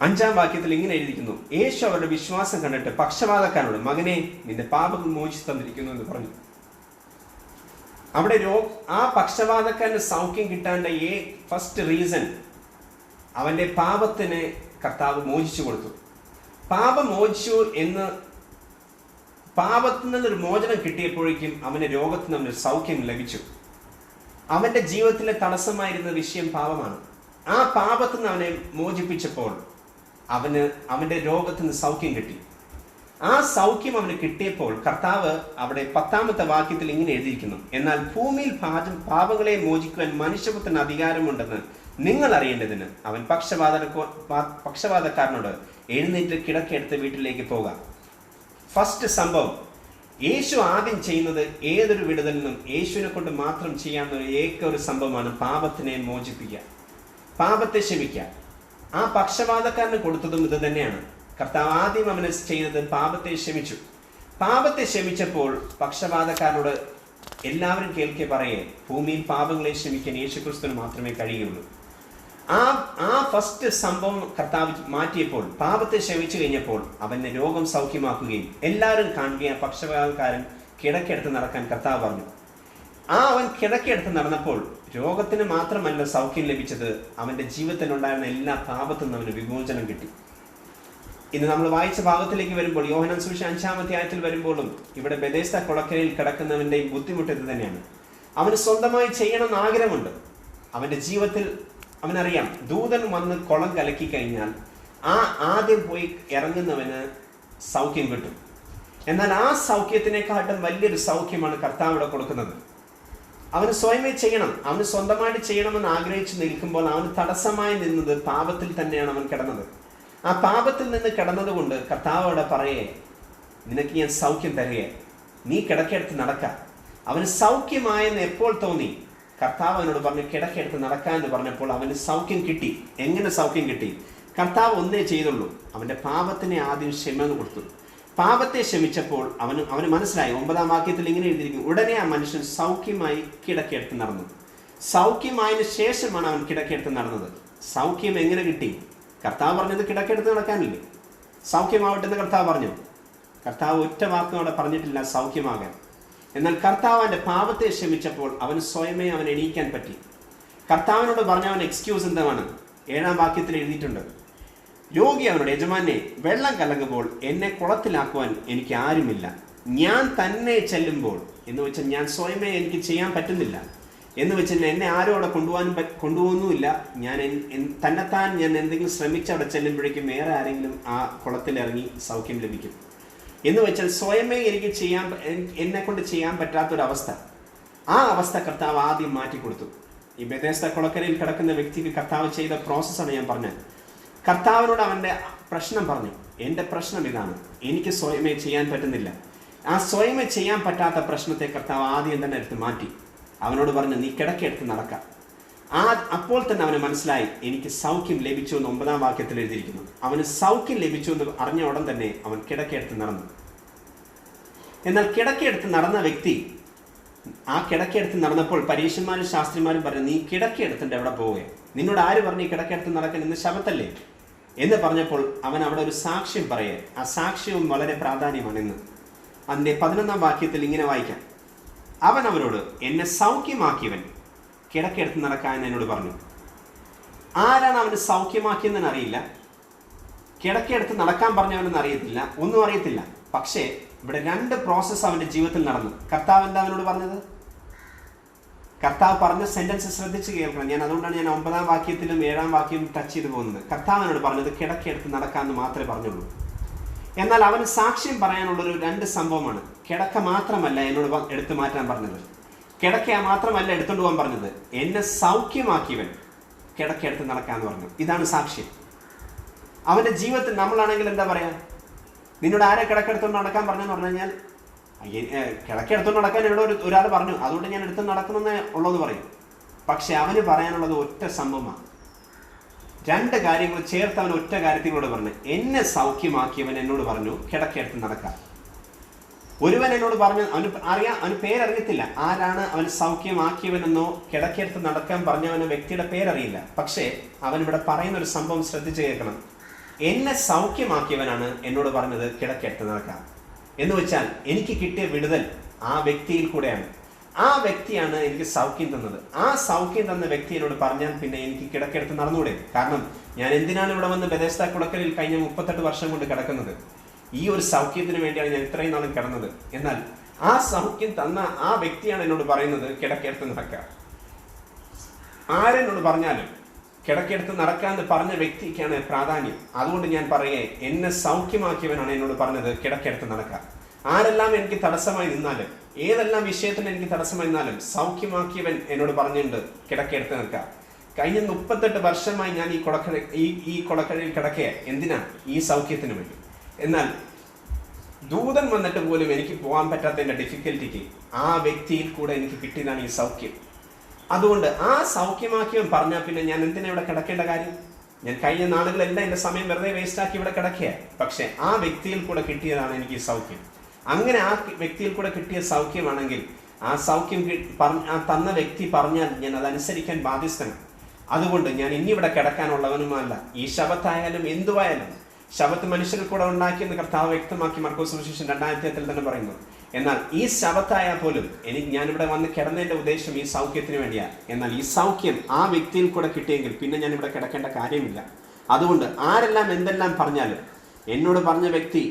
5-ാം വാക്യത്തിൽ ഇങ്ങനെ എഴുതിയിരിക്കുന്നു, യേശു അവരുടെ വിശ്വാസം കണ്ടിട്ട് പക്ഷപാതക്കാരനോട്, മകനെ നിന്റെ പാപങ്ങൾ മോചിച്ചു തന്നിരിക്കുന്നു എന്ന് പറഞ്ഞു. അവിടെ ആ പക്ഷപാതക്കാരന് സൗഖ്യം കിട്ടാൻ്റെ ഫസ്റ്റ് റീസൺ, അവൻ്റെ പാപത്തിന് കർത്താവ് മോചിച്ചു കൊടുത്തു. പാപം മോചിച്ചു എന്ന്, പാപത്തിൽ നിന്നൊരു മോചനം കിട്ടിയപ്പോഴേക്കും അവന് രോഗത്തിൽ നിന്ന് അവന് സൗഖ്യം ലഭിച്ചു. അവൻ്റെ ജീവിതത്തിലെ തടസ്സമായിരുന്ന വിഷയം പാപമാണ്. ആ പാപത്തിൽ നിന്ന് അവനെ മോചിപ്പിച്ചപ്പോൾ അവൻ്റെ രോഗത്തിൽ നിന്ന് സൗഖ്യം കിട്ടി. ആ സൗഖ്യം അവന് കിട്ടിയപ്പോൾ കർത്താവ് അവിടെ 10ാമത്തെ വാക്യത്തിൽ ഇങ്ങനെ എഴുതിയിരിക്കുന്നു, എന്നാൽ ഭൂമിയിൽ പാപങ്ങളെ മോചിക്കുവാൻ മനുഷ്യപുത്രന് അധികാരമുണ്ടെന്ന് നിങ്ങൾ അറിയേണ്ടതിന് അവൻ പക്ഷപാതക്കാരനോട് എഴുന്നേറ്റ് കിടക്കെടുത്ത് വീട്ടിലേക്ക് പോകാം. ഫസ്റ്റ് സംഭവം, യേശു ആദ്യം ചെയ്യുന്നത് ഏതൊരു വിടുതലിനും യേശുവിനെ കൊണ്ട് മാത്രം ചെയ്യാവുന്ന ഒരു സംഭവമാണ് പാപത്തിനെ മോചിപ്പിക്കുക, പാപത്തെ ക്ഷമിക്കുക. ആ പക്ഷപാതക്കാരന് കൊടുത്തതും ഇത് തന്നെയാണ്. കർത്താവ് ആദ്യം അവന് ചെയ്യുന്നത് പാപത്തെ ക്ഷമിച്ചു. പാപത്തെ ക്ഷമിച്ചപ്പോൾ പക്ഷപാതക്കാരനോട് എല്ലാവരും കേൾക്കെ പറയേ, ഭൂമിയിൽ പാപങ്ങളെ ക്ഷമിക്കാൻ യേശുക്രിസ്തുവിന് മാത്രമേ കഴിയുള്ളൂ. ആ ഫസ്റ്റ് സംഭവം കർത്താവ് മാറ്റിയപ്പോൾ, പാപത്തെ ക്ഷമിച്ചു കഴിഞ്ഞപ്പോൾ അവന്റെ രോഗം സൗഖ്യമാക്കുകയും എല്ലാവരും കാണുകയും പക്ഷപാതക്കാരൻ കിടക്കെടുത്ത് നടക്കാൻ കർത്താവ് പറഞ്ഞു. അവൻ കിടക്കെടുത്ത് നടന്നപ്പോൾ രോഗത്തിന് മാത്രമല്ല സൗഖ്യം ലഭിച്ചത്, അവന്റെ ജീവിതത്തിലുണ്ടായിരുന്ന എല്ലാ പാപത്തിൽ നിന്ന് അവന് വിമോചനം കിട്ടി. ഇന്ന് നമ്മൾ വായിച്ച ഭാഗത്തിലേക്ക് വരുമ്പോൾ, യോഹന്നാൻ സുവിശേഷം 5-ാം അധ്യായത്തിൽ വരുമ്പോഴും ഇവിടെ ബെഥേസ്ദ കുളക്കരയിൽ കിടക്കുന്നവന്റെയും ബുദ്ധിമുട്ട് ഇത് തന്നെയാണ്. അവന് സ്വന്തമായി ചെയ്യണമെന്ന് ആഗ്രഹമുണ്ട്. അവന്റെ ജീവിതത്തിൽ അവനറിയാം, ദൂതൻ വന്ന് കുളം കലക്കി കഴിഞ്ഞാൽ ആദ്യം പോയി ഇറങ്ങുന്നവന് സൗഖ്യം കിട്ടും. എന്നാൽ ആ സൗഖ്യത്തിനെക്കാട്ടും വലിയൊരു സൗഖ്യമാണ് കർത്താവ് ഇവിടെ കൊടുക്കുന്നത്. അവന് സ്വയമേ ചെയ്യണം, അവന് സ്വന്തമായിട്ട് ചെയ്യണമെന്ന് ആഗ്രഹിച്ചു നിൽക്കുമ്പോൾ അവന് തടസ്സമായി നിന്നത് പാപത്തിൽ തന്നെയാണ് അവൻ കിടന്നത്. ആ പാപത്തിൽ നിന്ന് കിടന്നത് കൊണ്ട് കർത്താവ് അവിടെ പറയേ, നിനക്ക് ഞാൻ സൗഖ്യം തരുകയെ, നീ കിടക്കെടുത്ത് നടക്ക. അവന് സൗഖ്യമായെന്ന് എപ്പോൾ തോന്നി, കർത്താവ് അവനോട് പറഞ്ഞു കിടക്കെടുത്ത് നടക്കാമെന്ന് പറഞ്ഞപ്പോൾ അവന് സൗഖ്യം കിട്ടി. എങ്ങനെ സൗഖ്യം കിട്ടി? കർത്താവ് ഒന്നേ ചെയ്തുള്ളൂ, അവന്റെ പാപത്തിനെ ആദ്യം ക്ഷമ കൊടുത്തു. പാപത്തെ ക്ഷമിച്ചപ്പോൾ അവന് മനസ്സിലായി. 9-ാം വാക്യത്തിൽ ഇങ്ങനെ എഴുതിയിരിക്കും, ഉടനെ ആ മനുഷ്യൻ സൗഖ്യമായി കിടക്കെടുത്ത് നടന്നു. സൗഖ്യമായതിനു ശേഷമാണ് അവൻ കിടക്കെടുത്ത് നടന്നത്. സൗഖ്യം എങ്ങനെ കിട്ടി? കർത്താവ് പറഞ്ഞത് കിടക്കെടുത്ത് നടക്കാനില്ലേ, സൗഖ്യമാവട്ടെ എന്ന് കർത്താവ് പറഞ്ഞു. കർത്താവ് ഒറ്റ വാക്കോടെ പറഞ്ഞിട്ടില്ല സൗഖ്യമാകാൻ. എന്നാൽ കർത്താവ് അവന്റെ പാപത്തെ ക്ഷമിച്ചപ്പോൾ അവന് സ്വയമേ അവൻ എണീക്കാൻ പറ്റി. കർത്താവിനോട് പറഞ്ഞ അവൻ എക്സ്ക്യൂസ് എന്താണ്? 7-ാം വാക്യത്തിൽ എഴുതിയിട്ടുണ്ട്, രോഗി അവനോട്, യജമാനെ, വെള്ളം കലങ്ങുമ്പോൾ എന്നെ കുളത്തിലാക്കുവാൻ എനിക്ക് ആരുമില്ല. ഞാൻ തന്നെ ചെല്ലുമ്പോൾ എന്ന് വെച്ചാൽ ഞാൻ സ്വയമേ എനിക്ക് ചെയ്യാൻ പറ്റുന്നില്ല എന്ന് വെച്ചാൽ എന്നെ ആരും അവിടെ കൊണ്ടുപോകുന്നുമില്ല. ഞാൻ തന്നെത്താൻ ഞാൻ എന്തെങ്കിലും ശ്രമിച്ച് അവിടെ ചെല്ലുമ്പോഴേക്കും വേറെ ആരെങ്കിലും ആ കുളത്തിലിറങ്ങി സൗഖ്യം ലഭിക്കും എന്ന് വെച്ചാൽ സ്വയമേ എനിക്ക് എന്നെ കൊണ്ട് ചെയ്യാൻ പറ്റാത്തൊരവസ്ഥ. ആ അവസ്ഥ കർത്താവ് ആദ്യം മാറ്റിക്കൊടുത്തു. ഈ ബെഥേസ്ദ കുളക്കരയിൽ കിടക്കുന്ന വ്യക്തിക്ക് കർത്താവ് ചെയ്ത പ്രോസസ്സാണ് ഞാൻ പറഞ്ഞത്. കർത്താവിനോട് അവൻ്റെ പ്രശ്നം പറഞ്ഞു, എൻ്റെ പ്രശ്നം ഇതാണ്, എനിക്ക് സ്വയമേ ചെയ്യാൻ പറ്റുന്നില്ല. ആ സ്വയമേ ചെയ്യാൻ പറ്റാത്ത പ്രശ്നത്തെ കർത്താവ് ആദ്യം തന്നെ എടുത്ത് മാറ്റി. അവനോട് പറഞ്ഞു, നീ കിടക്കെടുത്ത് നടക്കാം. അപ്പോൾ തന്നെ അവന് മനസ്സിലായി എനിക്ക് സൗഖ്യം ലഭിച്ചു എന്ന് 9-ാം വാക്യത്തിൽ എഴുതിയിരിക്കുന്നു. അവന് സൗഖ്യം ലഭിച്ചു എന്ന് അറിഞ്ഞ ഉടൻ തന്നെ അവൻ കിടക്കെടുത്ത് നടന്നു. എന്നാൽ കിടക്കെടുത്ത് നടന്ന വ്യക്തി ആ കിടക്കെടുത്ത് നടന്നപ്പോൾ പരീക്ഷന്മാരും ശാസ്ത്രിമാരും പറഞ്ഞു, നീ കിടക്കെടുത്തിട്ട് എവിടെ പോവുക? നിന്നോട് ആര് പറഞ്ഞു ഈ കിടക്കെടുത്ത് നടക്കാൻ? ഇന്ന് ശബത്തല്ലേ എന്ന് പറഞ്ഞപ്പോൾ അവൻ അവിടെ ഒരു സാക്ഷ്യം പറയേ. ആ സാക്ഷ്യവും വളരെ പ്രാധാന്യമാണ്. ഇന്ന് അതിൻ്റെ 11-ാം വാക്യത്തിൽ ഇങ്ങനെ വായിക്കാം, അവൻ അവരോട്, എന്നെ സൗഖ്യമാക്കിയവൻ കിടക്കെടുത്ത് നടക്കാൻ എന്നോട് പറഞ്ഞു. ആരാണ് അവന് സൗഖ്യമാക്കിയെന്ന് അറിയില്ല, കിടക്കെടുത്ത് നടക്കാൻ പറഞ്ഞവനെന്ന് അറിയത്തില്ല, ഒന്നും അറിയത്തില്ല. പക്ഷേ ഇവിടെ 2 പ്രോസസ്സ് അവൻ്റെ ജീവിതത്തിൽ നടന്നു. കർത്താവ് എന്താ അവനോട് പറഞ്ഞത്? കർത്താവ് പറഞ്ഞ സെന്റൻസ് ശ്രദ്ധിച്ച് കേൾക്കണം. അതുകൊണ്ടാണ് ഞാൻ 9-ാം വാക്യത്തിലും 7-ാം വാക്യവും ടച്ച് ചെയ്ത് പോകുന്നത്. കർത്താവ് എന്നോട് പറഞ്ഞത് കിടക്കെടുത്ത് നടക്കാമെന്ന് മാത്രമേ പറഞ്ഞുള്ളൂ. എന്നാൽ അവന് സാക്ഷ്യം പറയാനുള്ളൊരു 2 സംഭവമാണ്. കിടക്ക മാത്രമല്ല എന്നോട് എടുത്തു മാറ്റാൻ പറഞ്ഞത്, കിടക്ക മാത്രമല്ല എടുത്തുകൊണ്ട് പോകാൻ പറഞ്ഞത്, എന്നെ സൗഖ്യമാക്കിയവൻ കിടക്കെടുത്ത് നടക്കാമെന്ന് പറഞ്ഞു. ഇതാണ് സാക്ഷ്യം. അവൻ്റെ ജീവിതത്തിൽ നമ്മളാണെങ്കിൽ എന്താ പറയാ, നിന്നോട് ആരെ കിടക്കെടുത്തോണ്ട് നടക്കാൻ പറഞ്ഞെന്ന് പറഞ്ഞു കഴിഞ്ഞാൽ, കിടക്കെടുത്തോണ്ട് നടക്കാൻ എന്നോട് ഒരാൾ പറഞ്ഞു, അതുകൊണ്ട് ഞാൻ എടുത്ത് നടക്കണമെന്നേ ഉള്ളതെന്ന് പറയും. പക്ഷെ അവന് പറയാനുള്ളത് ഒറ്റ സംഭവമാണ്. 2 കാര്യങ്ങൾ ചേർത്ത് അവൻ ഒറ്റ കാര്യത്തിനോട് പറഞ്ഞു, എന്നെ സൗഖ്യമാക്കിയവൻ എന്നോട് പറഞ്ഞു കിടക്കെടുത്ത് നടക്കാം. ഒരുവൻ എന്നോട് പറഞ്ഞു, അവന് പേരറിയത്തില്ല, ആരാണ് അവന് സൗഖ്യമാക്കിയവനെന്നോ കിടക്കെടുത്ത് നടക്കാൻ പറഞ്ഞവനോ വ്യക്തിയുടെ പേരറിയില്ല. പക്ഷേ അവനിവിടെ പറയുന്ന ഒരു സംഭവം ശ്രദ്ധിച്ച് കേൾക്കണം. എന്നെ സൗഖ്യമാക്കിയവനാണ് എന്നോട് പറഞ്ഞത് കിടക്കെടുത്ത് നടക്കാം എന്ന് വെച്ചാൽ എനിക്ക് കിട്ടിയ വിടുതൽ ആ വ്യക്തിയിൽ കൂടെയാണ്. ആ വ്യക്തിയാണ് എനിക്ക് സൗഖ്യം തന്നത്. ആ സൗഖ്യം തന്ന വ്യക്തി എന്നോട് പറഞ്ഞാൽ പിന്നെ എനിക്ക് കിടക്കെടുത്ത് നടന്നുകൂടെ? കാരണം ഞാൻ എന്തിനാണ് ഇവിടെ വന്ന് ബെഥേസ്ദ കുളക്കരയിൽ കഴിഞ്ഞ 38 വർഷം കൊണ്ട് കിടക്കുന്നത്? ഈ ഒരു സൗഖ്യത്തിന് വേണ്ടിയാണ് ഞാൻ ഇത്രയും നാളും കിടന്നത്. എന്നാൽ ആ സൗഖ്യം തന്ന ആ വ്യക്തിയാണ് എന്നോട് പറയുന്നത് കിടക്കെടുത്ത് നടക്കുക. ആരെന്നോട് പറഞ്ഞാലും കിടക്കെടുത്ത് നടക്കാമെന്ന് പറഞ്ഞ വ്യക്തിക്കാണ് പ്രാധാന്യം. അതുകൊണ്ട് ഞാൻ പറയേ, എന്നെ സൗഖ്യമാക്കിയവനാണ് എന്നോട് പറഞ്ഞത് കിടക്കെടുത്ത് നടക്കാം. ആരെല്ലാം എനിക്ക് തടസ്സമായി നിന്നാലും, ഏതെല്ലാം വിഷയത്തിന് എനിക്ക് തടസ്സമായി നിന്നാലും സൗഖ്യമാക്കിയവൻ എന്നോട് പറഞ്ഞിട്ടുണ്ട് കിടക്കെടുത്ത് നിൽക്കാം. കഴിഞ്ഞ 38 വർഷമായി ഞാൻ ഈ കൊടക്കഴയിൽ കിടക്കുക. എന്തിനാ? ഈ സൗഖ്യത്തിന് വേണ്ടി. എന്നാൽ ദൂതൻ വന്നിട്ട് പോലും എനിക്ക് പോകാൻ പറ്റാത്തതിൻ്റെ ഡിഫിക്കൽറ്റിക്ക് ആ വ്യക്തിയിൽ കൂടെ എനിക്ക് കിട്ടിയതാണ് ഈ സൗഖ്യം. അതുകൊണ്ട് ആ സൗഖ്യമാക്കിയവൻ പറഞ്ഞാൽ പിന്നെ ഞാൻ എന്തിനാ ഇവിടെ കിടക്കേണ്ട കാര്യം? ഞാൻ കഴിഞ്ഞ നാളുകളെല്ലാം എൻ്റെ സമയം വെറുതെ വേസ്റ്റാക്കി ഇവിടെ കിടക്കുക. പക്ഷെ ആ വ്യക്തിയിൽ കൂടെ കിട്ടിയതാണ് എനിക്ക് ഈ സൗഖ്യം. അങ്ങനെ ആ വ്യക്തിയിൽ കൂടെ കിട്ടിയ സൗഖ്യമാണെങ്കിൽ ആ സൗഖ്യം തന്ന വ്യക്തി പറഞ്ഞാൽ ഞാൻ അതനുസരിക്കാൻ ബാധ്യസ്ഥനാണ്. അതുകൊണ്ട് ഞാൻ ഇനി ഇവിടെ കിടക്കാനുള്ളവനുമല്ല. ഈ ശബത്തായാലും എന്തുവായാലും, ശബത്ത് മനുഷ്യരിൽ കൂടെ ഉണ്ടാക്കിയെന്ന് കർത്താവ് വ്യക്തമാക്കി മർക്കോസ് സുവിശേഷം 2:10 തന്നെ പറയുന്നു. എന്നാൽ ഈ ശബത്തായാൽ പോലും ഞാനിവിടെ വന്ന് കിടന്നതിൻ്റെ ഉദ്ദേശം ഈ സൗഖ്യത്തിന് വേണ്ടിയാണ്. എന്നാൽ ഈ സൗഖ്യം ആ വ്യക്തിയിൽ കൂടെ കിട്ടിയെങ്കിൽ പിന്നെ ഞാനിവിടെ കിടക്കേണ്ട കാര്യമില്ല. അതുകൊണ്ട് ആരെല്ലാം എന്തെല്ലാം പറഞ്ഞാലും എന്നോട് പറഞ്ഞ വ്യക്തി,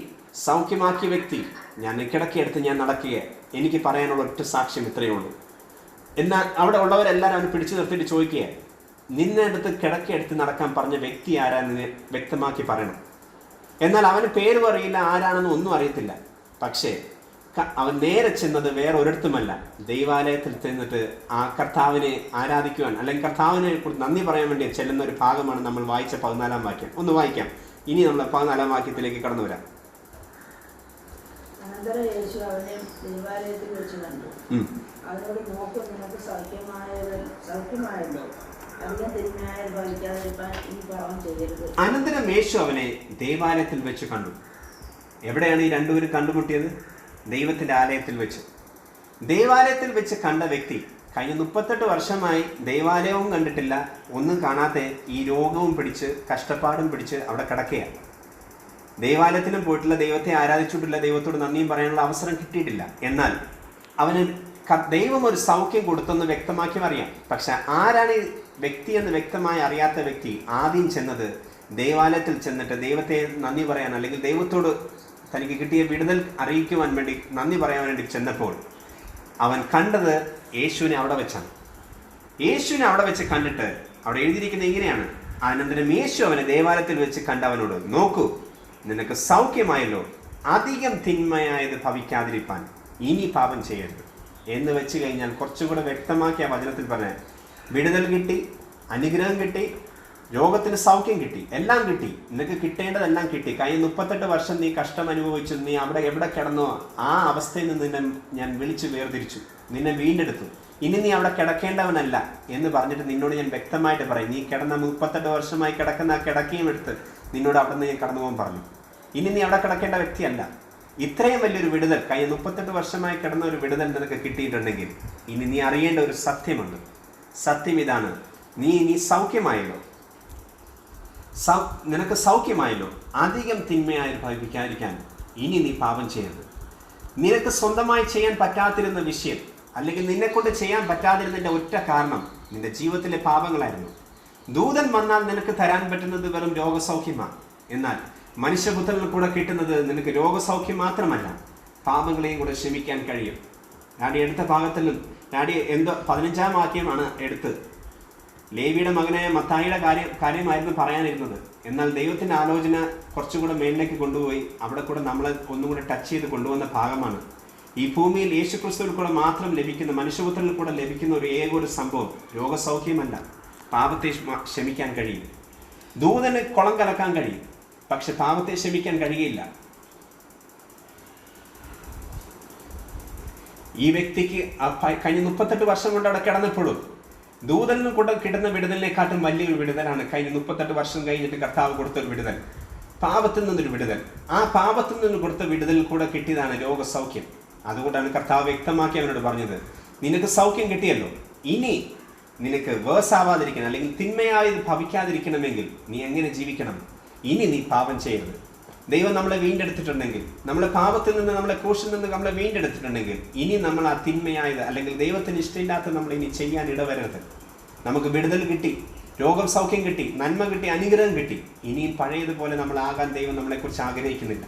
സൗഖ്യമാക്കിയ വ്യക്തി, ഞാൻ കിടക്കെടുത്ത് ഞാൻ നടക്കുക. എനിക്ക് പറയാനുള്ള ഒറ്റ സാക്ഷ്യം ഇത്രയേ ഉള്ളൂ. എന്നാൽ അവിടെ ഉള്ളവരെല്ലാവരും അവന് പിടിച്ചു നിർത്തിയിട്ട് ചോദിക്കുക, നിന്നെ അടുത്ത് കിടക്കെടുത്ത് നടക്കാൻ പറഞ്ഞ വ്യക്തി ആരാന്ന് വ്യക്തമാക്കി പറയണം. എന്നാൽ അവന് പേര് പറയില്ല, ആരാണെന്ന് ഒന്നും അറിയത്തില്ല. പക്ഷേ അവൻ നേരെ ചെന്നത് വേറെ ഒരിടത്തുമല്ല, ദൈവാലയത്തിൽ ചെന്നിട്ട് ആ കർത്താവിനെ ആരാധിക്കുവാൻ അല്ലെങ്കിൽ കർത്താവിനെ കുറിച്ച് നന്ദി പറയാൻ വേണ്ടി ചെല്ലുന്ന ഒരു ഭാഗമാണ് നമ്മൾ വായിച്ച 14-ാം വാക്യം. ഒന്ന് വായിക്കാം. ഇനി നമ്മൾ 14-ാം വാക്യത്തിലേക്ക് കടന്നു വരാം.
അനന്തരം യേശു അവനെ ദൈവാലയത്തിൽ വെച്ച് കണ്ടു. അവനോട്, നോക്കൂ, നിനക്ക് സൗഖ്യമായല്ലോ, അധികം തിന്മയാൽ ഭവിക്കാതിരിക്കാൻ ഈ പാപം ചെയ്യരുത്.
അനന്തരം യേശു അവനെ ദൈവാലയത്തിൽ വെച്ച് കണ്ടു. എവിടെയാണ് ഈ രണ്ടുപേരും കണ്ടുമുട്ടിയത്? ദൈവത്തിൻ്റെ ആലയത്തിൽ വെച്ച്. ദൈവാലയത്തിൽ വെച്ച് കണ്ട വ്യക്തി കഴിഞ്ഞ 38 വർഷമായി ദൈവാലയവും കണ്ടിട്ടില്ല, ഒന്നും കാണാതെ ഈ രോഗവും പിടിച്ച് കഷ്ടപ്പാടും പിടിച്ച് അവിടെ കിടക്കുകയാണ്. ദൈവാലയത്തിനും പോയിട്ടില്ല, ദൈവത്തെ ആരാധിച്ചിട്ടില്ല, ദൈവത്തോട് നന്ദിയും പറയാനുള്ള അവസരം കിട്ടിയിട്ടില്ല. എന്നാൽ അവന് ദൈവം ഒരു സൗഖ്യം കൊടുത്തെന്ന് വ്യക്തമാക്കി അറിയാം. പക്ഷെ ആരാണ് ഈ വ്യക്തി എന്ന് വ്യക്തമായി അറിയാത്ത വ്യക്തി ആദ്യം ചെന്നത് ദൈവാലയത്തിൽ ചെന്നിട്ട് ദൈവത്തെ നന്ദി പറയാൻ അല്ലെങ്കിൽ ദൈവത്തോട് തനിക്ക് കിട്ടിയ വിടുതൽ അറിയിക്കുവാൻ വേണ്ടി നന്ദി പറയാൻ വേണ്ടി ചെന്നപ്പോൾ അവൻ കണ്ടത് യേശുവിനെ അവിടെ വെച്ചാണ്. യേശുവിനെ അവിടെ വെച്ച് കണ്ടിട്ട് അവിടെ എഴുതിയിരിക്കുന്നത് ഇങ്ങനെയാണ്: അനന്തരം യേശു അവനെ ദേവാലയത്തിൽ വെച്ച് കണ്ടവനോട്, നോക്കൂ, നിനക്ക് സൗഖ്യമായല്ലോ, അധികം തിന്മയായത് ഭവിക്കാതിരിപ്പാൻ ഇനി പാപം ചെയ്യരുത് എന്ന് വെച്ച് കഴിഞ്ഞാൽ കുറച്ചുകൂടെ വ്യക്തമാക്കി ആ വചനത്തിൽ പറഞ്ഞാൽ വിടുതൽ കിട്ടി, അനുഗ്രഹം കിട്ടി, രോഗത്തിന് സൗഖ്യം കിട്ടി, എല്ലാം കിട്ടി. നിനക്ക് കിട്ടേണ്ടതെല്ലാം കിട്ടി. കഴിഞ്ഞ 38 വർഷം നീ കഷ്ടം അനുഭവിച്ചു, നീ അവിടെ എവിടെ കിടന്നോ ആ അവസ്ഥയിൽ നിന്ന് നിന്നെ ഞാൻ വിളിച്ച് വേർതിരിച്ചു, നിന്നെ വീണ്ടെടുത്തു. ഇനി നീ അവിടെ കിടക്കേണ്ടവനല്ല എന്ന് പറഞ്ഞിട്ട് നിന്നോട് ഞാൻ വ്യക്തമായിട്ട് പറയും, നീ കിടന്ന 38 വർഷമായി കിടക്കുന്ന ആ കിടക്കയും എടുത്ത് നിന്നോട് അവിടെ നിന്ന് ഞാൻ കടന്നു പോകാൻ പറഞ്ഞു. ഇനി നീ അവിടെ കിടക്കേണ്ട വ്യക്തിയല്ല. ഇത്രയും വലിയൊരു വിടുതൽ, കഴിഞ്ഞ 38 വർഷമായി കിടന്ന ഒരു വിടുതൽ നിനക്ക് കിട്ടിയിട്ടുണ്ടെങ്കിൽ ഇനി നീ അറിയേണ്ട ഒരു സത്യമുണ്ട്. സത്യം ഇതാണ്: നീ സൗഖ്യമായല്ലോ, നിനക്ക് സൗഖ്യമായല്ലോ, അധികം തിന്മയായി ഭവിക്കാതിരിക്കാൻ ഇനി നീ പാപം ചെയ്യരുത്. നിനക്ക് സ്വന്തമായി ചെയ്യാൻ പറ്റാതിരുന്ന വിഷയം അല്ലെങ്കിൽ നിന്നെക്കൊണ്ട് ചെയ്യാൻ പറ്റാതിരുന്നതിൻ്റെ ഒറ്റ കാരണം നിന്റെ ജീവിതത്തിലെ പാപങ്ങളായിരുന്നു. ദൂതൻ വന്നാൽ നിനക്ക് തരാൻ പറ്റുന്നത് വെറും രോഗസൗഖ്യമാണ്. എന്നാൽ മനുഷ്യപുത്രനിൽ കൂടെ കിട്ടുന്നത് നിനക്ക് രോഗസൗഖ്യം മാത്രമല്ല, പാപങ്ങളെയും കൂടെ ക്ഷമിക്കാൻ കഴിയും. ഡാഡി എടുത്ത ഭാഗത്തിലും ഡാഡി 15-ാം വാക്യമാണ് എടുത്ത് ലേവിയുടെ മകനായ മത്തായിയുടെ കാര്യമായിരുന്നു പറയാനിരുന്നത്. എന്നാൽ ദൈവത്തിൻ്റെ ആലോചന കുറച്ചുകൂടെ മേലിലേക്ക് കൊണ്ടുപോയി അവിടെ കൂടെ നമ്മളെ ഒന്നുകൂടെ ടച്ച് ചെയ്ത് കൊണ്ടുവന്ന ഭാഗമാണ്. ഈ ഭൂമിയിൽ യേശുക്രിസ്തുവിൽ കൂടെ മാത്രം ലഭിക്കുന്ന, മനുഷ്യപുത്രനിൽ കൂടെ ലഭിക്കുന്ന ഒരു സംഭവം രോഗസൗഖ്യമല്ല, പാപത്തെ ക്ഷമിക്കാൻ കഴിയും. ദൂതന് കുളം കലക്കാൻ കഴിയും, പക്ഷെ പാപത്തെ ക്ഷമിക്കാൻ കഴിയില്ല. ഈ വ്യക്തിക്ക് കഴിഞ്ഞ 38 വർഷം കൊണ്ട് അവിടെ കിടന്നപ്പോഴും ദൂതനിൽ കൂടെ കിട്ടുന്ന വിടുതലിനെക്കാട്ടും വലിയൊരു വിടുതലാണ് കഴിഞ്ഞ 38 വർഷം കഴിഞ്ഞിട്ട് കർത്താവ് കൊടുത്തൊരു വിടുതൽ, പാപത്തിൽ നിന്നൊരു വിടുതൽ. ആ പാപത്തിൽ നിന്ന് കൊടുത്ത വിടുതലിൽ കൂടെ കിട്ടിയതാണ് രോഗസൗഖ്യം. അതുകൊണ്ടാണ് കർത്താവ് വ്യക്തമാക്കി അവനോട് പറഞ്ഞത്, നിനക്ക് സൗഖ്യം കിട്ടിയല്ലോ, ഇനി നിനക്ക് വേഴ്സാവാതിരിക്കണം അല്ലെങ്കിൽ തിന്മയായി ഭവിക്കാതിരിക്കണമെങ്കിൽ നീ എങ്ങനെ ജീവിക്കണം? ഇനി നീ പാപം ചെയ്യരുത്. ദൈവം നമ്മളെ വീണ്ടെടുത്തിട്ടുണ്ടെങ്കിൽ, നമ്മളെ പാപത്തിൽ നിന്ന്, നമ്മളെ ക്രൂശിൽ നിന്ന് നമ്മളെ വീണ്ടെടുത്തിട്ടുണ്ടെങ്കിൽ ഇനി നമ്മൾ ആ തിന്മയായത് അല്ലെങ്കിൽ ദൈവത്തിന് ഇഷ്ടമില്ലാത്ത നമ്മൾ ഇനി ചെയ്യാൻ ഇടവരരുത്. നമുക്ക് വിടുതൽ കിട്ടി, രോഗം സൗഖ്യം കിട്ടി, നന്മ കിട്ടി, അനുഗ്രഹം കിട്ടി. ഇനിയും പഴയതുപോലെ നമ്മളാകാൻ ദൈവം നമ്മളെക്കുറിച്ച് ആഗ്രഹിക്കുന്നില്ല.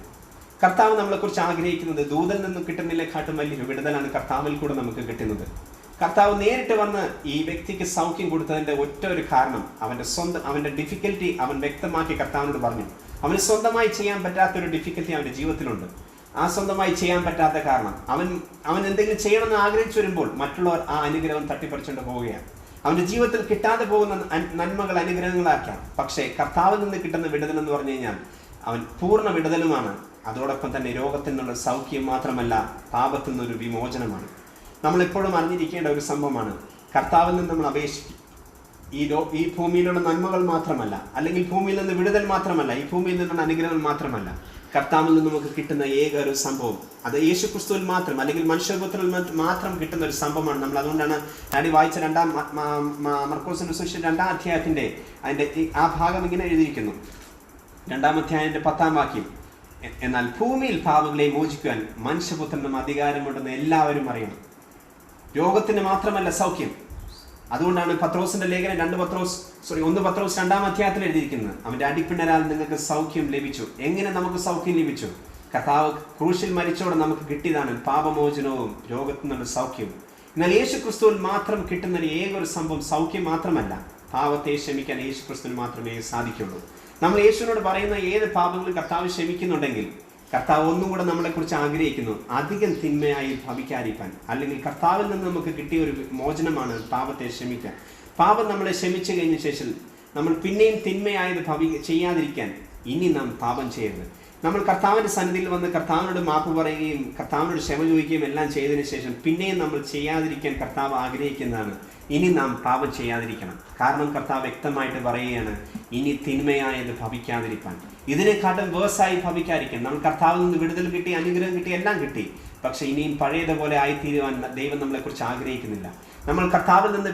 കർത്താവ് നമ്മളെക്കുറിച്ച് ആഗ്രഹിക്കുന്നത് ദൂതൽ നിന്ന് കിട്ടുന്നതിനെക്കാട്ടും വലിയൊരു വിടുതലാണ് കർത്താവിൽ കൂടെ നമുക്ക് കിട്ടുന്നത്. കർത്താവ് നേരിട്ട് വന്ന് ഈ വ്യക്തിക്ക് സൗഖ്യം കൊടുത്തതിൻ്റെ ഒറ്റ ഒരു കാരണം അവൻ്റെ ഡിഫിക്കൽറ്റി അവൻ വ്യക്തമാക്കി കർത്താവിനോട് പറഞ്ഞു. അവന് സ്വന്തമായി ചെയ്യാൻ പറ്റാത്തൊരു ഡിഫിക്കൽറ്റി അവൻ്റെ ജീവിതത്തിലുണ്ട്. ആ സ്വന്തമായി ചെയ്യാൻ പറ്റാത്ത കാരണം അവൻ എന്തെങ്കിലും ചെയ്യണമെന്ന് ആഗ്രഹിച്ചു വരുമ്പോൾ മറ്റുള്ളവർ ആ അനുഗ്രഹം തട്ടിപ്പറിച്ചുകൊണ്ട് പോവുകയാണ്. അവൻ്റെ ജീവിതത്തിൽ കിട്ടാതെ പോകുന്ന നന്മകൾ അനുഗ്രഹങ്ങളാക്കാം. പക്ഷേ കർത്താവിൽ നിന്ന് കിട്ടുന്ന വിടുതൽ എന്ന് പറഞ്ഞു കഴിഞ്ഞാൽ അവൻ പൂർണ്ണ വിടുതലുമാണ്. അതോടൊപ്പം തന്നെ രോഗത്തിൽ നിന്നുള്ള സൗഖ്യം മാത്രമല്ല, പാപത്തിൽ നിന്നൊരു വിമോചനമാണ്. നമ്മളെപ്പോഴും അറിഞ്ഞിരിക്കേണ്ട ഒരു സംഭവമാണ്, കർത്താവിൽ നിന്ന് നമ്മൾ അപേക്ഷിക്കും. ഈ ഭൂമിയിലുള്ള നന്മകൾ മാത്രമല്ല, അല്ലെങ്കിൽ ഭൂമിയിൽ നിന്ന് വിടുതൽ മാത്രമല്ല, ഈ ഭൂമിയിൽ നിന്നുള്ള അനുഗ്രഹങ്ങൾ മാത്രമല്ല, കർത്താവിൽ നിന്ന് നമുക്ക് കിട്ടുന്ന ഏക ഒരു സംഭവം അത് യേശു ക്രിസ്തുവിൽ മാത്രം, അല്ലെങ്കിൽ മനുഷ്യപുത്രനിൽ മാത്രം കിട്ടുന്ന ഒരു സംഭവമാണ്. നമ്മൾ അതുകൊണ്ടാണ് ഡാഡി വായിച്ച മർക്കോസിന്റെ സുവിശേഷം 2-ാം അധ്യായത്തിന്റെ അതിന്റെ ആ ഭാഗം ഇങ്ങനെ എഴുതിയിരിക്കുന്നു. 2-ാം അധ്യായത്തിന്റെ 10-ാം വാക്യം, എന്നാൽ ഭൂമിയിൽ പാപങ്ങളെ മോചിക്കുവാൻ മനുഷ്യപുത്രനും അധികാരമുണ്ടെന്ന് എല്ലാവരും അറിയണം. രോഗത്തിന് മാത്രമല്ല സൗഖ്യം. അതുകൊണ്ടാണ് പത്രോസിന്റെ ലേഖനം 1 പത്രോസ് 2-ാം അധ്യായത്തിൽ എഴുതിയിരിക്കുന്നത്, അവന്റെ അടിപ്പിണരാൽ നിങ്ങൾക്ക് സൗഖ്യം ലഭിച്ചു. എങ്ങനെ നമുക്ക് സൗഖ്യം ലഭിച്ചു? കർത്താവ് ക്രൂശിൽ മരിച്ചോടെ നമുക്ക് കിട്ടിയതാണ് പാപമോചനവും രോഗത്തിൽ നിന്നുള്ള സൗഖ്യവും. എന്നാൽ യേശു ക്രിസ്തുവിൽ മാത്രം കിട്ടുന്ന ഏതൊരു സംഭവം സൗഖ്യം മാത്രമല്ല, പാപത്തെ ക്ഷമിക്കാൻ യേശു ക്രിസ്തുവിന് മാത്രമേ സാധിക്കുള്ളൂ. നമ്മൾ യേശുവിനോട് പറയുന്ന ഏത് പാപങ്ങളും കർത്താവ് ക്ഷമിക്കുന്നുണ്ടെങ്കിൽ കർത്താവ് ഒന്നും കൂടെ നമ്മളെക്കുറിച്ച് ആഗ്രഹിക്കുന്നു, അധികം തിന്മയായി ഭവിക്കാതിരിക്കാൻ. അല്ലെങ്കിൽ കർത്താവിൽ നിന്ന് നമുക്ക് കിട്ടിയ ഒരു മോചനമാണ് പാപത്തെ ക്ഷമിക്കാൻ. പാപം നമ്മളെ ക്ഷമിച്ചു കഴിഞ്ഞ ശേഷം നമ്മൾ പിന്നെയും തിന്മയായത് ചെയ്യാതിരിക്കാൻ ഇനി നാം പാപം ചെയ്യരുത്. നമ്മൾ കർത്താവിൻ്റെ സന്നിധിയിൽ വന്ന് കർത്താവിനോട് മാപ്പ് പറയുകയും കർത്താവിനോട് ക്ഷമ ചോദിക്കുകയും എല്ലാം ചെയ്തതിനു ശേഷം പിന്നെയും നമ്മൾ ചെയ്യാതിരിക്കാൻ കർത്താവ് ആഗ്രഹിക്കുന്നതാണ്. ഇനി നാം പാപം ചെയ്യാതിരിക്കണം. കാരണം കർത്താവ് വ്യക്തമായിട്ട് പറയുകയാണ്, ഇനി തിന്മയായത് ഭവിക്കാതിരിക്കാൻ. ഇതിനെക്കാട്ടും വേഴ്സായി ഭവിക്കാതിരിക്കാൻ. നമ്മൾ കർത്താവിൽ നിന്ന് വിടുതൽ കിട്ടി, അനുഗ്രഹം കിട്ടി, എല്ലാം കിട്ടി. പക്ഷെ ഇനിയും പഴയതുപോലെ ആയിത്തീരുവാൻ ദൈവം നമ്മളെക്കുറിച്ച് ആഗ്രഹിക്കുന്നില്ല. നമ്മൾ കർത്താവിൽ നിന്ന്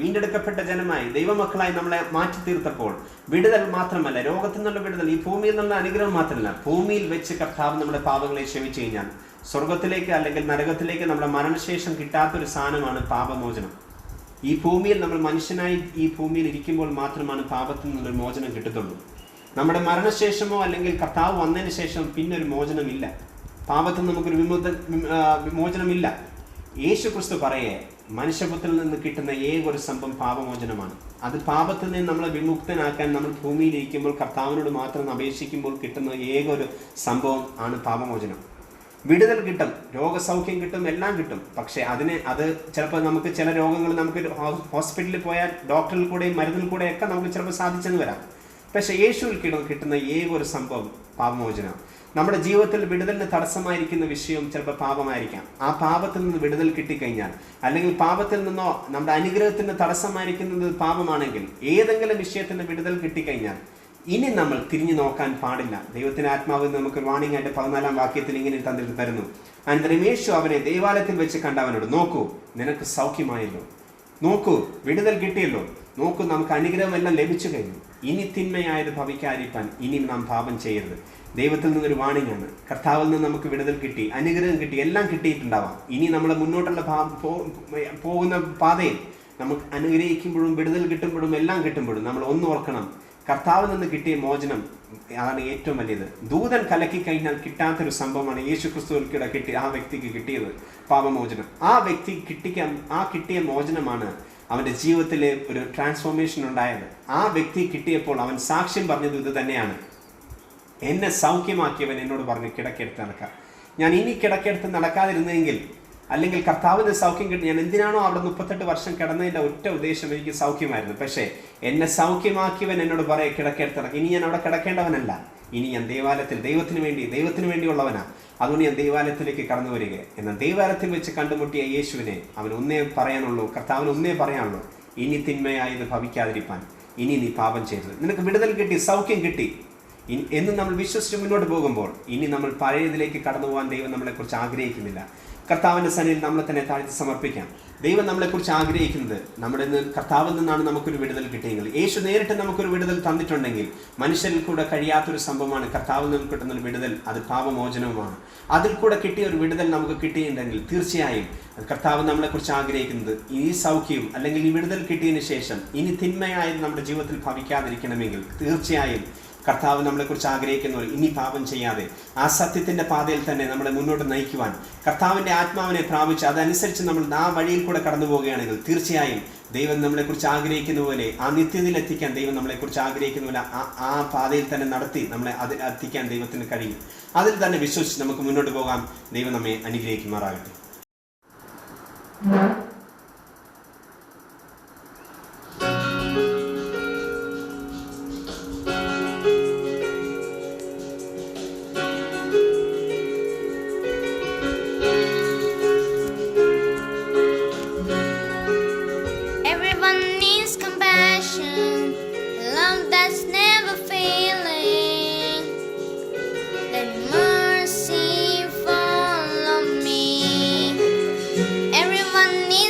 വീണ്ടെടുക്കപ്പെട്ട ജനമായി ദൈവമക്കളായി നമ്മളെ മാറ്റി തീർത്തപ്പോൾ വിടുതൽ മാത്രമല്ല, രോഗത്തിൽ നിന്നുള്ള വിടുതൽ, ഈ ഭൂമിയിൽ നിന്നുള്ള അനുഗ്രഹം മാത്രമല്ല, ഭൂമിയിൽ വെച്ച് കർത്താവ് നമ്മുടെ പാപങ്ങളെ ക്ഷമിച്ചു കഴിഞ്ഞാൽ സ്വർഗത്തിലേക്ക് അല്ലെങ്കിൽ നരകത്തിലേക്ക് നമ്മുടെ മരണശേഷം കിട്ടാത്തൊരു സാധനമാണ് പാപമോചനം. ഈ ഭൂമിയിൽ നമ്മൾ മനുഷ്യനായി ഈ ഭൂമിയിൽ ഇരിക്കുമ്പോൾ മാത്രമാണ് പാപത്തിൽ നിന്നൊരു മോചനം കിട്ടത്തുള്ളൂ. നമ്മുടെ മരണശേഷമോ അല്ലെങ്കിൽ കർത്താവ് വന്നതിന് ശേഷം പിന്നെ ഒരു മോചനമില്ല. പാപത്തിൽ നമുക്കൊരു വിമോചനമില്ല. യേശു ക്രിസ്തു പറയേ, മനുഷ്യപുത്രനിൽ നിന്ന് കിട്ടുന്ന ഏതൊരു സംഭവം പാപമോചനമാണ്. അത് പാപത്തിൽ നിന്ന് നമ്മളെ വിമുക്തനാക്കാൻ നമ്മൾ ഭൂമിയിലിരിക്കുമ്പോൾ കർത്താവിനോട് മാത്രം അപേക്ഷിക്കുമ്പോൾ കിട്ടുന്ന ഏതൊരു സംഭവം ആണ് പാപമോചനം. വിടുതൽ കിട്ടും, രോഗസൗഖ്യം കിട്ടും, എല്ലാം കിട്ടും. പക്ഷെ അത് ചിലപ്പോൾ നമുക്ക് ചില രോഗങ്ങൾ നമുക്ക് ഹോസ്പിറ്റലിൽ പോയാൽ ഡോക്ടറിൽ കൂടെയും മരുന്നിൽ കൂടെയൊക്കെ നമുക്ക് ചിലപ്പോൾ സാധിച്ചെന്ന് വരാം. പക്ഷെ യേശുവിൽ കിട്ടുന്ന ഏതൊരു സംഭവം പാപമോചനം. നമ്മുടെ ജീവിതത്തിൽ വിടുതലിന് തടസ്സമായിരിക്കുന്ന വിഷയം ചിലപ്പോൾ പാപമായിരിക്കാം. ആ പാപത്തിൽ നിന്ന് വിടുതൽ കിട്ടിക്കഴിഞ്ഞാൽ, അല്ലെങ്കിൽ പാപത്തിൽ നിന്നോ നമ്മുടെ അനുഗ്രഹത്തിന് തടസ്സമായിരിക്കുന്നത് പാപമാണെങ്കിൽ, ഏതെങ്കിലും വിഷയത്തിന് വിടുതൽ കിട്ടിക്കഴിഞ്ഞാൽ ഇനി നമ്മൾ തിരിഞ്ഞു നോക്കാൻ പാടില്ല. ദൈവത്തിന്റെ ആത്മാവ് നമുക്ക് വാണിംഗ് ആയിട്ട് 14-ാം വാക്യത്തിൽ ഇങ്ങനെ തരുന്നു, അനന്തരം യേശു അവനെ ദേവാലയത്തിൽ വെച്ച് കണ്ടവനോട്, നോക്കൂ, നിനക്ക് സൗഖ്യമായല്ലോ, നോക്കൂ, വിടുതൽ കിട്ടിയല്ലോ, നോക്കൂ, നമുക്ക് അനുഗ്രഹമെല്ലാം ലഭിച്ചു കഴിഞ്ഞു, ഇനി തിന്മയായത് ഭവിക്കാതിരിക്കാൻ ഇനി നാം പാപം ചെയ്യരുത്. ദൈവത്തിൽ നിന്നൊരു വാണിംഗാണ്. കർത്താവിൽ നിന്ന് നമുക്ക് വിടുതൽ കിട്ടി, അനുഗ്രഹം കിട്ടി, എല്ലാം കിട്ടിയിട്ടുണ്ടാവാം. ഇനി നമ്മൾ മുന്നോട്ടുള്ള പോകുന്ന പാതയിൽ നമുക്ക് അനുഗ്രഹിക്കുമ്പോഴും വിടുതൽ കിട്ടുമ്പോഴും എല്ലാം കിട്ടുമ്പോഴും നമ്മൾ ഒന്ന് ഓർക്കണം, കർത്താവിൽ നിന്ന് കിട്ടിയ മോചനം ആണ് ഏറ്റവും വലിയത്. ദൂതൻ കലക്കി കഴിഞ്ഞാൽ കിട്ടാത്തൊരു സംഭവമാണ് യേശു ക്രിസ്തുവിൽക്കിടെ ആ വ്യക്തിക്ക് കിട്ടിയത് പാപമോചനം. ആ വ്യക്തി കിട്ടിയ മോചനമാണ് അവൻ്റെ ജീവിതത്തിലെ ഒരു ട്രാൻസ്ഫോർമേഷൻ ഉണ്ടായത്. ആ വ്യക്തി കിട്ടിയപ്പോൾ അവൻ സാക്ഷ്യം പറഞ്ഞത് ഇത് തന്നെയാണ്, എന്നെ സൗഖ്യമാക്കിയവൻ എന്നോട് പറഞ്ഞു കിടക്കെടുത്ത് നടക്കാം. ഞാൻ ഇനി കിടക്കെടുത്ത് നടക്കാതിരുന്നെങ്കിൽ, അല്ലെങ്കിൽ കർത്താവിന് സൗഖ്യം കിട്ടി, ഞാൻ എന്തിനാണോ അവിടെ 38 വർഷം കിടന്നതിൻ്റെ ഒറ്റ ഉദ്ദേശം എനിക്ക് സൗഖ്യമായിരുന്നു. പക്ഷേ എന്നെ സൗഖ്യമാക്കിയവൻ എന്നോട് പറയാം കിടക്കെടുത്ത് നടക്കാം. ഇനി ഞാൻ അവിടെ കിടക്കേണ്ടവനല്ല, ഇനി ഞാൻ ദൈവത്തിന് വേണ്ടിയുള്ളവനാണ്. അതുകൊണ്ട് ഞാൻ ദൈവാലയത്തിലേക്ക് കടന്നു വരിക. എന്നാൽ ദൈവാലയത്തിൽ വെച്ച് കണ്ടുമുട്ടിയ യേശുവിനെ കർത്താവിന് ഒന്നേ പറയാനുള്ളൂ, ഇനി തിന്മയായത് ഭവിക്കാതിരിക്കാൻ ഇനി നീ പാപം ചെയ്തത്, നിനക്ക് വിടുതൽ കിട്ടി, സൗഖ്യം കിട്ടി എന്ന് നമ്മൾ വിശ്വസിച്ച് മുന്നോട്ട് പോകുമ്പോൾ ഇനി നമ്മൾ പഴയതിലേക്ക് കടന്നു പോകാൻ ദൈവം നമ്മളെക്കുറിച്ച് ആഗ്രഹിക്കുന്നില്ല. കർത്താവിൻ്റെ സന്നിധിയിൽ നമ്മളെ തന്നെ താഴ്ത്തി സമർപ്പിക്കാം. ദൈവം നമ്മളെക്കുറിച്ച് ആഗ്രഹിക്കുന്നത് കർത്താവിൽ നിന്നാണ് നമുക്കൊരു വിടുതൽ കിട്ടിയെങ്കിൽ, യേശു നേരിട്ട് നമുക്കൊരു വിടുതൽ തന്നിട്ടുണ്ടെങ്കിൽ, മനുഷ്യരിൽ കൂടെ കഴിയാത്തൊരു സംഭവമാണ് കർത്താവിൽ നിന്ന് കിട്ടുന്ന വിടുതൽ. അത് പാപമോചനവുമാണ്. അതിൽ കൂടെ കിട്ടിയ ഒരു വിടുതൽ നമുക്ക് കിട്ടിയിട്ടുണ്ടെങ്കിൽ തീർച്ചയായും കർത്താവ് നമ്മളെക്കുറിച്ച് ആഗ്രഹിക്കുന്നത് ഈ സൗഖ്യവും അല്ലെങ്കിൽ ഈ വിടുതൽ കിട്ടിയതിന് ശേഷം ഇനി തിന്മയായത് നമ്മുടെ ജീവിതത്തിൽ ഭവിക്കാതിരിക്കണമെങ്കിൽ തീർച്ചയായും കർത്താവ് നമ്മളെക്കുറിച്ച് ആഗ്രഹിക്കുന്നവർ ഇനി പാപം ചെയ്യാതെ ആ സത്യത്തിൻ്റെ പാതയിൽ തന്നെ നമ്മളെ മുന്നോട്ട് നയിക്കുവാൻ കർത്താവിൻ്റെ ആത്മാവിനെ പ്രാപിച്ച് അതനുസരിച്ച് നമ്മൾ ആ വഴിയിൽ കൂടെ കടന്നു പോവുകയാണെങ്കിൽ തീർച്ചയായും ദൈവം നമ്മളെക്കുറിച്ച് ആഗ്രഹിക്കുന്ന പോലെ ആ നിത്യതയിൽ എത്തിക്കാൻ ദൈവം നമ്മളെക്കുറിച്ച് ആഗ്രഹിക്കുന്ന പോലെ ആ പാതയിൽ തന്നെ നടത്തി നമ്മളെ അതിൽ എത്തിക്കാൻ ദൈവത്തിന് കഴിയും. അതിൽ തന്നെ വിശ്വസിച്ച് നമുക്ക് മുന്നോട്ട് പോകാം. ദൈവം നമ്മെ അനുഗ്രഹിക്കുമാറാകട്ടെ.
Everyone needs compassion, love that's never failing. Let mercy follow me. Everyone needs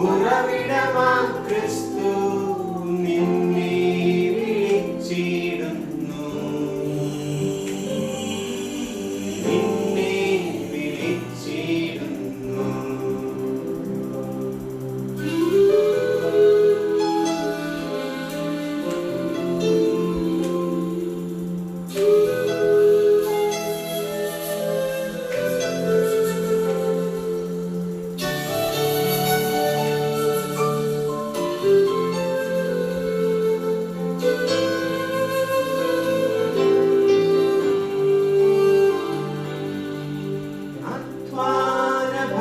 ഉറവിടമാം ക്രിസ്തു നിന്നെ വിളിച്ചിടുന്നു. നിന്നെ വിളിച്ചിടുന്നു.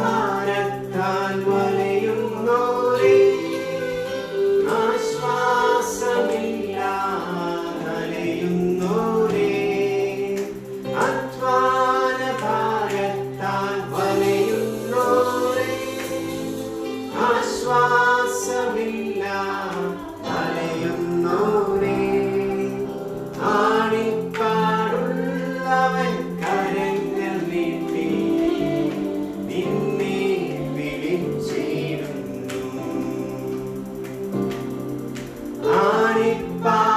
അധ്വാനഭാരത്താൽ വലയുന്നോരേ, ആശ്വാസമില്ലാതലയുന്നോരേ, അധ്വാനഭാരത്താൽ വലയുന്നോരേ, ആശ്വാസമില്ലാതലയുന്നോരേ, ആണിപ്പാടുള്ളവൻ കരങ്ങൾ നീട്ടി നിന്നെ വിളിച്ചിടുന്നു.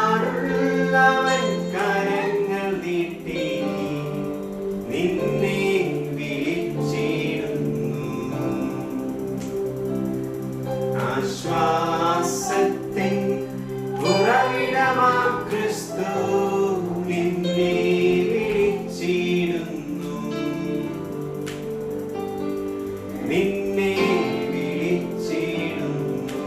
ആണിപ്പാടുള്ളവൻ കരങ്ങൾ നീട്ടി നിന്നെ വിളിച്ചിടുന്നു. ആശ്വാസത്തിൻ ഉറവിടമാം ക്രിസ്തു നിന്നെ വിളിച്ചിടുന്നു. നിന്നെ വിളിച്ചിടുന്നു.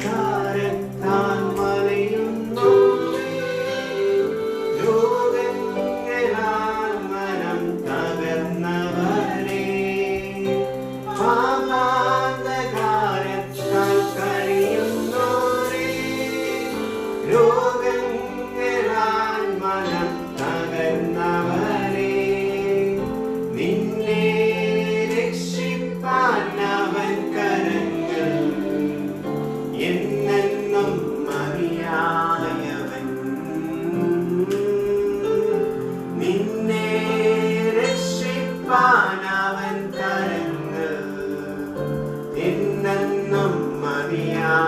പാപാന്തകാരത്താൽ വലയുന്നോരേ, രോഗങ്ങളാൽ മനം തകർന്നവരേ, പാപാന്തകാരത്താൽ കഴിയുന്നോരേ, രോഗങ്ങളാൽ മനം തകർന്നവരേ, നിന്നെ രക്ഷിപ്പാൻ അവൻ കരങ്ങൾ എന്നെന്നും മതിയായവൻ. നിന്നെ രക്ഷിപ്പാൻ അവൻ കരങ്ങൾ എന്നെന്നും മതിയായവൻ.